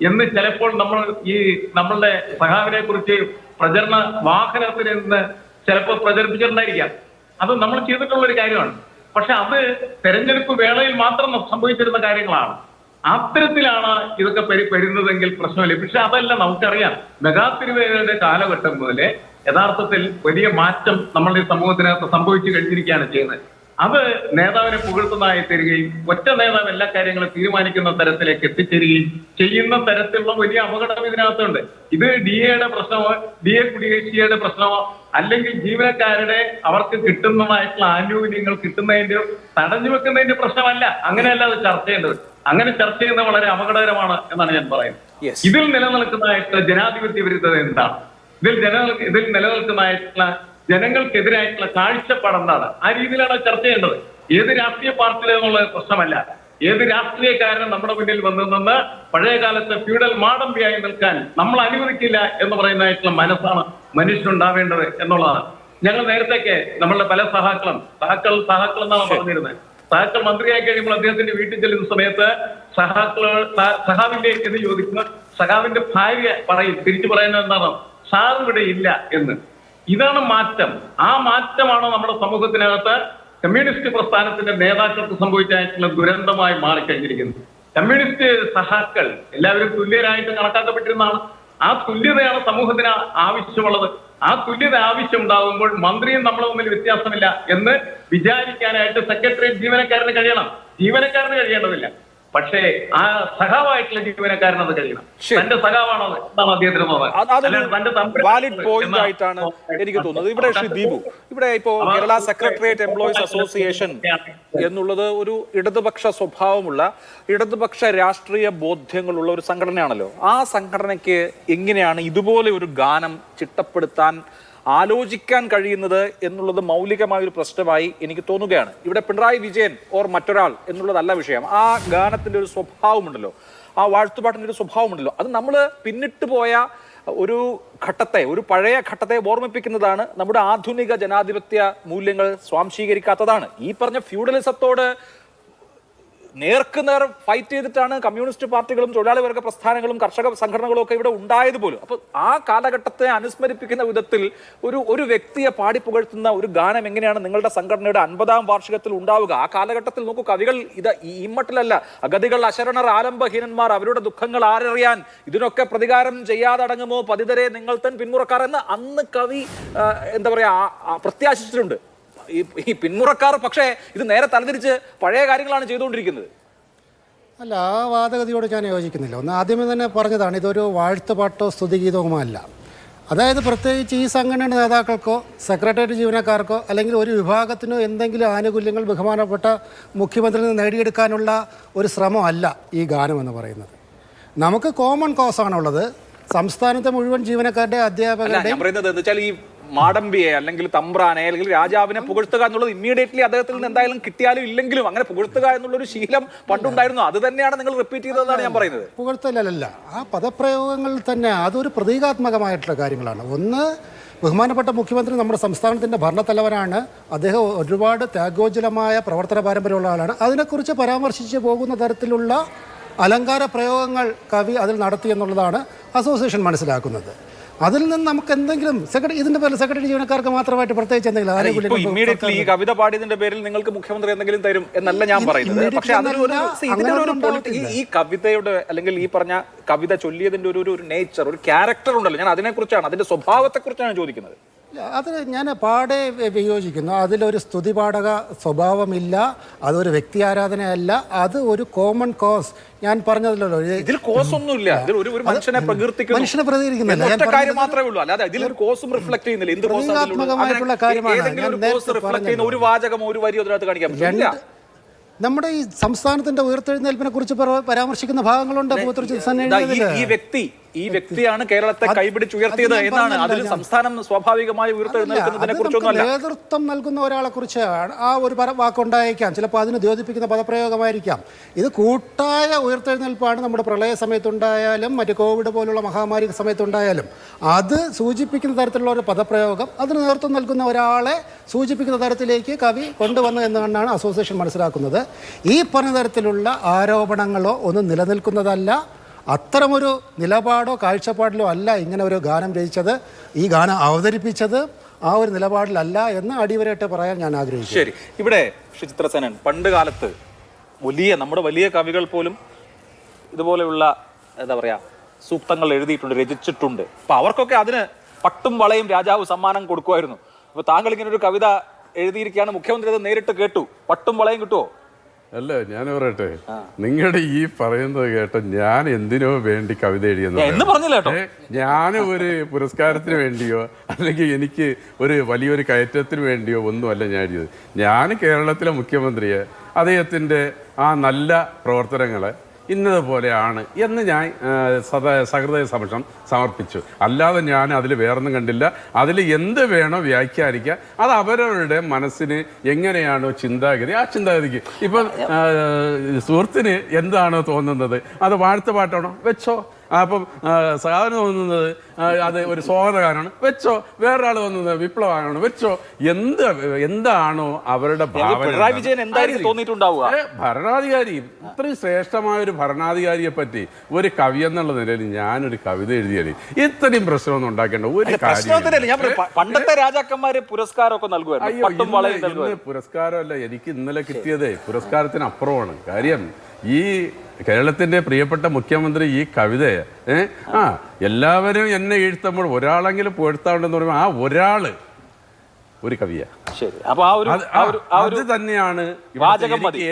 Speaker 8: എന്ന് ചിലപ്പോൾ നമ്മളുടെ സഖാവിനെ കുറിച്ച് പ്രചരണ വാഹനത്തിൽ നിന്ന് ചിലപ്പോൾ പ്രചരിപ്പിച്ചിട്ടുണ്ടായിരിക്കാം. അത് നമ്മൾ ചെയ്തിട്ടുള്ള ഒരു കാര്യമാണ്. പക്ഷെ അത് തെരഞ്ഞെടുപ്പ് വേളയിൽ മാത്രം സംഭവിച്ചിരുന്ന കാര്യങ്ങളാണ്. അത്തരത്തിലാണ് ഇതൊക്കെ വരുന്നതെങ്കിൽ പ്രശ്നമില്ല. പക്ഷെ അതല്ല, നമുക്കറിയാം മെഗാ തിരുവേദിയുടെ കാലഘട്ടം മുതലേ യഥാർത്ഥത്തിൽ വലിയ മാറ്റം നമ്മളുടെ സമൂഹത്തിനകത്ത് സംഭവിച്ചു കഴിഞ്ഞിരിക്കുകയാണ് ചെയ്യുന്നത്. അത് നേതാവിനെ പുകഴ്ത്തുന്നതായി തരികയും ഒറ്റ നേതാവ് എല്ലാ കാര്യങ്ങളും തീരുമാനിക്കുന്ന തരത്തിലേക്ക് എത്തിച്ചേരുകയും ചെയ്യുന്ന തരത്തിലുള്ള വലിയ അപകടം ഇതിനകത്തുണ്ട്. ഇത് DAയുടെ പ്രശ്നമോ DA കുടിയേശിയുടെ പ്രശ്നമോ അല്ലെങ്കിൽ ജീവനക്കാരുടെ അവർക്ക് കിട്ടുന്നതായിട്ടുള്ള ആനുകൂല്യങ്ങൾ കിട്ടുന്നതിന്റെ തടഞ്ഞു വെക്കുന്നതിന്റെ പ്രശ്നമല്ല. അങ്ങനെയല്ല അത് ചർച്ച ചെയ്യേണ്ടത്. അങ്ങനെ ചർച്ച ചെയ്യുന്നത് വളരെ അപകടകരമാണ് എന്നാണ് ഞാൻ പറയുന്നത്. ഇതിൽ നിലനിൽക്കുന്നതായിട്ടുള്ള ജനാധിപത്യ വിരുദ്ധത എന്താണ്? ഇതിൽ നിലനിൽക്കുന്നതായിട്ടുള്ള ജനങ്ങൾക്കെതിരായിട്ടുള്ള കാഴ്ചപ്പാട് എന്താണ്? ആ രീതിയിലാണ് ചർച്ച ചെയ്യേണ്ടത്. ഏത് രാഷ്ട്രീയ പാർട്ടിയിലെന്നുള്ള പ്രശ്നമല്ല. ഏത് രാഷ്ട്രീയക്കാരനും നമ്മുടെ മുന്നിൽ വന്നു നിന്ന് പഴയ കാലത്തെ ഫ്യൂഡൽ മാടമ്പിയായി നിൽക്കാൻ നമ്മൾ അനുവദിക്കില്ല എന്ന് പറയുന്നതായിട്ടുള്ള മനസ്സാണ് മനുഷ്യനുണ്ടാവേണ്ടത് എന്നുള്ളതാണ്. ഞങ്ങൾ നേരത്തേക്ക് നമ്മളുടെ പല സഹാക്കൾ എന്നാണ് പറഞ്ഞിരുന്നത്. സഹാക്കൾ മന്ത്രിയായി കഴിയുമ്പോൾ അദ്ദേഹത്തിന്റെ വീട്ടിൽ ചെല്ലുന്ന സമയത്ത് സഹാവിന്റെ എന്ന് ചോദിക്കുന്ന സഹാവിന്റെ ഭാര്യ തിരിച്ചു പറയുന്നത് എന്താണ്? സാർ ഇവിടെ ഇല്ല എന്ന്. ഇതാണ് മാറ്റം. ആ മാറ്റമാണ് നമ്മുടെ സമൂഹത്തിനകത്ത് കമ്മ്യൂണിസ്റ്റ് പ്രസ്ഥാനത്തിന്റെ നേതാക്കൾക്ക് സംഭവിച്ചായിട്ടുള്ള ദുരന്തമായി മാറിക്കഴിഞ്ഞിരിക്കുന്നത്. കമ്മ്യൂണിസ്റ്റ് സഹാക്കൾ എല്ലാവരും തുല്യരായിട്ട് കണക്കാക്കപ്പെട്ടിരുന്നതാണ്. ആ തുല്യതയാണ് സമൂഹത്തിന് ആവശ്യമുള്ളത്. ആ തുല്യത ആവശ്യമുണ്ടാകുമ്പോൾ മന്ത്രിയും നമ്മളെ തമ്മിൽ വ്യത്യാസമില്ല എന്ന് വിചാരിക്കാനായിട്ട് സെക്രട്ടേറിയറ്റ് ജീവനക്കാരന് കഴിയേണ്ടതില്ല. പക്ഷേ ആ സഖാവായിട്ടുള്ള ജീവനക്കാരന് അത് കഴിയണം. തന്റെ സഖാവാണത് എന്നാണ് അദ്ദേഹത്തിന്
Speaker 2: വാലിഡ് പോയിന്റ് ആയിട്ടാണ് എനിക്ക് തോന്നുന്നത്. ഇവിടെ ശ്രീ ദീപു, ഇവിടെ ഇപ്പോ കേരള സെക്രട്ടേറിയറ്റ് എംപ്ലോയീസ് അസോസിയേഷൻ എന്നുള്ളത് ഒരു ഇടതുപക്ഷ സ്വഭാവമുള്ള ഇടതുപക്ഷ രാഷ്ട്രീയ ബോധ്യങ്ങളുള്ള ഒരു സംഘടനയാണല്ലോ. ആ സംഘടനയ്ക്ക് എങ്ങനെയാണ് ഇതുപോലെ ഒരു ഗാനം ചിട്ടപ്പെടുത്താൻ ആലോചിക്കാൻ കഴിയുന്നത് എന്നുള്ളത് മൗലികമായ ഒരു പ്രശ്നമായി എനിക്ക് തോന്നുകയാണ്. ഇവിടെ പിണറായി വിജയൻ ഓർ മറ്റൊരാൾ എന്നുള്ളതല്ല വിഷയം. ആ ഗാനത്തിന്റെ ഒരു സ്വഭാവമുണ്ടല്ലോ, ആ വാഴ്ത്തുപാട്ടിന്റെ ഒരു സ്വഭാവമുണ്ടല്ലോ, അത് നമ്മൾ പിന്നിട്ട് പോയ ഒരു ഘട്ടത്തെ, ഒരു പഴയ ഘട്ടത്തെ ഓർമ്മിപ്പിക്കുന്നതാണ്. നമ്മുടെ ആധുനിക ജനാധിപത്യ മൂല്യങ്ങൾ സ്വാംശീകരിക്കാത്തതാണ്. ഈ പറഞ്ഞ ഫ്യൂഡലിസത്തോട് നേർക്കുനേർ ഫൈറ്റ് ചെയ്തിട്ടാണ് കമ്മ്യൂണിസ്റ്റ് പാർട്ടികളും തൊഴിലാളി വർഗ പ്രസ്ഥാനങ്ങളും കർഷക സംഘടനകളും ഒക്കെ ഇവിടെ ഉണ്ടായത് പോലും. അപ്പോൾ ആ കാലഘട്ടത്തെ അനുസ്മരിപ്പിക്കുന്ന വിധത്തിൽ ഒരു വ്യക്തിയെ പാടിപ്പുകഴ്ത്തുന്ന ഒരു ഗാനം എങ്ങനെയാണ് നിങ്ങളുടെ സംഘടനയുടെ 50ാം വാർഷികത്തിൽ ഉണ്ടാവുക? ആ കാലഘട്ടത്തിൽ നോക്കൂ, കവികൾ ഈ മട്ടിലല്ല. അഗതികൾ, അശരണർ, ആലംബഹീനന്മാർ, അവരുടെ ദുഃഖങ്ങൾ ആരറിയാൻ, ഇതിനൊക്കെ പ്രതികാരം ചെയ്യാതടങ്ങുമോ പതിതരെ നിങ്ങൾ തൻ പിന്മുറക്കാർ എന്ന് അന്ന് കവി പ്രത്യാശിച്ചിട്ടുണ്ട്. ഈ പിന്മുറക്കാർ പക്ഷേ ഇത് നേരെ തലതിരിച്ച് പഴയ കാര്യങ്ങളാണ് ചെയ്തുകൊണ്ടിരിക്കുന്നത്.
Speaker 4: അല്ല, ആ വാദഗതിയോട് ഞാൻ യോജിക്കുന്നില്ല. ഒന്ന് ആദ്യമേ തന്നെ പറഞ്ഞതാണ്, ഇതൊരു വാഴ്ത്തുപാട്ടോ സ്തുതിഗീതവുമോ അല്ല. അതായത് പ്രത്യേകിച്ച് ഈ സംഘടനയുടെ നേതാക്കൾക്കോ സെക്രട്ടേറിയറ്റ് ജീവനക്കാർക്കോ അല്ലെങ്കിൽ ഒരു വിഭാഗത്തിനോ എന്തെങ്കിലും ആനുകൂല്യങ്ങൾ ബഹുമാനപ്പെട്ട മുഖ്യമന്ത്രിയിൽ നിന്ന് നേടിയെടുക്കാനുള്ള ഒരു ശ്രമമല്ല ഈ ഗാനം എന്ന് പറയുന്നത്. നമുക്ക് കോമൺ കോസാണുള്ളത്. സംസ്ഥാനത്തെ മുഴുവൻ ജീവനക്കാരുടെ അധ്യാപകരുടെ
Speaker 2: ഈ മാടമ്പിയെ അല്ലെങ്കിൽ തമ്പ്രാനെ അല്ലെങ്കിൽ രാജാവിനെ പുകഴ്ത്തുക എന്നുള്ളത് ഇമ്മീഡിയറ്റ്ലി അദ്ദേഹത്തിൽ നിന്ന് എന്തായാലും കിട്ടിയാലും ഇല്ലെങ്കിലും അങ്ങനെ പുകഴ്ത്തുക എന്നുള്ളൊരു ശീലം പണ്ടുണ്ടായിരുന്നു. അത് തന്നെയാണ് നിങ്ങൾ റിപ്പീറ്റ് ചെയ്തതെന്നാണ് ഞാൻ പറയുന്നത്.
Speaker 4: പുകഴ്ത്തലല്ല, ആ പദപ്രയോഗങ്ങൾ തന്നെ അതൊരു പ്രതീകാത്മകമായിട്ടുള്ള കാര്യങ്ങളാണ്. ഒന്ന്, ബഹുമാനപ്പെട്ട മുഖ്യമന്ത്രി നമ്മുടെ സംസ്ഥാനത്തിൻ്റെ ഭരണത്തലവനാണ്. അദ്ദേഹം ഒരുപാട് ത്യാഗോജ്വലമായ പ്രവർത്തന പാരമ്പര്യമുള്ള ആളാണ്. അതിനെക്കുറിച്ച് പരാമർശിച്ച് പോകുന്ന തരത്തിലുള്ള അലങ്കാര പ്രയോഗങ്ങൾ കവി അതിൽ നടത്തി എന്നുള്ളതാണ് അസോസിയേഷൻ മനസ്സിലാക്കുന്നത്. അതിൽ നിന്ന് നമുക്ക് എന്തെങ്കിലും ഇതിന്റെ പേരിൽ സെക്രട്ടറി ജീവനക്കാർക്ക് മാത്രമായിട്ട് പ്രത്യേകിച്ച് എന്തെങ്കിലും
Speaker 2: ഇപ്പൊ ഇമ്മീഡിയറ്റ്ലി ഈ കവിത പാടിയതിന്റെ പേരിൽ നിങ്ങൾക്ക് മുഖ്യമന്ത്രി എന്തെങ്കിലും തരും എന്നല്ല ഞാൻ പറയുന്നത്. പക്ഷെ ഈ കവിതയുടെ അല്ലെങ്കിൽ ഈ പറഞ്ഞ കവിത ചൊല്ലിയതിന്റെ ഒരു നേച്ചർ, ഒരു ക്യാരക്ടർ ഉണ്ടല്ലോ, ഞാൻ അതിനെക്കുറിച്ചാണ്, അതിന്റെ സ്വഭാവത്തെക്കുറിച്ചാണ് ചോദിക്കുന്നത്.
Speaker 4: അത് ഞാൻ പാടെ വിയോജിക്കുന്നു. അതിലൊരു സ്തുതിപാഠക സ്വഭാവമില്ല, അതൊരു വ്യക്തി ആരാധനയല്ല, അത് ഒരു കോമൺ കോസ്. ഞാൻ പറഞ്ഞതല്ലോ,
Speaker 2: ഇതിൽ കോസ് ഒന്നുമില്ല, മനുഷ്യനെ പ്രകീർത്തിക്കുന്ന കാര്യം മാത്രമേ ഉള്ളൂ, അല്ലാതെ ഇതിലൊരു കോസും റിഫ്ലക്ട് ചെയ്യുന്നില്ല. എന്ത്
Speaker 4: പ്രതീകാത്മകമായിട്ടുള്ള കാര്യമാണ്.
Speaker 2: ഒരു വാചകമോ ഒരു വരിയോ അതിനകത്ത് കാണിക്കാൻ പറ്റില്ല.
Speaker 4: നമ്മുടെ ഈ സംസ്ഥാനത്തിന്റെ ഉയർത്തെഴുന്നേൽപ്പിനെ കുറിച്ച് പരാമർശിക്കുന്ന ഭാഗങ്ങളുണ്ട്.
Speaker 2: ഈ വ്യക്തിയാണ് കേരളത്തെ കൈപിടിച്ചുയർത്തിയത് എന്നാണ്. അതിൽ സംസ്ഥാനം സ്വാഭാവികമായി ഉയർത്തെഴുന്നേൽക്കുന്നതിനെ കുറിച്ചൊന്നുമല്ല.
Speaker 4: നേതൃത്വം നൽകുന്ന ഒരാളെ കുറിച്ചാണ് ആ ഒരു വാക്കുണ്ടായേക്കാം, ചിലപ്പോൾ അതിന് ദ്യോതിപ്പിക്കുന്ന പദപ്രയോഗമായിരിക്കാം. ഇത് കൂട്ടായ ഉയർത്തെഴുന്നേൽപ്പാണ്. നമ്മുടെ പ്രളയ സമയത്തുണ്ടായാലും മറ്റ് കോവിഡ് പോലുള്ള മഹാമാരി സമയത്തുണ്ടായാലും അത് സൂചിപ്പിക്കുന്ന തരത്തിലുള്ള ഒരു പദപ്രയോഗം, അതിന് നേതൃത്വം നൽകുന്ന ഒരാളെ സൂചിപ്പിക്കുന്ന തരത്തിലേക്ക് കവി കൊണ്ടുവന്നു എന്നാണ് അസോസിയേഷൻ മനസ്സിലാക്കുന്നത്. ഈ പറഞ്ഞ തരത്തിലുള്ള ആരോപണങ്ങളോ ഒന്നും നിലനിൽക്കുന്നതല്ല. അത്തരമൊരു നിലപാടോ കാഴ്ചപ്പാടിലോ അല്ല ഇങ്ങനെ ഒരു ഗാനം രചിച്ചത്, ഈ ഗാനം അവതരിപ്പിച്ചത് ആ ഒരു നിലപാടിലല്ല എന്ന് അടിവരായിട്ട് പറയാൻ ഞാൻ ആഗ്രഹിച്ചു.
Speaker 2: ശരി, ഇവിടെ ചിത്രസേനൻ പണ്ട് കാലത്ത് നമ്മുടെ വലിയ കവികൾ പോലും ഇതുപോലെയുള്ള എന്താ പറയാ സൂക്തങ്ങൾ എഴുതിയിട്ടുണ്ട്, രചിച്ചിട്ടുണ്ട്. അപ്പൊ അവർക്കൊക്കെ അതിന് പട്ടും വളയും രാജാവ് സമ്മാനം കൊടുക്കുമായിരുന്നു. അപ്പൊ താങ്കൾ ഇങ്ങനെ ഒരു കവിത എഴുതിയിരിക്കുകയാണ്, മുഖ്യമന്ത്രി അത് നേരിട്ട് കേട്ടു, പട്ടും വളയും കിട്ടുമോ?
Speaker 3: അല്ല, ഞാൻ പറയട്ടെ, നിങ്ങളുടെ ഈ പറയുന്നത് കേട്ടോ, ഞാൻ എന്തിനോ വേണ്ടി കവിത എഴുതിയെന്ന് ഞാൻ ഒരു പുരസ്കാരത്തിന് വേണ്ടിയോ അല്ലെങ്കിൽ എനിക്ക് ഒരു വലിയൊരു കയറ്റത്തിന് വേണ്ടിയോ ഒന്നുമല്ല ഞാൻ എഴുതിയത്. ഞാൻ കേരളത്തിലെ മുഖ്യമന്ത്രിയെ അദ്ദേഹത്തിൻ്റെ ആ നല്ല പ്രവർത്തനങ്ങളെ ഇന്നതുപോലെയാണ് എന്ന് ഞാൻ സഹൃദയ സമക്ഷം സമർപ്പിച്ചു. അല്ലാതെ ഞാൻ അതിൽ വേറൊന്നും കണ്ടില്ല. അതിൽ എന്ത് വേണോ വ്യാഖ്യാനിക്കുക, അത് അവരവരുടെ മനസ്സിന് എങ്ങനെയാണോ ചിന്താഗതി, ആ ചിന്താഗതിക്ക്. ഇപ്പം സുഹൃത്തിന് എന്താണോ തോന്നുന്നത്, അത് വാഴ്ത്തുപാട്ടാണോ വെച്ചോ. അപ്പം സാധനം തോന്നുന്നത് അത് ഒരു സ്വാഗതഗാനമാണ് വെച്ചോ, വേറൊരാൾ തോന്നുന്നത് വിപ്ലവമാണ് വെച്ചോ. എന്താണോ അവരുടെ ഭരണാധികാരി, ഇത്രയും ശ്രേഷ്ഠമായ ഒരു ഭരണാധികാരിയെ പറ്റി ഒരു കവി എന്നുള്ള നിലയിൽ ഞാനൊരു കവിത എഴുതിയത് ഇത്രയും പ്രശ്നമൊന്നും ഉണ്ടാക്കേണ്ട ഒരു കാര്യം.
Speaker 2: പണ്ടത്തെ രാജാക്കന്മാര് പുരസ്കാരമൊക്കെ നൽകുമായിരുന്നു.
Speaker 3: പുരസ്കാരമല്ല എനിക്ക് ഇന്നലെ കിട്ടിയത്, പുരസ്കാരത്തിന് അപ്പുറമാണ് കാര്യം. ഈ കേരളത്തിന്റെ പ്രിയപ്പെട്ട മുഖ്യമന്ത്രി ഈ കവിതയെ എല്ലാവരും എന്നെ എഴുത്തുമ്പോൾ ഒരാളെങ്കിലും പുകഴ്ത്താണ്ടെന്ന് പറയുമ്പോൾ ആ ഒരാള് ഒരു കവിയ.
Speaker 2: ശരി, അപ്പൊ
Speaker 3: അത് തന്നെയാണ്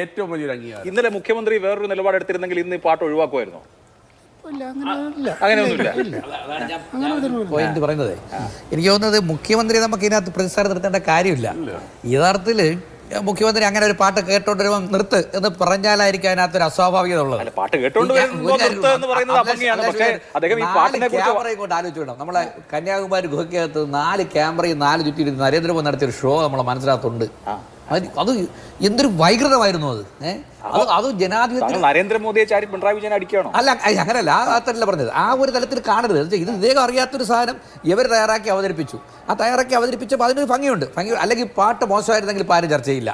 Speaker 3: ഏറ്റവും വലിയൊരു അംഗീകാരം.
Speaker 2: ഇന്നലെ മുഖ്യമന്ത്രി വേറൊരു നിലപാടെടുത്തിരുന്നെങ്കിൽ ഇന്ന് ഈ പാട്ട് ഒഴിവാക്കുമായിരുന്നു.
Speaker 5: പോയിന്റ് പറയുന്നത് എനിക്ക് തോന്നുന്നത് മുഖ്യമന്ത്രി നമുക്ക് ഇതിനകത്ത് പ്രതിസ്ഥാനം നിർത്തേണ്ട കാര്യമില്ല. യഥാർത്ഥത്തിൽ മുഖ്യമന്ത്രി അങ്ങനെ ഒരു പാട്ട് കേട്ടോണ്ടിരുമ്പോൾ നിർത്ത് എന്ന് പറഞ്ഞാലായിരിക്കും അതിനകത്തൊരു അസ്വാഭാവികത ഉള്ളത്. ആലോചിച്ചു, നമ്മളെ കന്യാകുമാരി ഗുഹയ്ക്കകത്ത് 4 ക്യാമറയും 4 ചുറ്റിരുന്ന് നരേന്ദ്രമോദി നടത്തിയൊരു ഷോ നമ്മളെ മനസ്സിനകത്തുണ്ട്. അത് എന്തൊരു വൈകൃതമായിരുന്നു അത് ജനാധിപത്യം.
Speaker 2: നരേന്ദ്രമോദിയെ ചാരി പിണറായി വിജയൻ അടിക്കണോ?
Speaker 5: അല്ല, അങ്ങനല്ല, ആ തരത്തിലല്ല പറഞ്ഞത്. ആ ഒരു തലത്തിൽ കാണരുത്. ഇത് ഇദ്ദേഹം അറിയാത്തൊരു സാധനം ഇവർ തയ്യാറാക്കി അവതരിപ്പിച്ചു. ആ തയ്യാറാക്കി അവതരിപ്പിച്ചപ്പോൾ അതിനൊരു ഭംഗിയുണ്ട്. അല്ലെങ്കിൽ പാട്ട് മോശമായിരുന്നെങ്കിൽ ഇപ്പം ആരും ചർച്ച ചെയ്യില്ല.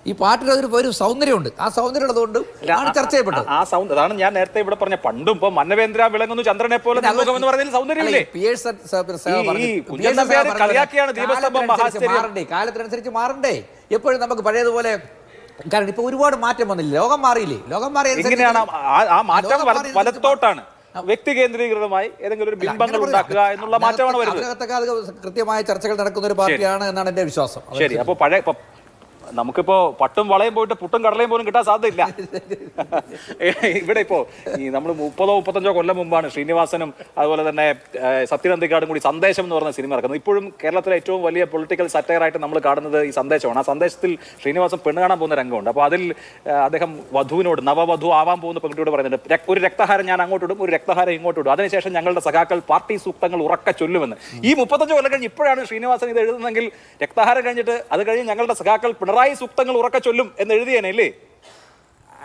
Speaker 5: ഈ പാട്ടിന് ഒരു സൗന്ദര്യമുണ്ട്. ആ സൗന്ദര്യം ഉള്ളതുകൊണ്ട് ചർച്ച ചെയ്യപ്പെട്ടത്.
Speaker 2: അതാണ് ഞാൻ നേരത്തെ ഇവിടെ പറഞ്ഞ പണ്ടും ഇപ്പൊ മന്നവേന്ദ്ര വിളങ്ങുന്നു ചന്ദ്രനെ പോലെ സൗന്ദര്യമില്ലേ?
Speaker 5: കാലത്തിനനുസരിച്ച് മാറണ്ടേ? എപ്പോഴും നമുക്ക് പഴയതുപോലെ, കാരണം ഇപ്പൊ ഒരുപാട് മാറ്റം വന്നില്ല. ലോകം മാറിയില്ലേ? ലോകം മാറി
Speaker 2: എങ്ങനെയാണ് ആ മാറ്റം? വലത്തോട്ടാണ്, വ്യക്തി കേന്ദ്രീകൃതമായി ഏതെങ്കിലും ഒരു ബിംബങ്ങൾ ഉണ്ടാക്കുക എന്നുള്ള മാറ്റമാണ് വരുന്നത്.
Speaker 5: കൃത്യമായ ചർച്ചകൾ നടക്കുന്ന ഒരു പാർട്ടിയാണ് എന്നാണ് എന്റെ വിശ്വാസം.
Speaker 2: ശരി, അപ്പൊ നമുക്കിപ്പോ പട്ടും വളയും പോയിട്ട് പുട്ടും കടലയും പോലും കിട്ടാൻ സാധ്യതയില്ല. ഇവിടെ ഇപ്പോ നമ്മൾ 30-35 കൊല്ലം മുമ്പാണ് ശ്രീനിവാസനും അതുപോലെ തന്നെ സത്യനന്ദിക്കാടും കൂടി സന്ദേശം എന്ന് പറഞ്ഞ സിനിമ ഇറക്കുന്നത്. ഇപ്പോഴും കേരളത്തിലെ ഏറ്റവും വലിയ പൊളിറ്റിക്കൽ സറ്റയറായിട്ട് നമ്മൾ കാണുന്നത് ഈ സന്ദേശമാണ്. ആ സന്ദേശത്തിൽ ശ്രീനിവാസൻ പെണ്ണ് കാണാൻ പോകുന്ന രംഗമുണ്ട്. അപ്പോൾ അതിൽ അദ്ദേഹം വധുവിനോട്, നവവധു ആവാൻ പോകുന്ന പെൺകുട്ടിയോട് പറയുന്നുണ്ട്, ഒരു രക്തഹാരം ഞാൻ അങ്ങോട്ടിടും, ഒരു രക്തഹാരം ഇങ്ങോട്ടിടും, അതിനുശേഷം ഞങ്ങളുടെ സഖാക്കൾ പാർട്ടി സൂക്തങ്ങൾ ഉറക്ക ചൊല്ലുമെന്ന്. ഈ 35 കൊല്ലം കഴിഞ്ഞ് ഇപ്പോഴാണ് ശ്രീനിവാസൻ ഇത് എഴുതുന്നതെങ്കിൽ രക്തഹാരം കഴിഞ്ഞിട്ട് അത് കഴിഞ്ഞ് ഞങ്ങളുടെ സഖാക്കൾ പിണറായി സൂക്തങ്ങൾ ഉറക്ക ചൊല്ലും എന്ന് എഴുതിയേനല്ലേ?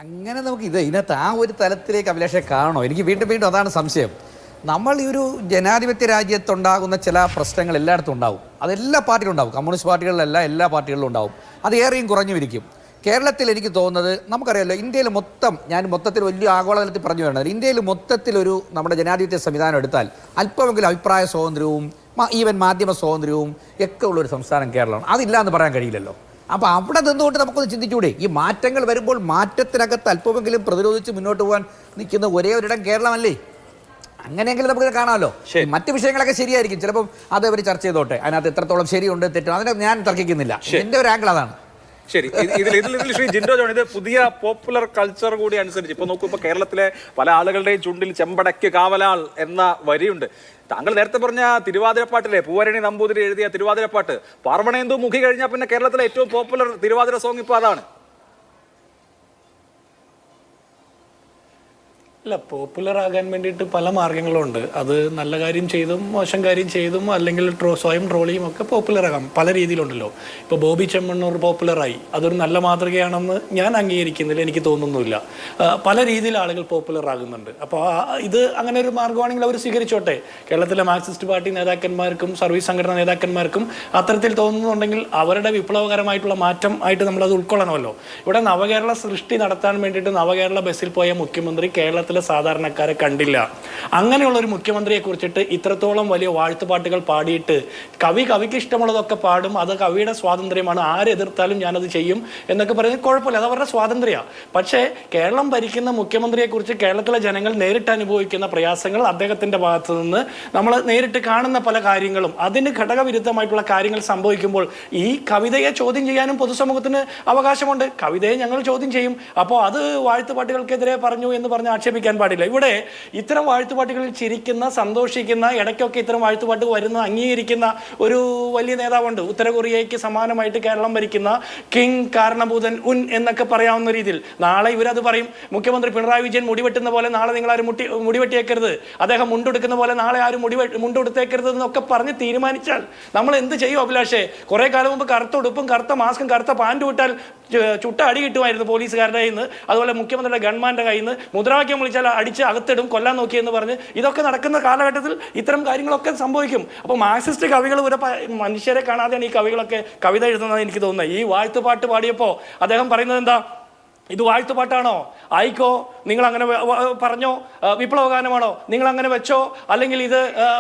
Speaker 5: അങ്ങനെ നമുക്ക് ഇതിനകത്ത് ആ ഒരു തലത്തിലേക്ക് അഭിലാഷെ കാണണോ? എനിക്ക് വീണ്ടും അതാണ് സംശയം. നമ്മൾ ഈ ഒരു ജനാധിപത്യ രാജ്യത്തുണ്ടാകുന്ന ചില പ്രശ്നങ്ങൾ എല്ലായിടത്തും ഉണ്ടാവും. അതെല്ലാ പാർട്ടിയിലും ഉണ്ടാവും. കമ്മ്യൂണിസ്റ്റ് പാർട്ടികളിലല്ല, എല്ലാ പാർട്ടികളിലും ഉണ്ടാവും. അത് ഏറെയും കുറഞ്ഞു ഇരിക്കും. കേരളത്തിൽ എനിക്ക് തോന്നുന്നത് നമുക്കറിയാമല്ലോ, ഇന്ത്യയിൽ മൊത്തം, ഞാൻ മൊത്തത്തിൽ വലിയ ആഗോളതലത്തിൽ പറഞ്ഞു വേണ്ടത്, ഇന്ത്യയിൽ മൊത്തത്തിലൊരു നമ്മുടെ ജനാധിപത്യ സംവിധാനം എടുത്താൽ അല്പമെങ്കിലും അഭിപ്രായ സ്വാതന്ത്ര്യവും ഈവൻ മാധ്യമ സ്വാതന്ത്ര്യവും ഒക്കെ ഉള്ളൊരു സംസ്ഥാനം കേരളമാണ്. അതില്ല എന്ന് പറയാൻ കഴിയില്ലല്ലോ. അപ്പോൾ അവിടെ നിന്നുകൊണ്ട് നമുക്കൊന്ന് ചിന്തിച്ചൂടെ, ഈ മാറ്റങ്ങൾ വരുമ്പോൾ മാറ്റത്തിനകത്ത് അല്പമെങ്കിലും പ്രതിരോധിച്ച് മുന്നോട്ട് പോകാൻ നിൽക്കുന്ന ഒരേ ഒരിടം കേരളമല്ലേ? അങ്ങനെയെങ്കിലും നമുക്ക് കാണാമല്ലോ. മറ്റു വിഷയങ്ങളൊക്കെ ശരിയായിരിക്കും, ചിലപ്പം അത് അവർ ചർച്ച ചെയ്തോട്ടെ, അതിനകത്ത് എത്രത്തോളം ശരിയുണ്ട് തെറ്റുണ്ട് അതിനെ ഞാൻ തർക്കിക്കുന്നില്ല. എൻ്റെ ഒരു ആംഗിൾ അതാണ്.
Speaker 2: ശരി, ഇതിൽ ശ്രീ ജിൻഡോ ജോൺ, ഇത് പുതിയ പോപ്പുലർ കൾച്ചർ കൂടി അനുസരിച്ച് ഇപ്പൊ നോക്കൂ, ഇപ്പൊ കേരളത്തിലെ പല ആളുകളുടെയും ചുണ്ടിൽ ചെമ്പടയ്ക്ക് കാവലാൾ എന്ന വരിയുണ്ട്. താങ്കൾ നേരത്തെ പറഞ്ഞ തിരുവാതിരപ്പാട്ടിലെ പൂവരണി നമ്പൂതിരി എഴുതിയ തിരുവാതിരപ്പാട്ട്, പാർവണേന്ദു മുഖി കഴിഞ്ഞാൽ പിന്നെ കേരളത്തിലെ ഏറ്റവും പോപ്പുലർ തിരുവാതിര സോങ് ഇപ്പൊ അതാണ്.
Speaker 7: അല്ല, പോപ്പുലർ ആകാൻ വേണ്ടിയിട്ട് പല മാർഗങ്ങളുണ്ട്. അത് നല്ല കാര്യം ചെയ്തും മോശം കാര്യം ചെയ്തും അല്ലെങ്കിൽ സ്വയം ട്രോളിയും ഒക്കെ പോപ്പുലർ ആകാം, പല രീതിയിലുണ്ടല്ലോ. ഇപ്പോൾ ബോബി ചെമ്മണ്ണൂർ പോപ്പുലറായി, അതൊരു നല്ല മാതൃകയാണെന്ന് ഞാൻ അംഗീകരിക്കുന്നില്ല, എനിക്ക് തോന്നുന്നില്ല. പല രീതിയിൽ ആളുകൾ പോപ്പുലർ ആകുന്നുണ്ട്. അപ്പോൾ ഇത് അങ്ങനെ ഒരു മാർഗമാണെങ്കിൽ അവർ സ്വീകരിച്ചോട്ടെ. കേരളത്തിലെ മാർക്സിസ്റ്റ് പാർട്ടി നേതാക്കന്മാർക്കും സർവീസ് സംഘടനാ നേതാക്കന്മാർക്കും അത്തരത്തിൽ തോന്നുന്നുണ്ടെങ്കിൽ അവരുടെ വിപ്ലവകരമായിട്ടുള്ള മാറ്റം ആയിട്ട് നമ്മളത് ഉൾക്കൊള്ളണമല്ലോ. ഇവിടെ നവകേരള സൃഷ്ടി നടത്താൻ വേണ്ടിയിട്ട് നവകേരള ബസ്സിൽ പോയ മുഖ്യമന്ത്രി കേരളത്തിൽ സാധാരണക്കാരെ കണ്ടില്ല. അങ്ങനെയുള്ള ഒരു മുഖ്യമന്ത്രിയെ കുറിച്ചിട്ട് ഇത്രത്തോളം വലിയ വാഴ്ത്തുപാട്ടുകൾ പാടിയിട്ട് കവിക്ക് ഇഷ്ടമുള്ളതൊക്കെ പാടും, അത് കവിയുടെ സ്വാതന്ത്ര്യമാണ്, ആരെതിർത്താലും ഞാനത് ചെയ്യും എന്നൊക്കെ പറയുന്നത് കുഴപ്പമില്ല, അത് അവരുടെ സ്വാതന്ത്ര്യമാണ്. പക്ഷേ കേരളം ഭരിക്കുന്ന മുഖ്യമന്ത്രിയെ കുറിച്ച് കേരളത്തിലെ ജനങ്ങൾ നേരിട്ട് അനുഭവിക്കുന്ന പ്രയാസങ്ങൾ, അദ്ദേഹത്തിന്റെ ഭാഗത്ത് നിന്ന് നമ്മൾ നേരിട്ട് കാണുന്ന പല കാര്യങ്ങളും, അതിന് ഘടകവിരുദ്ധമായിട്ടുള്ള കാര്യങ്ങൾ സംഭവിക്കുമ്പോൾ ഈ കവിതയെ ചോദ്യം ചെയ്യാനും പൊതുസമൂഹത്തിന് അവകാശമുണ്ട്. കവിതയെ ഞങ്ങൾ ചോദ്യം ചെയ്യും. അപ്പോൾ അത് വാഴ്ത്തുപാട്ടുകൾക്കെതിരെ പറഞ്ഞു എന്ന് പറഞ്ഞ് ആക്ഷേപിക്കാൻ പാടില്ല. ഇവിടെ ഇത്തരം വാഴ്ത്തുപാട്ടുകളിൽ ചിരിക്കുന്ന, സന്തോഷിക്കുന്ന, ഇടയ്ക്കൊക്കെ ഇത്തരം വാഴ്ത്തുപാട്ട് വരുന്ന അംഗീകരിക്കുന്ന ഒരു വലിയ നേതാവുണ്ട്. ഉത്തര കൊറിയയ്ക്ക് സമാനമായിട്ട് കേരളം ഭരിക്കുന്ന കിങ് കാരണഭൂതൻ ഉൻ എന്നൊക്കെ പറയാവുന്ന രീതിയിൽ. നാളെ ഇവരത് പറയും, മുഖ്യമന്ത്രി പിണറായി വിജയൻ മുടിവെട്ടുന്ന പോലെ നാളെ നിങ്ങൾ ആരും മുടിവെട്ടിയേക്കരുത്, അദ്ദേഹം മുണ്ടെടുക്കുന്ന പോലെ നാളെ ആരും മുണ്ടെടുത്തേക്കരുത് എന്നൊക്കെ പറഞ്ഞ് തീരുമാനിച്ചാൽ നമ്മൾ എന്ത് ചെയ്യും അഭിലാഷേ? കുറെ കാലം മുമ്പ് കറുത്ത ഉടുപ്പും കറുത്ത മാസ്കും കറുത്ത പാൻറ്റും ഇട്ടാൽ ചുട്ട അടി കിട്ടുമായിരുന്നു പോലീസുകാരുടെ കയ്യിൽ നിന്ന്, അതുപോലെ മുഖ്യമന്ത്രിയുടെ ഗൺമാന്റെ കയ്യിൽ നിന്ന്. മുദ്രാവാക്യം വിളിച്ചാൽ അടിച്ച് അകത്തിടും, കൊല്ലാൻ നോക്കിയെന്ന് പറഞ്ഞ് ഇതൊക്കെ നടക്കുന്ന കാലഘട്ടത്തിൽ ഇത്തരം കാര്യങ്ങളൊക്കെ സംഭവിക്കും. അപ്പോൾ മാർക്സിസ്റ്റ് കവികൾ ഒരു മനുഷ്യരെ കാണാതെയാണ് ഈ കവികളൊക്കെ കവിത എഴുതുന്നത് എനിക്ക് തോന്നുന്നത്. ഈ വാഴ്ത്തുപാട്ട് പാടിയപ്പോൾ അദ്ദേഹം പറയുന്നത് എന്താ, ഇത് വാഴ്ത്തുപാട്ടാണോ? ആയിക്കോ, നിങ്ങൾ അങ്ങനെ പറഞ്ഞോ. വിപ്ലവഗാനമാണോ? നിങ്ങൾ അങ്ങനെ വെച്ചോ. അല്ലെങ്കിൽ ഇത്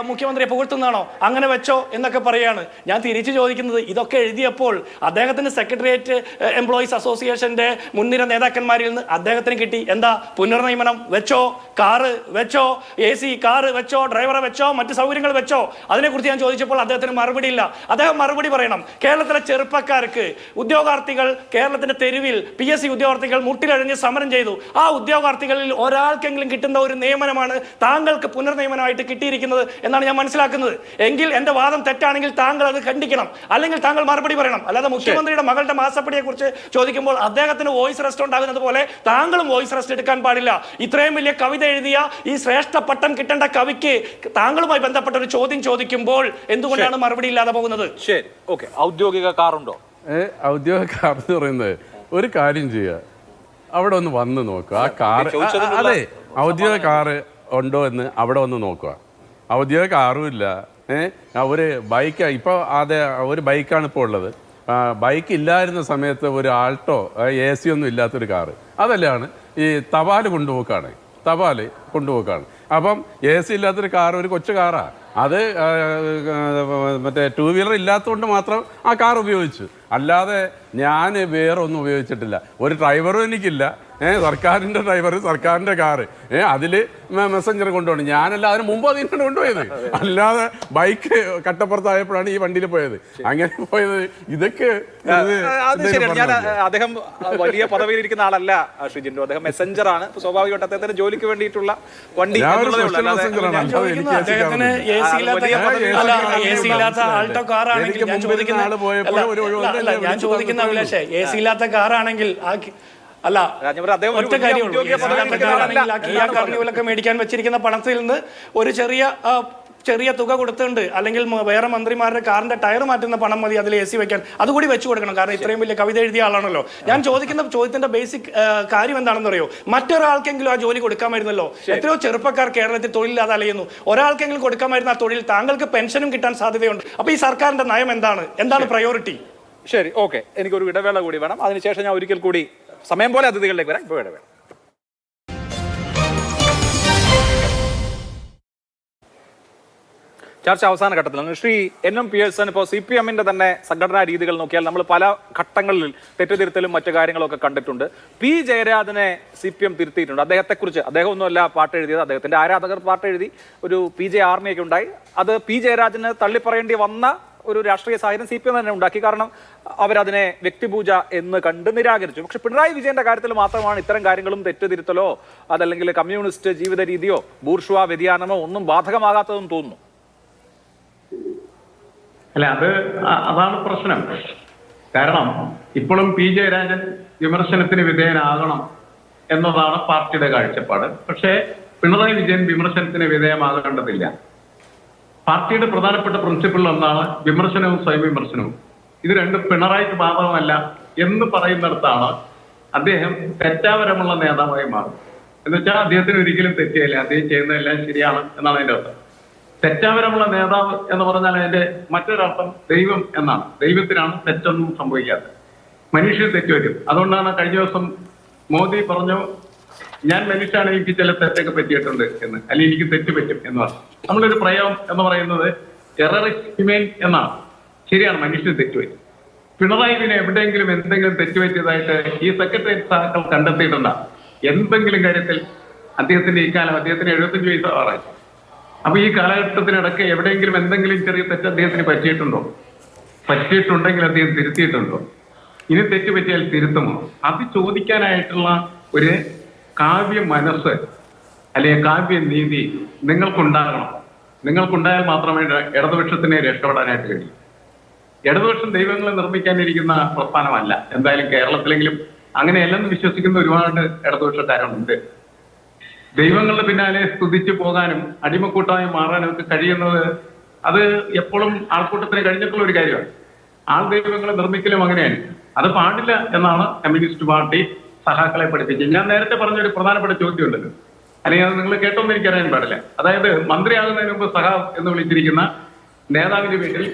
Speaker 7: മുഖ്യമന്ത്രിയെ പുകഴ്ത്തുന്നതാണോ? അങ്ങനെ വെച്ചോ എന്നൊക്കെ പറയാണ്. ഞാൻ തിരിച്ചു ചോദിക്കുന്നത്, ഇതൊക്കെ എഴുതിയപ്പോൾ അദ്ദേഹത്തിന് സെക്രട്ടേറിയറ്റ് എംപ്ലോയീസ് അസോസിയേഷന്റെ മുൻനിര നേതാക്കന്മാരിൽ നിന്ന് അദ്ദേഹത്തിന് കിട്ടി എന്താ? പുനർനിയമനം വെച്ചോ, കാറ് വെച്ചോ, AC കാറ് വെച്ചോ, ഡ്രൈവറെ വെച്ചോ, മറ്റു സൗകര്യങ്ങൾ വെച്ചോ. അതിനെക്കുറിച്ച് ഞാൻ ചോദിച്ചപ്പോൾ അദ്ദേഹത്തിന് മറുപടി ഇല്ല. അദ്ദേഹം മറുപടി പറയണം. കേരളത്തിലെ ചെറുപ്പക്കാർക്ക്, ഉദ്യോഗാർത്ഥികൾ കേരളത്തിന്റെ തെരുവിൽ PSC ഉദ്യോഗാർത്ഥികൾ മുട്ടിലഴിഞ്ഞ് സമരം ചെയ്തു. ആ ഉദ്യോഗാർത്ഥികളിൽ ഒരാൾക്കെങ്കിലും കിട്ടുന്ന ഒരു നിയമനമാണ് താങ്കൾക്ക് പുനർനിയമനമായിട്ട് കിട്ടിയിരിക്കുന്നത് എന്നാണ് ഞാൻ മനസ്സിലാക്കുന്നത്. എങ്കിൽ എന്റെ വാദം തെറ്റാണെങ്കിൽ താങ്കൾ അത് ഖണ്ഡിക്കണം, അല്ലെങ്കിൽ താങ്കൾ മറുപടി പറയണം. അല്ലാതെ മുഖ്യമന്ത്രിയുടെ മകളുടെ മാസപ്പടിയെ കുറിച്ച് ചോദിക്കുമ്പോൾ അദ്ദേഹത്തിന് വോയിസ് റെസ്റ്റ് ഉണ്ടാകുന്നത് പോലെ താങ്കളും വോയിസ് റെസ്റ്റ് എടുക്കാൻ പാടില്ല. ഇത്രയും വലിയ കവിത എഴുതിയ ഈ ശ്രേഷ്ഠ പട്ടം കിട്ടേണ്ട കവിക്ക് താങ്കളുമായി ബന്ധപ്പെട്ട ഒരു ചോദ്യം ചോദിക്കുമ്പോൾ എന്തുകൊണ്ടാണ് മറുപടി ഇല്ലാതെ പോകുന്നത്?
Speaker 2: ശരി, ഓക്കെ. ഔദ്യോഗിക കാറുണ്ടോ?
Speaker 3: ഔദ്യോഗിക കാർ എന്ന് പറയുന്നത് ഒരു കാര്യം ചെയ്യുക, അവിടെ ഒന്ന് വന്ന് നോക്കുക. ആ കാർ, അതെ, ഔദ്യോഗിക കാറ് ഉണ്ടോ എന്ന് അവിടെ വന്ന് നോക്കുക. ഔദ്യോഗിക കാറും ഇല്ല. ഒരു ബൈക്ക്, ഇപ്പോൾ അതെ ഒരു ബൈക്കാണ് ഇപ്പോൾ ഉള്ളത്. ബൈക്ക് ഇല്ലായിരുന്ന സമയത്ത് ഒരു ആൾട്ടോ AC ഒന്നും ഇല്ലാത്തൊരു കാറ്, അതെല്ലാം ഈ തപാൽ കൊണ്ടുപോക്കാണ്. അപ്പം AC ഇല്ലാത്തൊരു കാർ ഒരു കൊച്ചു കാറാണ്. അത് മറ്റേ 2 വീലർ ഇല്ലാത്തതുകൊണ്ട് മാത്രം ആ കാർ ഉപയോഗിച്ചു, അല്ലാതെ ഞാൻ വേറെ ഒന്നും ഉപയോഗിച്ചിട്ടില്ല. ഒരു ഡ്രൈവറും എനിക്കില്ല. സർക്കാരിൻ്റെ ഡ്രൈവർ, സർക്കാരിൻ്റെ കാറ്, അതിൽ മെസ്സഞ്ചർ കൊണ്ടുപോകണം. ഞാനല്ല, അതിന് മുമ്പ് അതിനാണ് കൊണ്ടുപോയത്. അല്ലാതെ ബൈക്ക് കട്ടപ്പുറത്തായപ്പോഴാണ് ഈ വണ്ടിയിൽ പോയത്. അങ്ങനെ പോയത് ഇതൊക്കെ.
Speaker 2: അദ്ദേഹം വലിയ പദവിയിലിരിക്കുന്ന ആളല്ല ശ്രീ ജിൻഡോ, അദ്ദേഹം മെസ്സഞ്ചറാണ്. സ്വാഭാവികമായിട്ട് അദ്ദേഹത്തിന് ജോലിക്ക് വേണ്ടിയിട്ടുള്ള വണ്ടി.
Speaker 7: ഞാൻ ചോദിക്കുന്ന അഭിലാഷേ, AC ഇല്ലാത്ത കാറാണെങ്കിൽ അല്ല, ഒറ്റ കാര്യമുള്ളൂ, മേടിക്കാൻ വെച്ചിരിക്കുന്ന പണത്തിൽ നിന്ന് ഒരു ചെറിയ തുക കൊടുത്തിട്ടുണ്ട്, അല്ലെങ്കിൽ വേറെ മന്ത്രിമാരുടെ കാറിന്റെ ടയർ മാറ്റുന്ന പണം മതി അതിൽ AC വെക്കാൻ, അതുകൂടി വെച്ചു കൊടുക്കണം. കാരണം ഇത്രയും വലിയ കവിത എഴുതിയ ആളാണല്ലോ. ഞാൻ ചോദിക്കുന്ന ചോദ്യത്തിന്റെ ബേസിക് കാര്യം എന്താണെന്ന് അറിയോ? മറ്റൊരാൾക്കെങ്കിലും ആ ജോലി കൊടുക്കാമായിരുന്നല്ലോ. എത്രയോ ചെറുപ്പക്കാർ കേരളത്തിൽ തൊഴിലില്ലാതെ അലയുന്നു. ഒരാൾക്കെങ്കിലും കൊടുക്കാമായിരുന്ന ആ തൊഴിൽ, താങ്കൾക്ക് പെൻഷനും കിട്ടാൻ സാധ്യതയുണ്ട്. അപ്പൊ ഈ സർക്കാരിന്റെ നയം എന്താണ് പ്രയോറിറ്റി?
Speaker 2: ശരി, ഓക്കെ. എനിക്കൊരു ഇടവേള കൂടി വേണം. അതിനുശേഷം ഞാൻ ഒരിക്കൽ കൂടി സമയം പോലെ അതിഥികളിലേക്ക് വരാം. ഇപ്പോൾ ഇടവേള. ചർച്ച അവസാന ഘട്ടത്തിലാണ്. ശ്രീ NM പിയേഴ്സൺ, ഇപ്പോൾ CPM-ന്റെ തന്നെ സംഘടനാ രീതികൾ നോക്കിയാൽ നമ്മൾ പല ഘട്ടങ്ങളിൽ തെറ്റുതിരുത്തലും മറ്റു കാര്യങ്ങളൊക്കെ കണ്ടിട്ടുണ്ട്. P. ജയരാജനെ CPM തിരുത്തിയിട്ടുണ്ട്. അദ്ദേഹത്തെക്കുറിച്ച്, അദ്ദേഹം ഒന്നുമല്ല പാട്ട് എഴുതിയത്, അദ്ദേഹത്തിന്റെ ആരാധകർ പാട്ട് എഴുതി ഒരു PJ ആർമിയൊക്കെ ഉണ്ടായി. അത് P. ജയരാജന് തള്ളിപ്പറയേണ്ടി വന്ന ഒരു രാഷ്ട്രീയ സാഹചര്യം CPM തന്നെ ഉണ്ടാക്കി. കാരണം അവരതിനെ വ്യക്തിപൂജ എന്ന് കണ്ട് നിരാകരിച്ചു. പക്ഷെ പിണറായി വിജയന്റെ കാര്യത്തിൽ മാത്രമാണ് ഇത്തരം കാര്യങ്ങളും തെറ്റുതിരുത്തലോ അതല്ലെങ്കിൽ കമ്മ്യൂണിസ്റ്റ് ജീവിത രീതിയോ ബൂർഷ്വാ വ്യതിയാനമോ ഒന്നും ബാധകമാകാത്തതെന്ന് തോന്നുന്നു.
Speaker 8: അല്ല, അതാണ് പ്രശ്നം. കാരണം ഇപ്പോഴും P. ജയരാജൻ വിമർശനത്തിന് വിധേയനാകണം എന്നതാണ് പാർട്ടിയുടെ കാഴ്ചപ്പാട്. പക്ഷേ പിണറായി വിജയൻ വിമർശനത്തിന് വിധേയമാകേണ്ടതില്ല. പാർട്ടിയുടെ പ്രധാനപ്പെട്ട പ്രിൻസിപ്പിൾ ഒന്നാണ് വിമർശനവും സ്വയം വിമർശനവും. ഇത് രണ്ടും പിണറായിക്ക് ബാധകമല്ല എന്ന് പറയുന്നിടത്താണ് അദ്ദേഹം തെറ്റാപരമുള്ള നേതാവായി മാറും. എന്ന് വെച്ചാൽ അദ്ദേഹത്തിന് ഒരിക്കലും തെറ്റിയല്ല, അദ്ദേഹം ചെയ്യുന്നതെല്ലാം ശരിയാണ് എന്നാണ് അതിന്റെ അർത്ഥം. തെറ്റാപരമുള്ള നേതാവ് എന്ന് പറഞ്ഞാൽ അതിന്റെ മറ്റൊരർത്ഥം ദൈവം എന്നാണ്. ദൈവത്തിനാണ് തെറ്റൊന്നും സംഭവിക്കാത്തത്, മനുഷ്യർ തെറ്റുപറ്റും. അതുകൊണ്ടാണ് കഴിഞ്ഞ ദിവസം മോദി പറഞ്ഞു, ഞാൻ മനുഷ്യനാണ്, എനിക്ക് ചില തെറ്റൊക്കെ പറ്റിയിട്ടുണ്ട് എന്ന്, അല്ലെങ്കിൽ എനിക്ക് തെറ്റ് പറ്റും എന്ന് പറഞ്ഞു. നമ്മളൊരു പ്രയോഗം എന്ന് പറയുന്നത് ടെററിസ്റ്റ് ഹ്യൂമൻ എന്നാണ്. ശരിയാണ്, മനുഷ്യർ തെറ്റുപറ്റും. പിണറായി വിജയൻ എവിടെയെങ്കിലും എന്തെങ്കിലും തെറ്റുപറ്റിയതായിട്ട് ഈ സെക്രട്ടേറിയറ്റ് സഹാക്കൾ കണ്ടെത്തിയിട്ടുണ്ടോ? എന്തെങ്കിലും കാര്യത്തിൽ അദ്ദേഹത്തിന്റെ ഈ കാലം, അദ്ദേഹത്തിന് 75 വയസ്സാറായി. അപ്പൊ ഈ കാലഘട്ടത്തിനിടയ്ക്ക് എവിടെയെങ്കിലും എന്തെങ്കിലും ചെറിയ തെറ്റ് അദ്ദേഹത്തിന് പറ്റിയിട്ടുണ്ടോ? പറ്റിയിട്ടുണ്ടെങ്കിൽ അദ്ദേഹം തിരുത്തിയിട്ടുണ്ടോ? ഇനി തെറ്റ് പറ്റിയാൽ തിരുത്തുമോ? അത് ചോദിക്കാനായിട്ടുള്ള ഒരു കാവ്യ മനസ്സ് അല്ലെങ്കിൽ കാവ്യ നീതി നിങ്ങൾക്കുണ്ടാകണം. നിങ്ങൾക്കുണ്ടായാൽ മാത്രമേ ഇടതുപക്ഷത്തിനെ രക്ഷപ്പെടാനായിട്ട് കഴിയൂ. ഇടതുപക്ഷം ദൈവങ്ങളെ നിർമ്മിക്കാനിരിക്കുന്ന പ്രസ്ഥാനമല്ല. എന്തായാലും കേരളത്തിലെങ്കിലും അങ്ങനെയല്ലെന്ന് വിശ്വസിക്കുന്ന ഒരുപാട് ഇടതുപക്ഷക്കാരുണ്ട്. ദൈവങ്ങളുടെ പിന്നാലെ സ്തുതിച്ചു പോകാനും അടിമക്കൂട്ടമായി മാറാനും ഒക്കെ കഴിയുന്നത് അത് എപ്പോഴും ആൾക്കൂട്ടത്തിന് കഴിഞ്ഞിട്ടുള്ള ഒരു കാര്യമാണ്. ആൾ ദൈവങ്ങളെ നിർമ്മിക്കലും അങ്ങനെയാണ്. അത് പാടില്ല എന്നാണ് കമ്മ്യൂണിസ്റ്റ് പാർട്ടി സഹാക്കളെ പഠിപ്പിച്ചത്. ഞാൻ നേരത്തെ പറഞ്ഞൊരു പ്രധാനപ്പെട്ട ചോദ്യം ഉണ്ടല്ലോ, അല്ലെങ്കിൽ അത് നിങ്ങൾ കേട്ടോന്ന് എനിക്കറിയാൻ പാടില്ല. അതായത് മന്ത്രിയാകുന്നതിന് മുമ്പ് സഹാവ് എന്ന് വിളിച്ചിരിക്കുന്ന നേതാവിന്റെ വീട്ടിൽ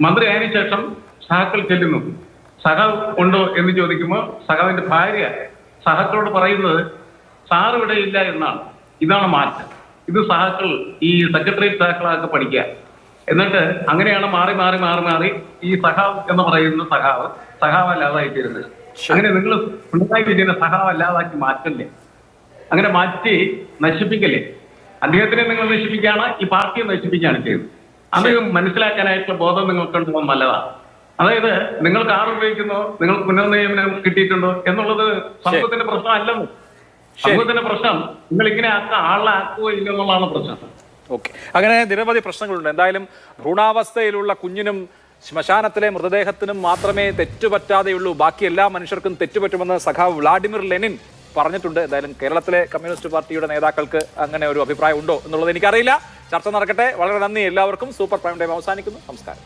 Speaker 8: മന്ത്രിയായതിനു ശേഷം സഹാക്കൾ ചെല്ലുന്നു. സഹാവ് ഉണ്ടോ എന്ന് ചോദിക്കുമ്പോൾ സഹാവിന്റെ ഭാര്യ സഹാക്കളോട് പറയുന്നത് സാർ ഇവിടെ ഇല്ല എന്നാണ്. ഇതാണ് മാറ്റം. ഇത് സഹാക്കൾ ഈ സെക്രട്ടേറിയറ്റ് സഹാക്കളൊക്കെ പഠിക്കുക. എന്നിട്ട് അങ്ങനെയാണ് മാറി മാറി മാറി മാറി ഈ സഹാവ് എന്ന് പറയുന്ന സഹാവ് അല്ലാതായി തീരുന്നത്. അങ്ങനെ നിങ്ങൾ പിണറായി വിജയനെ സഹാവ് അല്ലാതാക്കി മാറ്റല്ലേ, അങ്ങനെ മാറ്റി നശിപ്പിക്കല്ലേ. അദ്ദേഹത്തിനെ നിങ്ങൾ നശിപ്പിക്കുകയാണ്, ഈ പാർട്ടിയെ നശിപ്പിക്കുകയാണ് ചെയ്യുന്നത്. അത് മനസ്സിലാക്കാനായിട്ടുള്ള ബോധം നിങ്ങൾക്കുണ്ടോ നല്ലതാണ്. അതായത് നിങ്ങൾ കാർ ഉപയോഗിക്കുന്നോ, നിങ്ങൾക്ക് പുനർനിയമനം കിട്ടിയിട്ടുണ്ടോ എന്നുള്ളത് സമൂഹത്തിന്റെ പ്രശ്നമല്ലെന്ന്. സമൂഹത്തിന്റെ പ്രശ്നം നിങ്ങൾ ഇങ്ങനെ ആളാക്കുവോ ഇല്ലെന്നുള്ളതാണ് പ്രശ്നം.
Speaker 2: ഓക്കെ, അങ്ങനെ നിരവധി പ്രശ്നങ്ങളുണ്ട്. എന്തായാലും ഭ്രൂണാവസ്ഥയിലുള്ള കുഞ്ഞിനും ശ്മശാനത്തിലെ മൃതദേഹത്തിനും മാത്രമേ തെറ്റുപറ്റാതെയുള്ളൂ, ബാക്കി എല്ലാ മനുഷ്യർക്കും തെറ്റുപറ്റുമെന്ന് സഖാവ് വ്ളാഡിമിർ ലെനിൻ പറഞ്ഞിട്ടുണ്ട്. എന്തായാലും കേരളത്തിലെ കമ്മ്യൂണിസ്റ്റ് പാർട്ടിയുടെ നേതാക്കൾക്ക് അങ്ങനെ ഒരു അഭിപ്രായം ഉണ്ടോ എന്നുള്ളത് എനിക്കറിയില്ല. ചർച്ച നടക്കട്ടെ. വളരെ നന്ദി എല്ലാവർക്കും. സൂപ്പർ പ്രൈം ടൈം അവസാനിക്കുന്നു. നമസ്കാരം.